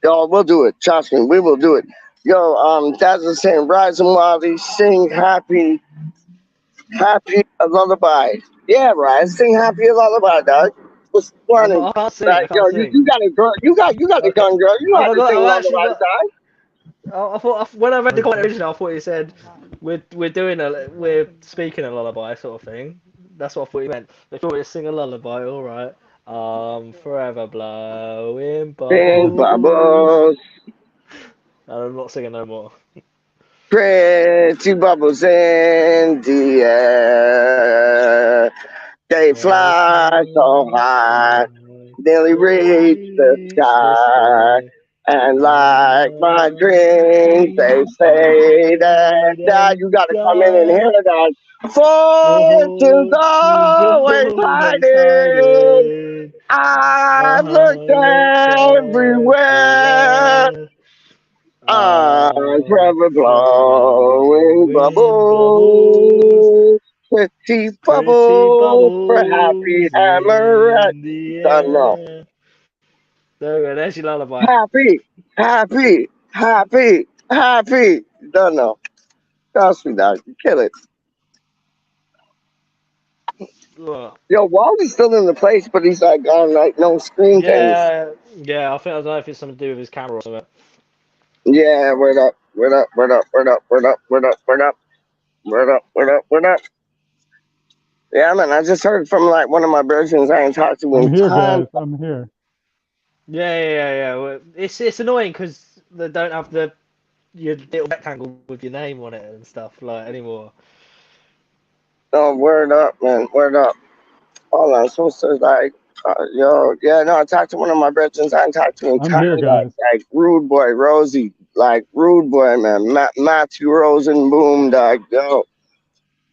Yo, we'll do it. Trust me, we will do it. Yo, Dazzle saying, Rise and Wally, sing happy a lullaby. Yeah, Rise, sing happy a lullaby, dog. What's running? I can't sing. Right, I can't yo, you, sing. you got a girl, you got a Okay. gun, girl. You know how I've to got. sing I've actually lullabies, got. dog. I thought when I read the comment Okay. originally, I thought you said we're speaking a lullaby sort of thing. That's what I thought you meant. They thought you sing a lullaby. All right. Forever blowing Sing bubbles. bubbles, I'm not singing no more. pretty bubbles in the air. They They fly so fly high, so high, nearly they reach the reach the sky. sky, And and like my my dreams, they dreams they fade and fade die. You and gotta come in and die. hear that. Fortune's Fortune's always always hiding. hiding. I've looked I looked everywhere. everywhere. I'm I'm forever forever blowing blowing bubbles, bubbles. Pretty pretty bubbles for happy bubbles hammer at in the the no. air. There's your lullaby. Happy, happy, happy, happy. Don't know. Trust me, dog. You kill it. Ugh. Yo, Wally's still in the place, but he's like on like no screen things. Yeah, yeah. I don't know if it's something to do with his camera or something. Yeah, word up, word up, word up, word up, word up, word up, word up, word up, word up, word up. Yeah, man, I just heard from like one of my virgins I ain't talked to I'm in here, time. guys. I'm here. Yeah. Well, it's annoying because they don't have the your little rectangle with your name on it and stuff like anymore. Oh, word up, man, word up. Hold on, so like, yo, yeah, no, I talked to one of my virgins I ain't talked to in I'm time, here, guys. like Rude Boy, Rosie, like Rude Boy, man, Matthew Rosenboom, dog, yo.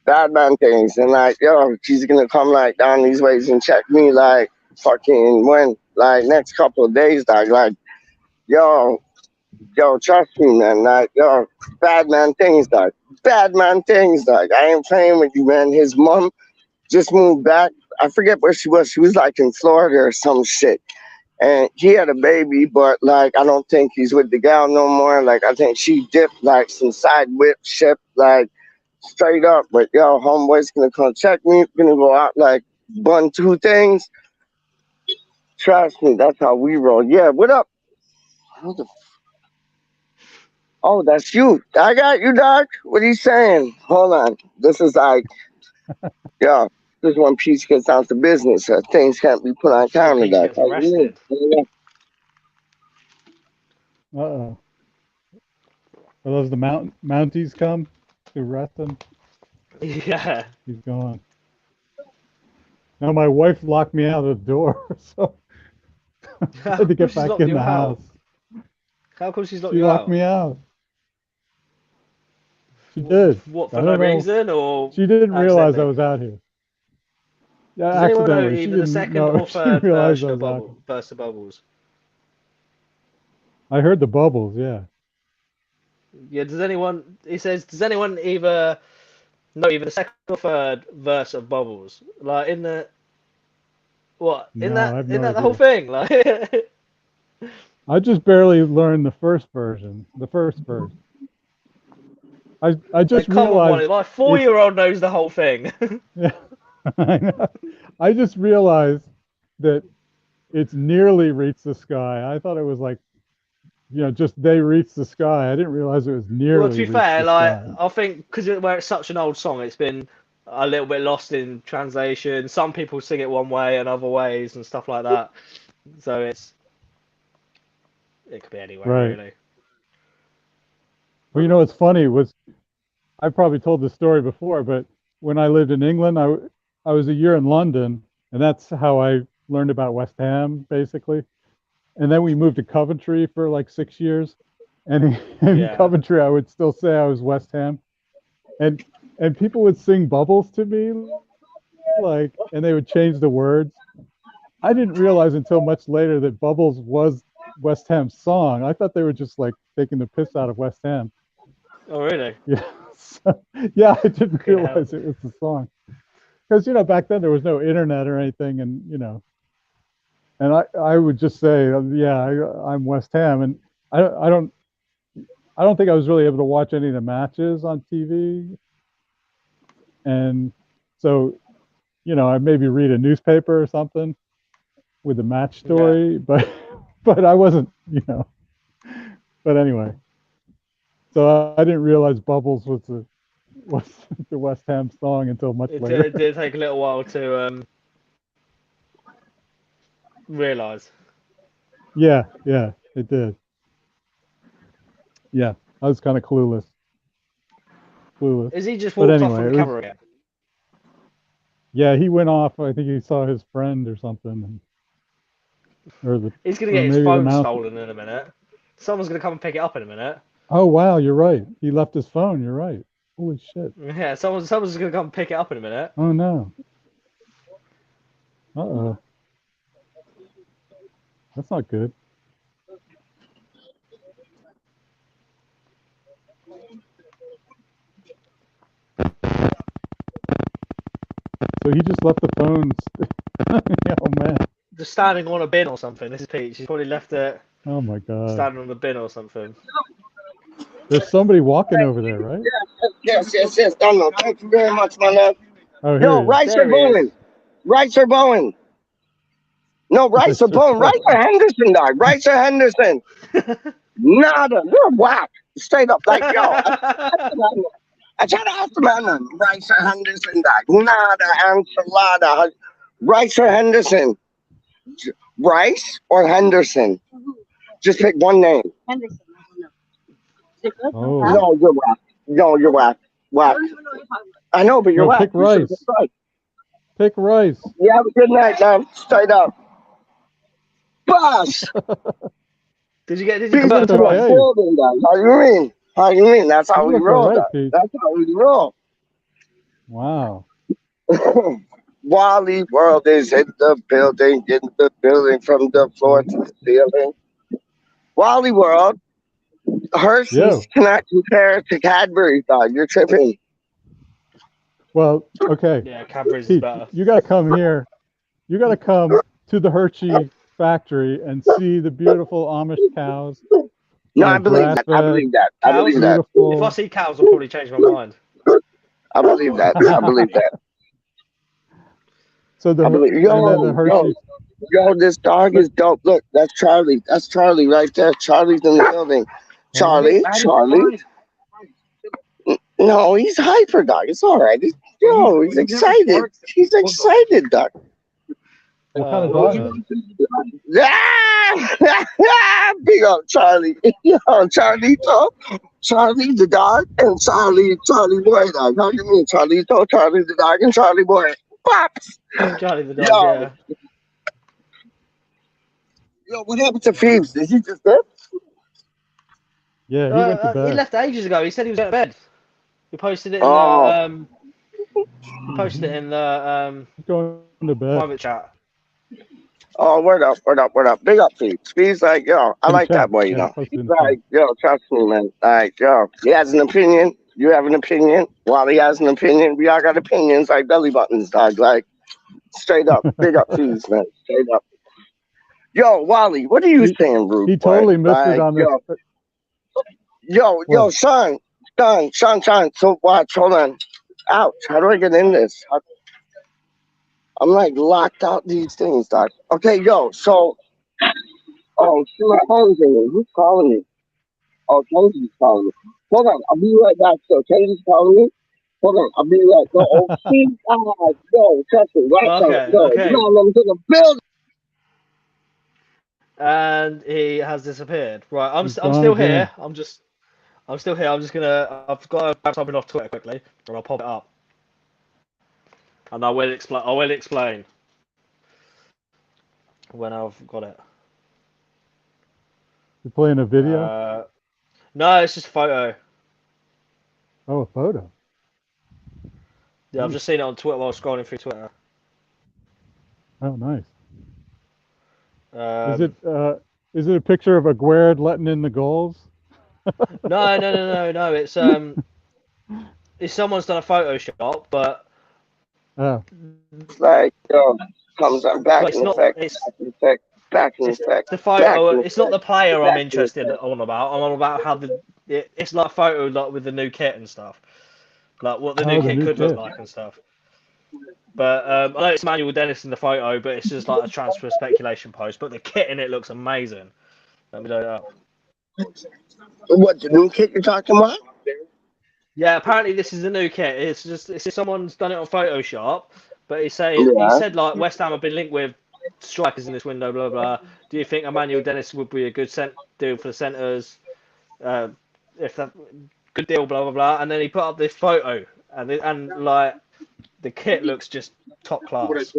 Bad man things and like yo she's gonna come like down these ways and check me like fucking when like next couple of days dog like yo trust me man like yo bad man things dog bad man things dog I ain't playing with you man his mom just moved back I forget where she was like in Florida or some shit and he had a baby but like I don't think he's with the gal no more like I think she dipped like some side whip ship like straight up. But yo, homeboy's gonna come check me. Gonna go out like bun two things. Trust me, that's how we roll. Yeah, what up? Oh, that's you. I got you, Doc. What are you saying? Hold on. This is like, yo, this is when peace gets down to business. Things can't be put on This is when counter, Peach Doc. gets How you arrested. mean? Uh-oh. Are those the Mounties come to arrest him? Yeah. He's gone. Now my wife locked me out of the door, so I How had to come get she's back locked in you the out? house. How come she's locked She you locked out? me out. She did. What, I for no don't know. reason or She didn't realize I accidentally? was out here. Yeah, Does anyone know accidentally. She either the didn't second know. or She didn't third realize I version of was out here. Burst of Bubbles? I heard the bubbles. Yeah. Yeah, does anyone, he says, does anyone either know either the second or third verse of Bubbles? Like, in the, what? No, I have In no that the whole idea. thing? Like, I just barely learned the first version, the first verse. I just like, come on, realized Wally, my it's. 4-year-old knows the whole thing. Yeah, I know. I just realized that it's nearly reached the sky. I thought it was like, just they reached the sky. I didn't realize it was Well, to nearly be reached fair, the like, sky. I think because where it's such an old song, it's been a little bit lost in translation. Some people sing it one way and other ways and stuff like that. So it could be anywhere Right. really. Well, what's funny was I probably told this story before, but when I lived in England, I was a year in London, and that's how I learned about West Ham, basically. And then we moved to Coventry for like 6 years, and in Yeah. Coventry, I would still say I was West Ham, and and people would sing Bubbles to me, like, and they would change the words. I didn't realize until much later that Bubbles was West Ham's song. I thought they were just like taking the piss out of West Ham. Oh really? Yeah, so, yeah, I didn't Fucking hell. realize it was the song because back then there was no internet or anything, and and I would just say, yeah, I'm West Ham, and I I don't I don't think I was really able to watch any of the matches on TV, and so I maybe read a newspaper or something with the match Yeah. story, but but I wasn't, But anyway, so I didn't realize Bubbles was the West Ham song until much later. It did take a little while to realise. Yeah, it did. Yeah, I was kind of clueless. Is he just But walked off anyway, from it was. camera again? Yeah, he went off. I think he saw his friend or something, He's gonna or get his maybe the phone mouse. stolen in a minute. Someone's gonna come and pick it up in a minute. Oh wow, you're right. He left his phone. You're right. Holy shit. Yeah, someone's gonna come pick it up in a minute. Oh no. Uh-oh. That's not good. So he just left the phone. Oh man. just standing on a bin or something. This is Peach. She's probably left it Oh my God. standing on the bin or something. There's somebody walking over there, right? Yes. No. Thank you very much, my love. Oh, here Yo, he is. Rice or There he is. Bowen? Rice or Bowen? No, Rice or Bowen. Rice or Henderson, dog. Rice or Henderson. Nada. You're whack. Straight up. Like, yo, I try to ask the man, Rice or Henderson, dog. Nada. Enchilada. Rice or Henderson? Rice or Henderson? Just pick one name. Oh, No, you're whack. No, you're whack. Whack. I know, but you're no, whack. pick You should've Rice. picked Rice. Pick Rice. You have a good night, man. Straight up. Boss! Did you Peace convert into to the Rice? Okay. building, dog. How you mean? How you mean? That's how You we look roll, all right, dog. Pete. That's how we roll. Wow. Wally World is in the building from the floor to the ceiling. Wally World, Hershey's Yo. cannot compare to Cadbury, dog. You're tripping. Well, okay. Yeah, Cadbury's is Pete, better. you got to come here. You got to come to the Hershey factory and see the beautiful Amish cows. No, I believe Grass that. I fed, believe that. I Cows? believe that. If I beautiful. see cows, I'll probably change my mind. I believe that. I believe that. So the I believe. and then the Hershey. Yo, this dog is dope. Look, that's Charlie. That's Charlie right there. Charlie's in the building. Charlie. No, he's hyper, dog. It's all right. He's excited. He's excited, dog. What kind of Oh, dog is God. it? Ah! Big up Charlie. Yo, Charlito. Charlie the dog and Charlie boy dog. How you mean Charlito, Charlie the dog and Charlie boy? Pops. Charlie the dog, Yo, yeah. yo, what happened to Phoebes? Did he just dip? Yeah, he went to He bed. left ages ago. He said he was going to bed. He posted it in Oh, the He's going to bed. private chat. oh, word up. Big up Phoebes. Phoebes like, yo, I In the like that chat. boy, you Yeah, know. posted He's in the chat. like, yo, trust me, man. Like, yo, he has an opinion. You have an opinion. Wally has an opinion. We all got opinions like belly buttons, dog. Like, straight up. Big up Phoebes, man. Straight up. Yo, Wally, what are you He, saying, rude he boy? totally missed it Like, on this. yo, What? Sean. So watch, hold on. Ouch, how do I get in this? I'm like locked out these things, dog. Okay, yo, so, oh, see my phone's ringing. Who's calling me? Oh, Kenji's calling me. Hold on, I'll be right back. So, Kenji's calling me. Hold on, I'll be right back. Oh, see, yo, trust me, right now, yo, Okay. I'm to the building. And he has disappeared. Right, I'm He's still gone here. again. I'm still here. I've got to grab something off Twitter quickly, and I'll pop it up. And I will explain when I've got it. You're playing a video? No, it's just a photo. Oh, a photo. Yeah, I've just seen it on Twitter while scrolling through Twitter. Oh, nice. Um, Is it a picture of Aguerd letting in the goals? No. It's someone's done a Photoshop, but Oh, Like, yo, comes on back it's in not. effect, back in It's effect, the back photo. in It's not effect, the player I'm back in interested effect. on about. I'm on about how it's like a photo like with the new kit and stuff, like what the new oh, the kit new could look kit. like and stuff. But I know it's Manuel Dennis in the photo, but it's just like a transfer speculation post. But the kit in it looks amazing. Let me load it up. What, the new kit you're talking about? Yeah, apparently this is the new kit. It's just someone's done it on Photoshop, but he Yeah. said like West Ham have been linked with strikers in this window. Blah blah. Do you think Emmanuel Dennis would be a good deal for the centres? If that good deal, blah blah blah. And then he put up this photo, and like the kit looks just top class.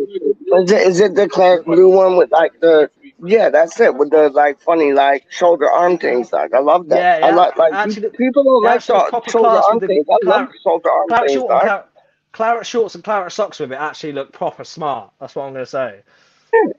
Is it the claret blue one with like the, yeah, that's it, with the like funny like shoulder arm things. Like I love that. Yeah, I yeah. like Actually, people don't it like actually looks the proper shoulder class arm with the things. I love the shoulder arm claret things, short and dog. claret shorts and claret socks with it. Actually look proper smart. That's what I'm gonna say.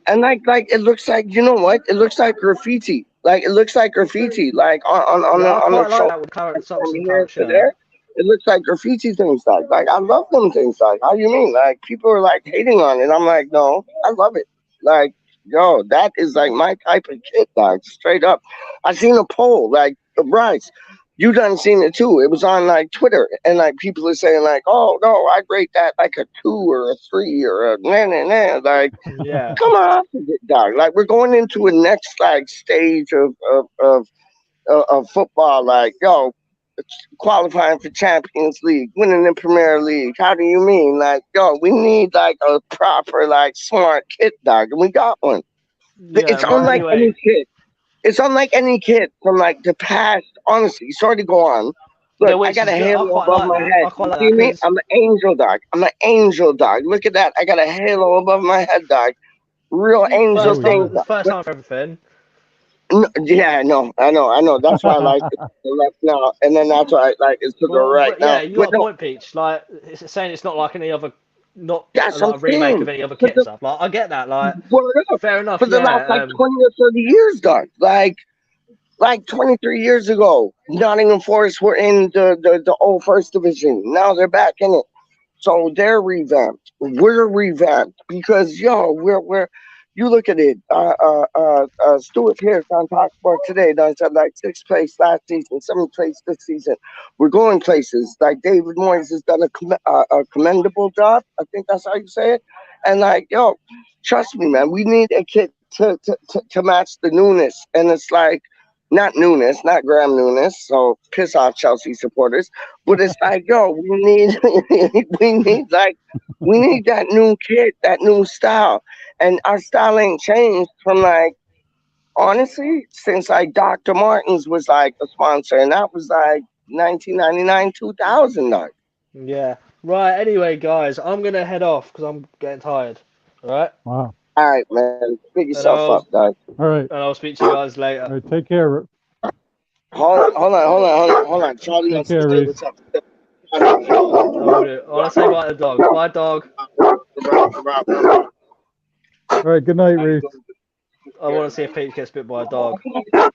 And like it looks like, you know what? It looks like graffiti. Like it looks like graffiti. Like Yeah, I on the quite like shoulder that with claret socks from and here claret to shirt. there. It looks like graffiti things. Like I love them things. Like how you mean? Like people are like hating on it. I'm like, no, I love it. Like yo, that is like my type of kid, dog. Straight up. I seen a poll, like Bryce. You done seen it too. It was on like Twitter, and like people are saying like, "Oh no, I rate that like a 2 or a 3 or a nah nah nah." Like, Yeah. come on, dog. Like we're going into a next like stage of football. Like, yo, qualifying for Champions League, winning the Premier League. How do you mean? Like, yo, we need like a proper, like, smart kid, dog, and we got one. Yeah. It's Right. unlike any Anyway, kid. It's unlike any kid from like the past. Honestly, sorry to go on. no, Look, I which got is a good. I halo quite above like my that. head. I quite You like that see me? because I'm an angel dog. I'm an angel dog. Look at that. I got a halo above my head, dog. Real angel Oh thing. yeah. Dog. first time for everything. Yeah, I know. That's why I like it to the left now, and then that's why I like it's to the Well, right but yeah, now. you But got a no, point, Peach. Like it's saying it's not like any other, not that's what I'm like a remake saying. of any other For kit and the stuff. Like I get that. Like word up, fair for enough. the last Yeah. like 20 or 30 years, dog. Like 23 years ago, Nottingham Forest were in the old first division. Now they're back in it. So they're revamped. We're revamped because yo, we're you look at it. Stuart Pearce on Talk Sport today done said like sixth place last season, seventh place this season. We're going places. Like David Moyes has done a commendable job. I think that's how you say it. And like yo, trust me, man, we need a kid to match the newness. And it's like not newness, not Graham Newness. So piss off Chelsea supporters. But it's like, yo, we need we need that new kid, that new style. And our style ain't changed from like honestly, since like Dr. Martens was like a sponsor, and that was like 1999, 2000. Like, Yeah. Right. Anyway, guys, I'm gonna head off because I'm getting tired. All right. Wow. all right, man, pick And yourself I'll up, guys. All right. and I'll speak to you guys later. All right. Take care. Hold on. Charlie Take wants to care, say Reese. what's up. I will do. I want to say bye to the dog. Bye, dog. All right. Good night, Reese. I want to see if Peach gets bit by a dog.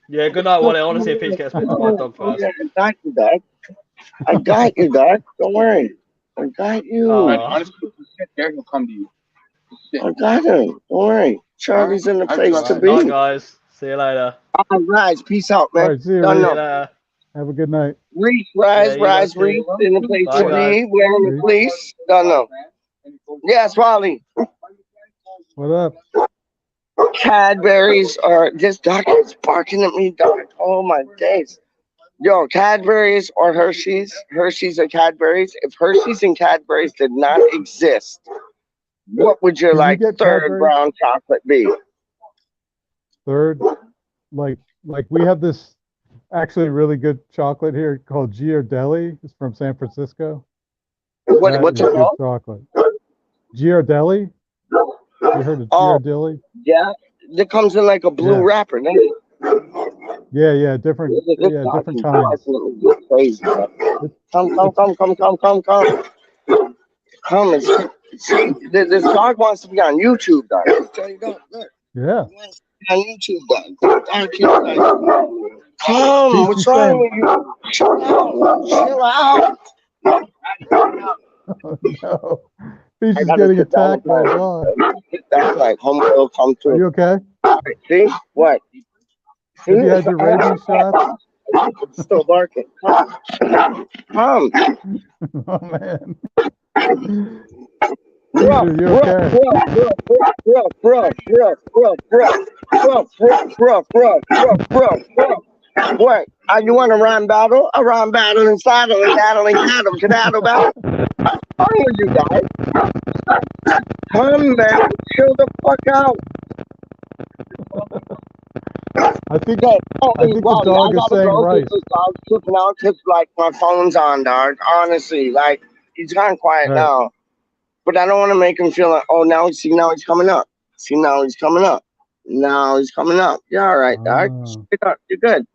Yeah. Good night, Wally. I want to see if Peach gets bitten by a dog first. Yeah, I got you, Dad. I got you, Dad. Don't worry. I got you. Oh. I got him. Don't worry. Charlie's in the place to Right. Night, be. guys. See you later. All right, peace out, All man. right. See you, Done Reese. See you know. later. Have a good night. Reese, Yeah. You guys Reese, too. in the place Bye, to guys. be. Wearing the Reese. fleece. Done know. Yes, Wally. What up? Cadbury's are this dog is barking at me, dog. Oh my days. Yo, Cadbury's or Hershey's? Hershey's or Cadbury's? If Hershey's and Cadbury's did not exist, what would your Can you like get third Cadbury's? brown chocolate be? Third, like we have this actually really good chocolate here called Ghirardelli. It's from San Francisco. That What's is it good called? chocolate. Ghirardelli? You heard of Oh, Ghirardelli? yeah. It comes in like a blue Yeah. wrapper, doesn't it? Yeah, This dog different is kinds. barking at me crazy. Bro. It's Come. it's Come and see. This dog wants to be on YouTube, dog. There you go. Look. yeah. He wants to be on YouTube, dog. Thank you, dog. Come. Peach, you What's wrong sound with you? Chill out. Chill out. oh no. Peach I is gotta getting sit down with attacked by a my dog. that's like homeboy will come Are through. you okay? See? What? See? Have you had your rabies shot? It's still barking. Come. Oh man. Bro, Peach, are you bro, okay? bro. What? You want a rhyme battle? A rhyme battle and saddle and daddling cattle, cadaddle battle? How are you guys? Come, man. Chill the fuck out. I think Yo, I think the Wally, I dog is gotta saying go rice. because this dog's tripping out because, like, my phone's on, dog. Honestly, like, he's gone quiet All right. now. But I don't want to make him feel like, oh, now he's coming up. See, now he's coming up. Now he's coming up. You're all right, dog. Oh. Straight up. You're good.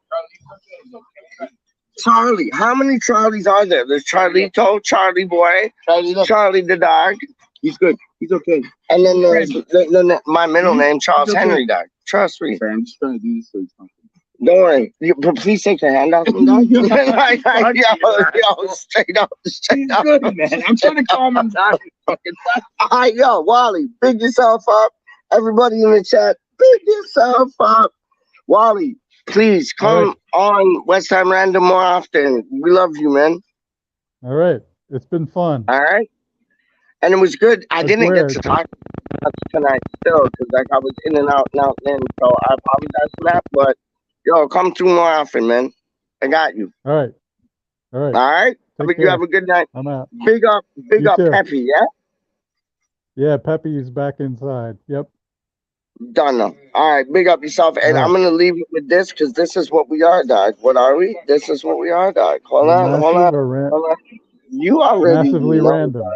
Charlie. How many Charlies are there? There's Charlito, Charlie boy, Charlie the dog. He's good. He's okay. And then there's my middle name, Charles Henry, dog. Trust me. I'm just trying to do this so he's comfortable. Don't worry. But please take your hand off him, dog. yo, straight up. He's good, man. I'm trying to calm him down. All right, yo, Wally, big yourself up. Everybody in the chat, Pick yourself up. Wally, please All right. come on West Ham Random more often. We love you, man. All right. It's been fun. All right? And it was good. I didn't get Aguirre. to talk much tonight still because like I was in and out and out and in. So I apologize for that. But yo, come through more often, man. I got you. All right. All right. All right? Take You care. have a good night. I'm out. Big up You too. Peppy, yeah? Yeah, Peppy's back inside. Yep. Done. All right, big up yourself. And All right. I'm gonna leave it with this because this is what we are, dog. What are we? This is what we are, dog. Hold on, hold Massive on, or hold on. You already massively know, random. dog.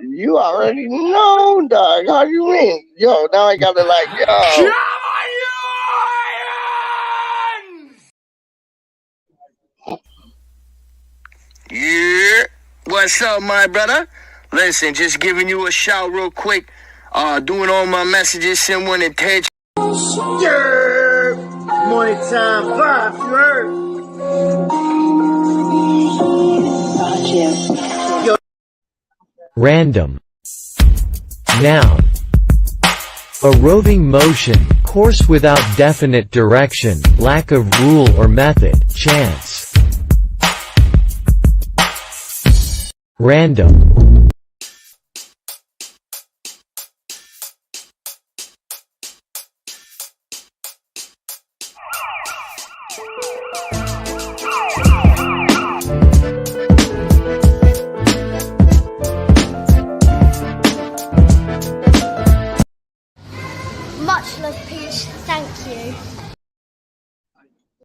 You already know, dog. How do you mean? Yo, now I gotta like, yo. Yeah. What's up, my brother? Listen, just giving you a shout real quick. Doing all my messages, send one to Ted. Yeah. Morning time vibe, you heard? Yo. Random. Noun. A roving motion, course without definite direction, lack of rule or method, chance. Random. Much love, Peach. Thank you.